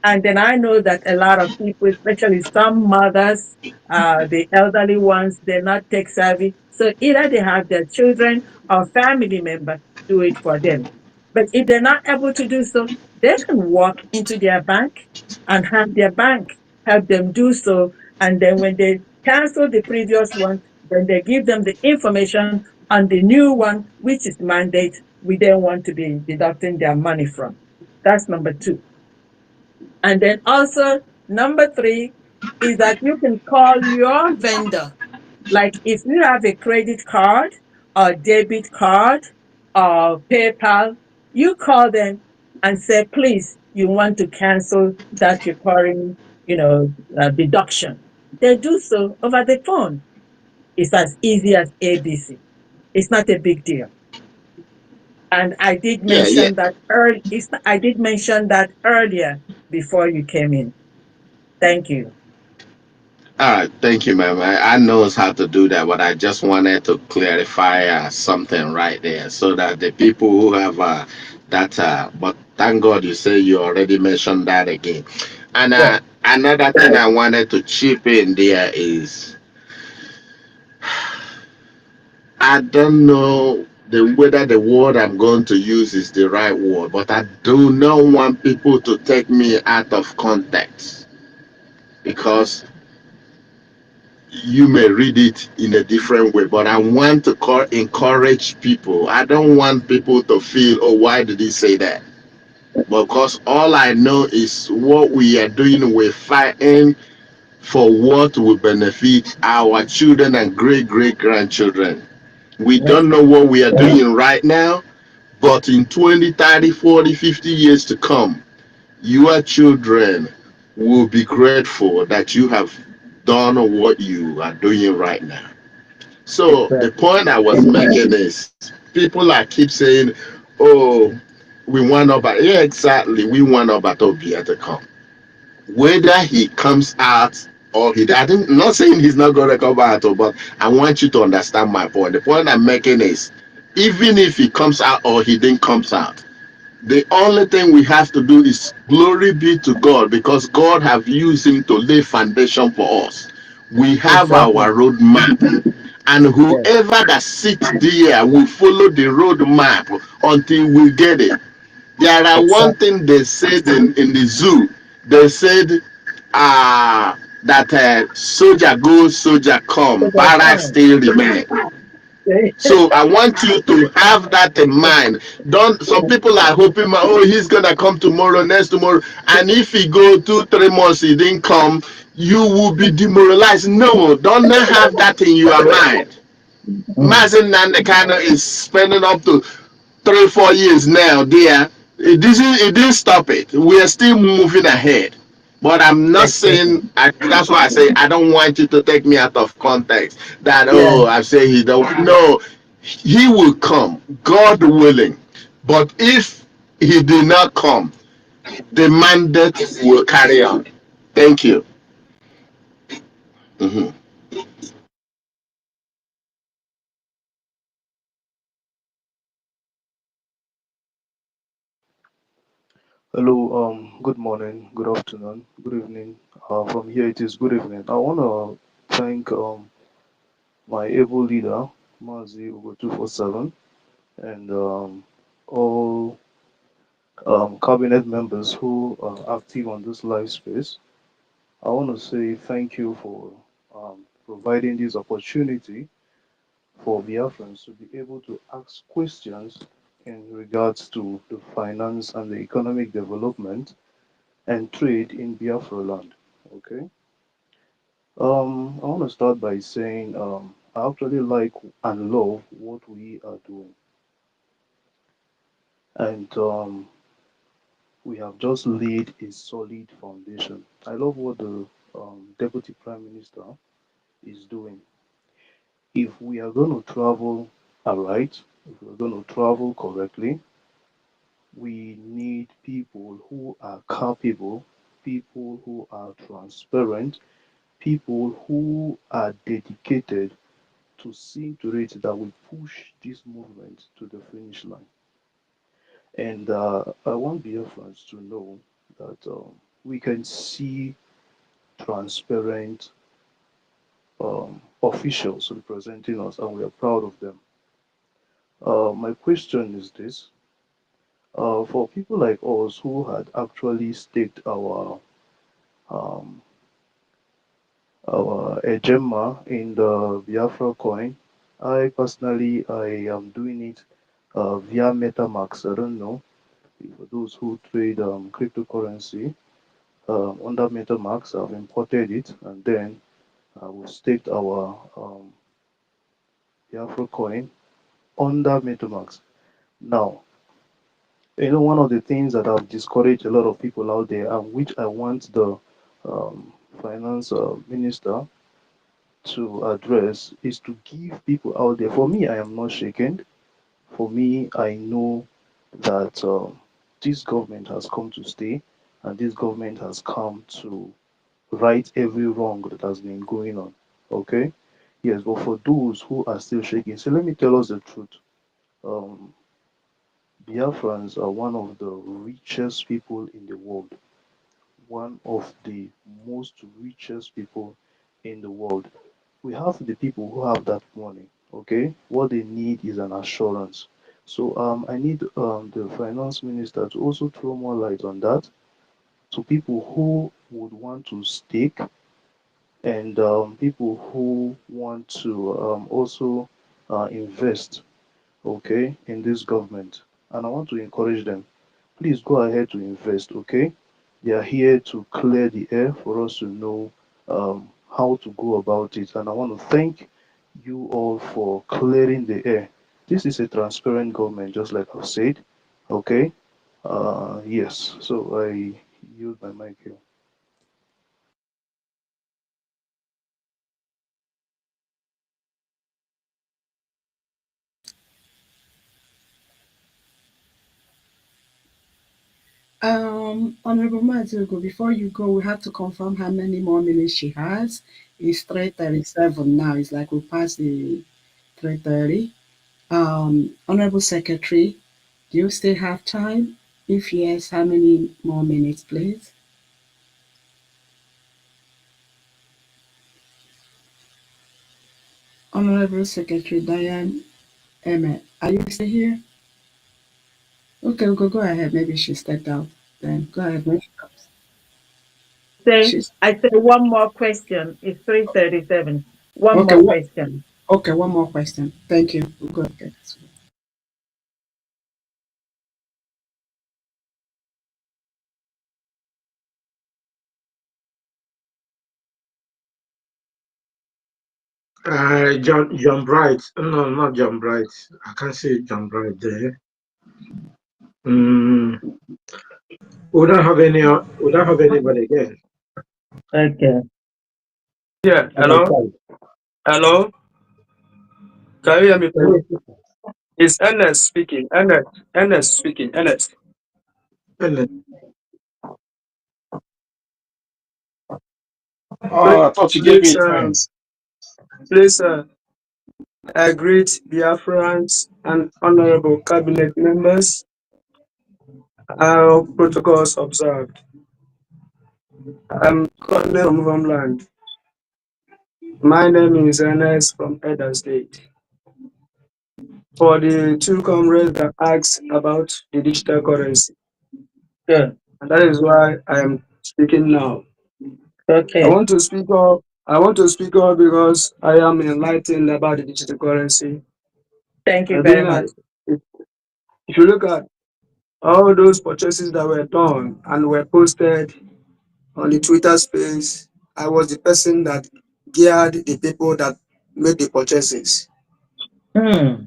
and then I know that a lot of people, especially some mothers, the elderly ones, they're not tech savvy. So either they have their children or family member do it for them. But if they're not able to do so, they can walk into their bank and have their bank help them do so. And then when they cancel the previous one, then they give them the information on the new one, which is mandate we then want to be deducting their money from. That's number two. And then also, number three is that you can call your vendor. Like if you have a credit card or debit card or PayPal, you call them and say, please, you want to cancel that recurring, deduction. They do so over the phone. It's as easy as ABC. It's not a big deal. And I did Yeah, yeah. mention that I did mention that earlier before you came in. Thank you. All right, thank you, ma'am. I knows how to do that, but I just wanted to clarify something right there so that the people who have that, but thank God you say you already mentioned that again. And Yeah. another thing I wanted to chip in there is I don't know whether the word I'm going to use is the right word, but I do not want people to take me out of context because you may read it in a different way, but I want to encourage people. I don't want people to feel, oh, why did he say that? Because all I know is what we are doing, we're fighting for what will benefit our children and great great grandchildren. We Yes. don't know what we are doing right now, but in 20, 30, 40, 50 years to come, your children will be grateful that you have done what you are doing right now. So the Exactly. point I was making is people are keep saying, "Oh, we want Oba." Yeah, exactly. We want Oba Tobia to come. Whether he comes out or he, I'm not saying he's not going to come out, but I want you to understand my point. The point I'm making is, even if he comes out or he didn't comes out, the only thing we have to do is glory be to God because God have used him to lay foundation for us. We have Exactly. our roadmap, and Yes. whoever that sits there will follow the roadmap until we get it. There are one Exactly. thing they said in the zoo. They said that soldier go, soldier So come, that's barracks fine. still remain. So I want you to have that in mind. Don't some people are hoping, oh, he's gonna come tomorrow, next tomorrow, and if he go 2, 3 months, he didn't come, you will be demoralized. No, don't have that in your mind. Mm. Mazin Nandekano is spending up to 3, 4 years now there. It didn't stop it. We are still moving ahead. But I'm not Exactly. saying that's why I say I don't want you to take me out of context. That Yeah. oh, I say he don't no, he will come, God willing. But if he did not come, the mandate will carry on. Thank you. Mhm. Hello, good morning, good afternoon, good evening. From here it is good evening. I want to thank my able leader, Mazi Ugo 247, and all cabinet members who are active on this live space. I want to say thank you for providing this opportunity for Biafrans to be able to ask questions in regards to the finance and the economic development and trade in Biafra land. Okay. I want to start by saying I actually like and love what we are doing, and we have just laid a solid foundation. I love what the Deputy Prime Minister is doing. If we are going to travel aright, if we're going to travel correctly, we need people who are capable, people who are transparent, people who are dedicated to see to it that we push this movement to the finish line. And I want Biafrans to know that we can see transparent officials representing us, and we are proud of them. My question is this: for people like us who had actually staked um, our Ejema in the Biafra coin. I personally, I am doing it via MetaMask. I don't know for those who trade cryptocurrency under MetaMask. I've imported it and then we staked our Biafra coin under MetaMask. Now, one of the things that have discouraged a lot of people out there, and which I want the um, finance minister to address is to give people out there. For me, I am not shaken. For me, I know that this government has come to stay, and this government has come to right every wrong that has been going on. Okay? Yes, but for those who are still shaking, so let me tell us the truth. Um, Biafrans are one of the richest people in the world, one of the most richest people in the world. We have the people who have that money. Okay, what they need is an assurance. So I need the finance minister to also throw more light on that to people who would want to stake and people who want to also invest, okay, in this government. And I want to encourage them. Please go ahead to invest, okay? They are here to clear the air for us to know how to go about it. And I want to thank you all for clearing the air. This is a transparent government, just like I've said, okay? Yes, so I use my mic here. Honorable Mazugo, before you go, we have to confirm how many more minutes she has. It's 3:37 now. It's like we passed the 3:30. Honorable Secretary, do you still have time? If yes, how many more minutes, please? Honorable Secretary Diane Emmett, are you still here? Okay, go ahead. Maybe she stepped out. Then go ahead. When she comes. Say, She's I say one more question. It's 3:37. One okay. more question. Okay, one more question. Thank you. We'll go ahead. John Bright. No, not John Bright. I can't see John Bright there. Mm, we don't have any. We don't have anybody again. Okay. Yeah, Okay, hello? fine. Hello? Can you hear me, please? It's Ernest speaking. Ernest speaking. Ernest. Oh, I thought you gave Please, me a time. please, I greet Biafrans and honorable cabinet members. Our protocols observed. I'm calling from homeland. My name is Ernest from Edo State. For the two comrades that asked about the digital currency, Good. and that is why I am speaking now. I Okay. want to speak up. I want to speak up because I am enlightened about the digital currency. Thank you I very think much. if you look at all those purchases that were done and were posted on the Twitter space, I was the person that geared the people that made the purchases. Hmm.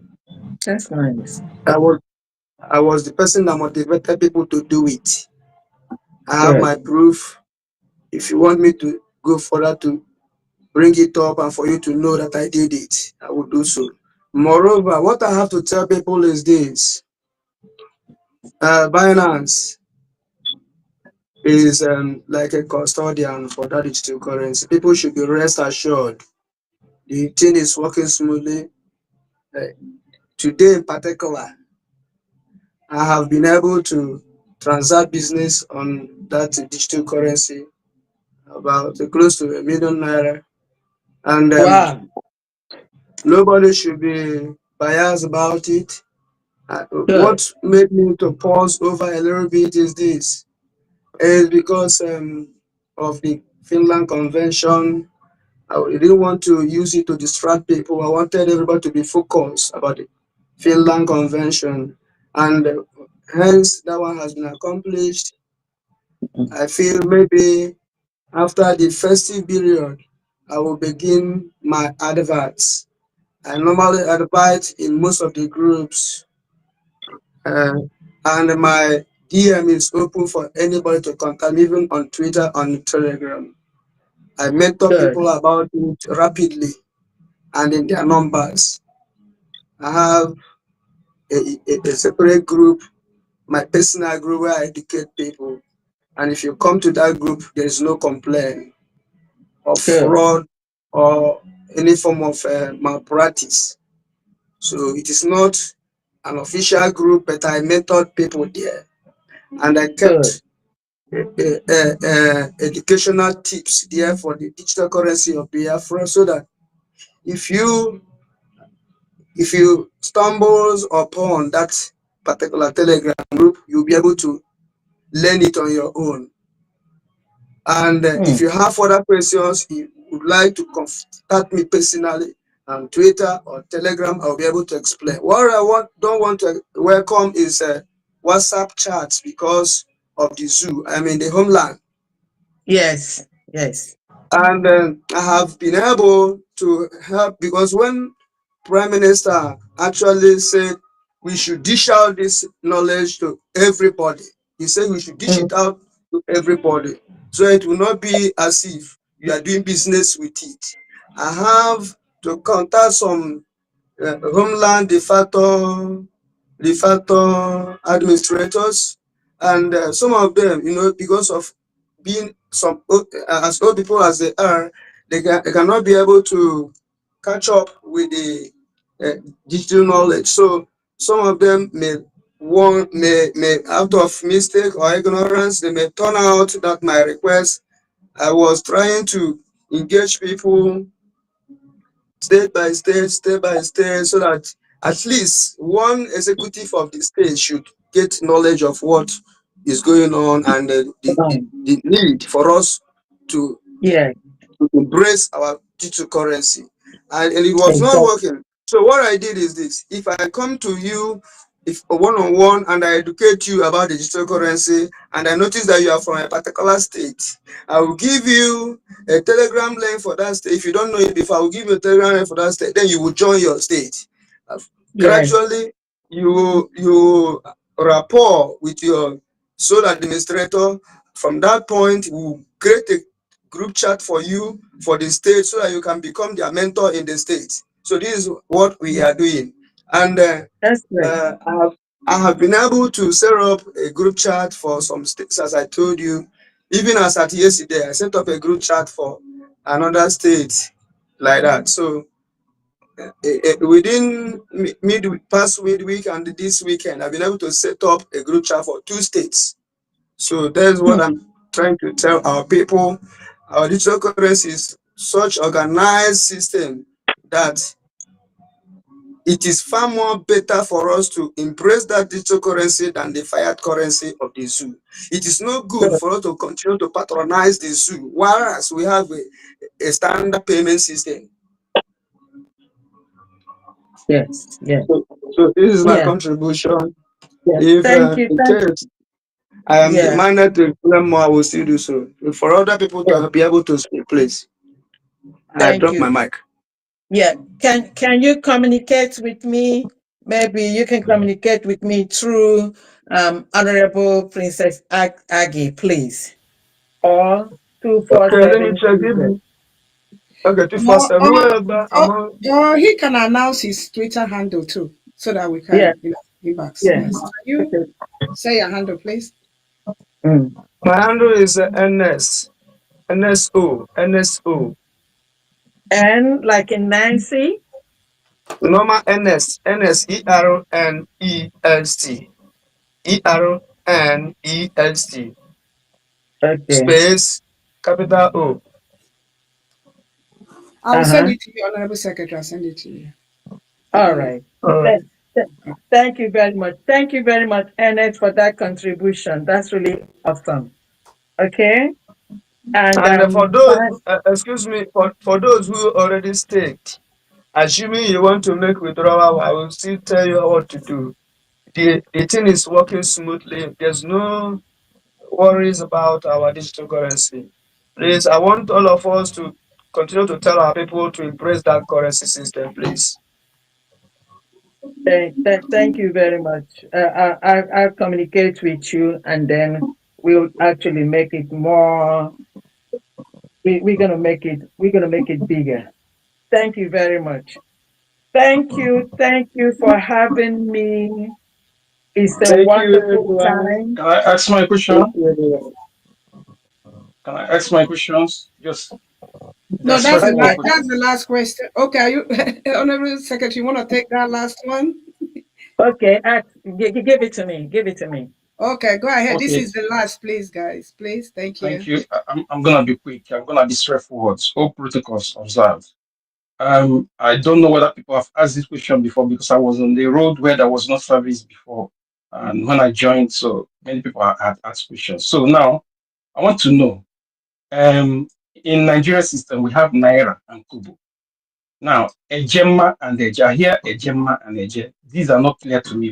That's nice. I was I was the person that motivated people to do it. I have Good. my proof. If you want me to go further to bring it up and for you to know that I did it, I will do so. Moreover, what I have to tell people is this: Binance is like a custodian for that digital currency. People should be rest assured the thing is working smoothly. Uh, Today, in particular, I have been able to transact business on that digital currency about close to ₦1 million, and Wow. nobody should be biased about it. Good. What made me to pause over a little bit is this: is because of the Finland Convention. I didn't want to use it to distract people. I wanted everybody to be focused about the Finland Convention, and hence that one has been accomplished. I feel maybe after the festive period, I will begin my adverts. I normally advert in most of the groups, uh, and my DM is open for anybody to contact me, even on Twitter and Telegram. I mentor Good. people about it rapidly and in their numbers. I have a separate group, my personal group, where I educate people. And if you come to that group, there is no complaint of Good. fraud or any form of malpractice. So it is not an official group, but I mentored people there, and I Good. kept educational tips there for the digital currency of Biafra, so that if you if you stumbles upon that particular Telegram group, you'll be able to learn it on your own. And Hmm. if you have further questions, you would like to contact me personally on Twitter or Telegram, I'll be able to explain. What I don't want to welcome is WhatsApp chats because of the zoo. I'm in the homeland. Yes. Yes. And I have been able to help because when Prime Minister actually said we should dish out this knowledge to everybody, he said we should dish Hmm. it out to everybody. So it will not be as if you are doing business with it. I have to contact some homeland de facto administrators, and some of them, because of being as old people as they are, they cannot be able to catch up with the uh, digital knowledge. So some of them may out of mistake or ignorance, they may turn out that my request. I was trying to engage people step by state, so that at least one executive of the state should get knowledge of what is going on, and the need for us to Yeah. embrace our digital currency. And it was not Exactly. working. So what I did is this: if I come to you, if one-on-one, and I educate you about the digital currency, and I notice that you are from a particular state, I will give you a telegram link for that state. If you don't know it before, I will give you a telegram link for that state. Then you will join your state. Uh, Yes. Gradually, you rapport with your sole administrator. From that point, we will create a group chat for you for the state, so that you can become their mentor in the state. So this is what we are doing. And That's great. I have been able to set up a group chat for some states, as I told you. Even as at yesterday, I set up a group chat for another state, like that. So within past midweek and this weekend, I've been able to set up a group chat for 2 states. So that's what Hmm. I'm trying to tell our people. Our digital currency is such organized system that it is far more better for us to embrace that digital currency than the fiat currency of the zoo. It is not good for us to continue to patronize the zoo, whereas we have a standard payment system. Yes. Yes. So this is my Yeah. contribution. Yeah. If Thank you. in Thank. case I am Yeah. demanded to explain more, I will still do so. For other people Yeah. to be able to speak, please. I Thank drop you. my mic. Yeah. Can you communicate with me? Maybe you can communicate with me through Honorable Princess Aggie, please. Or Okay, let me 247 check children. it. Okay, Or, 247. or, Whoever or, among. or he can announce his Twitter handle too, so that we Yeah. can, inbox. Yeah. Yes. Can you Okay. say your handle, please? Mm. My handle is NSO. And like in Nancy. Normal ERNEST. ERNEST. Okay. Space capital O. I will send Uh-huh. it to you, Honorable Secretary. I'll send it to you. I All don't know. right. All right. Th- th- Thank you very much. Thank you very much, Ernest, for that contribution. That's really awesome. Okay. And And for those, excuse me, for those who already staked, assuming you want to make withdrawal, I will still tell you what to do. The thing is working smoothly. There's no worries about our digital currency. Please, I want all of us to continue to tell our people to embrace that currency system, please. thank you very much. I'll communicate with you, and then we'll actually make it more. We're gonna make it bigger. Thank you very much. Thank you for having me. It's a Thank you, wonderful everyone. time. Can I ask my Thank question? you, everyone. Can I ask my questions? Just No, that's Okay. straightforward that's question. the last question. Okay, are you, Honorable Secretary, you want to take that last one? Okay. Give it to me. Give it to me. Okay, go ahead. This Okay, is the last, please, guys. Please, thank thank you. you. I'm gonna be quick. I'm gonna be straightforward. All protocols observed. I don't know whether people have asked this question before because I was on the road where there was no service before, and when I joined, so many people had asked questions. So now I want to know. In Nigeria system, we have naira and kobo. Now, ejema and eje. I hear ejema and eje. These are not clear to me.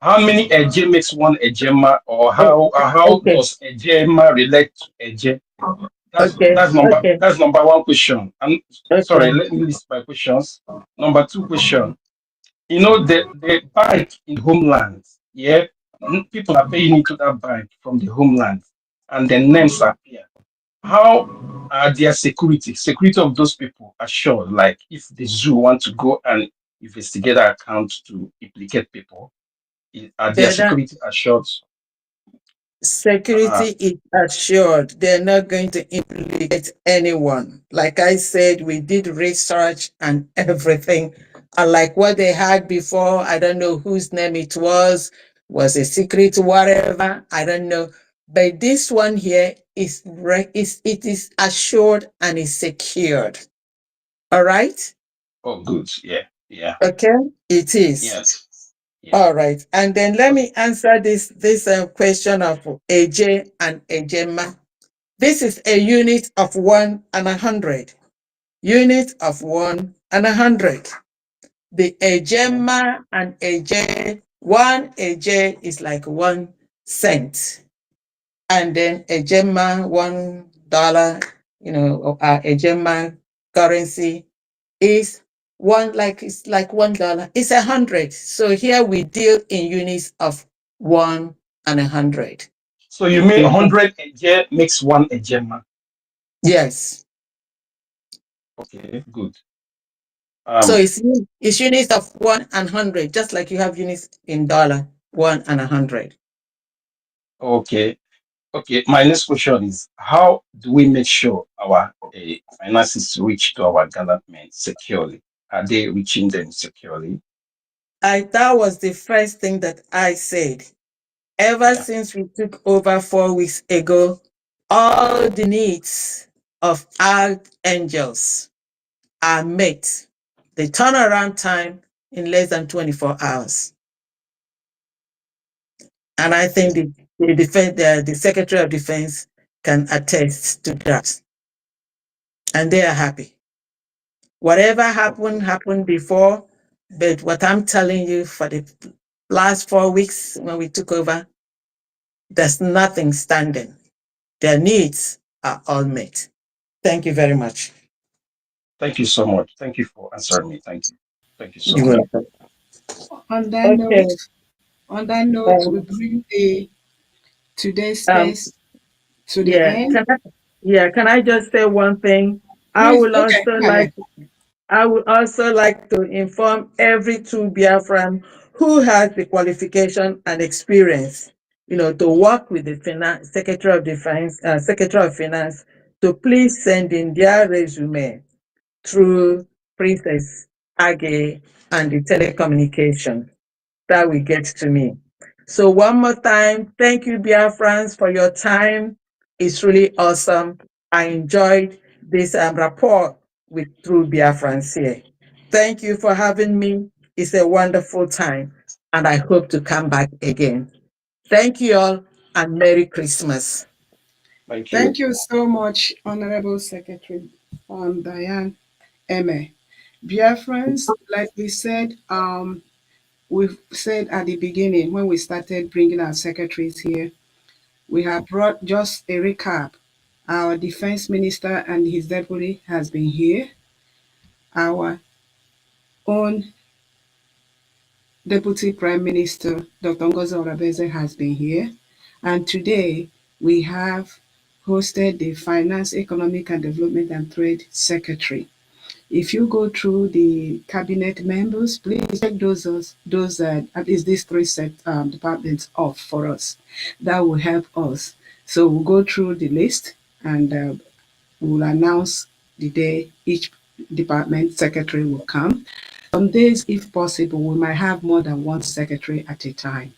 How many eje makes one ejema, or Oh, how okay. does ejema relate to eje? Okay. Okay. That's number one question. And sorry, Okay. let me list my questions. Number two question. The bank in homeland, yeah, people are paying into that bank from the homeland, and the names appear. How are their security of those people assured? Like if the zoo want to go and investigate their account to implicate people, are their They're security assured? Uh, Security is assured. They're not going to implicate anyone. Like I said, we did research and everything. Unlike what they had before, I don't know whose name it was a secret, whatever. I don't know. But this one here it is assured and is secured. All right. oh, good. Yeah, yeah, Okay. It is. yes, yeah. All right. And then let Okay. me answer this question of AJ and Ejema. This is a unit of 1 and 100. Unit of 1 and 100. The Okay. Ejema and AJ, 1 AJ is like 1 cent. And then Ejema, $1, Ejema currency is it's like $1. It's 100. So here we deal in units of 1 and 100. So you mean 100 a year makes one a gemma? Yes. Okay, good. So Um, it's units of 1 and 100, just like you have units in dollar, 1 and 100. okay, okay. My next question is: how do we make sure our finances reach to our government securely? Are they reaching them securely? That was the first thing that I said. Ever Yeah. since we took over 4 weeks ago, all the needs of our angels are met. The turnaround time in less than 24 hours. And I think the Secretary of Defense can attest to that. And they are happy. Whatever happened before, but what I'm telling you, for the last 4 weeks when we took over, there's nothing standing. Their needs are all met. Thank you very much. Thank you so much. Thank you for answering me. Thank you. Thank you so You're much. welcome. On that Okay. note, on that note, we Um, bring the today's um, space to the yeah, end. can I just say one thing? I Please, will okay, also go ahead. like to inform every true Biafran who has the qualification and experience, to work with the Secretary of Finance, to please send in their resume through Princess Age and the telecommunication. That will get to me. So one more time, thank you, Biafrans, for your time. It's really awesome. I enjoyed this rapport with True Biafrans here. Thank you for having me. It's a wonderful time, and I hope to come back again. Thank you all, and Merry Christmas. Thank you. Thank you so much, Honorable Secretary Diane Eme. Dear friends, like we said, we've said at the beginning when we started bringing our secretaries here, we have brought just a recap. Our defense minister and his deputy has been here. Our own deputy prime minister, Dr. Ngozi Olabese, has been here. And today we have hosted the finance, economic and development and trade secretary. If you go through the cabinet members, please check those at least these three departments off for us. That will help us. So we'll go through the list and we'll announce the day each department secretary will come. Some days, if possible, we might have more than one secretary at a time,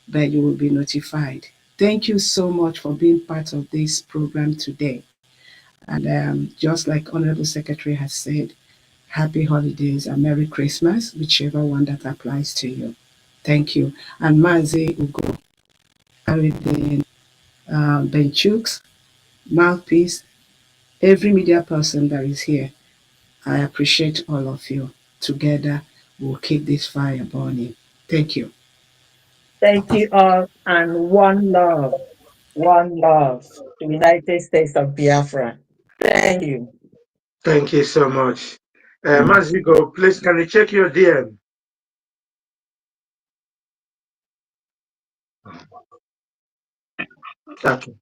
but you will be notified. Thank you so much for being part of this program today. And just like Honorable Secretary has said, happy holidays and Merry Christmas, whichever one that applies to you. Thank you. And Mazi Ugo, Aridin, Benchuk's mouthpiece, every media person that is here. I appreciate all of you. Together, we'll keep this fire burning. Thank you. Thank you all, and one love to the United States of Biafra. Thank you. Thank you so much. As you go, please can you check your DM? Okay.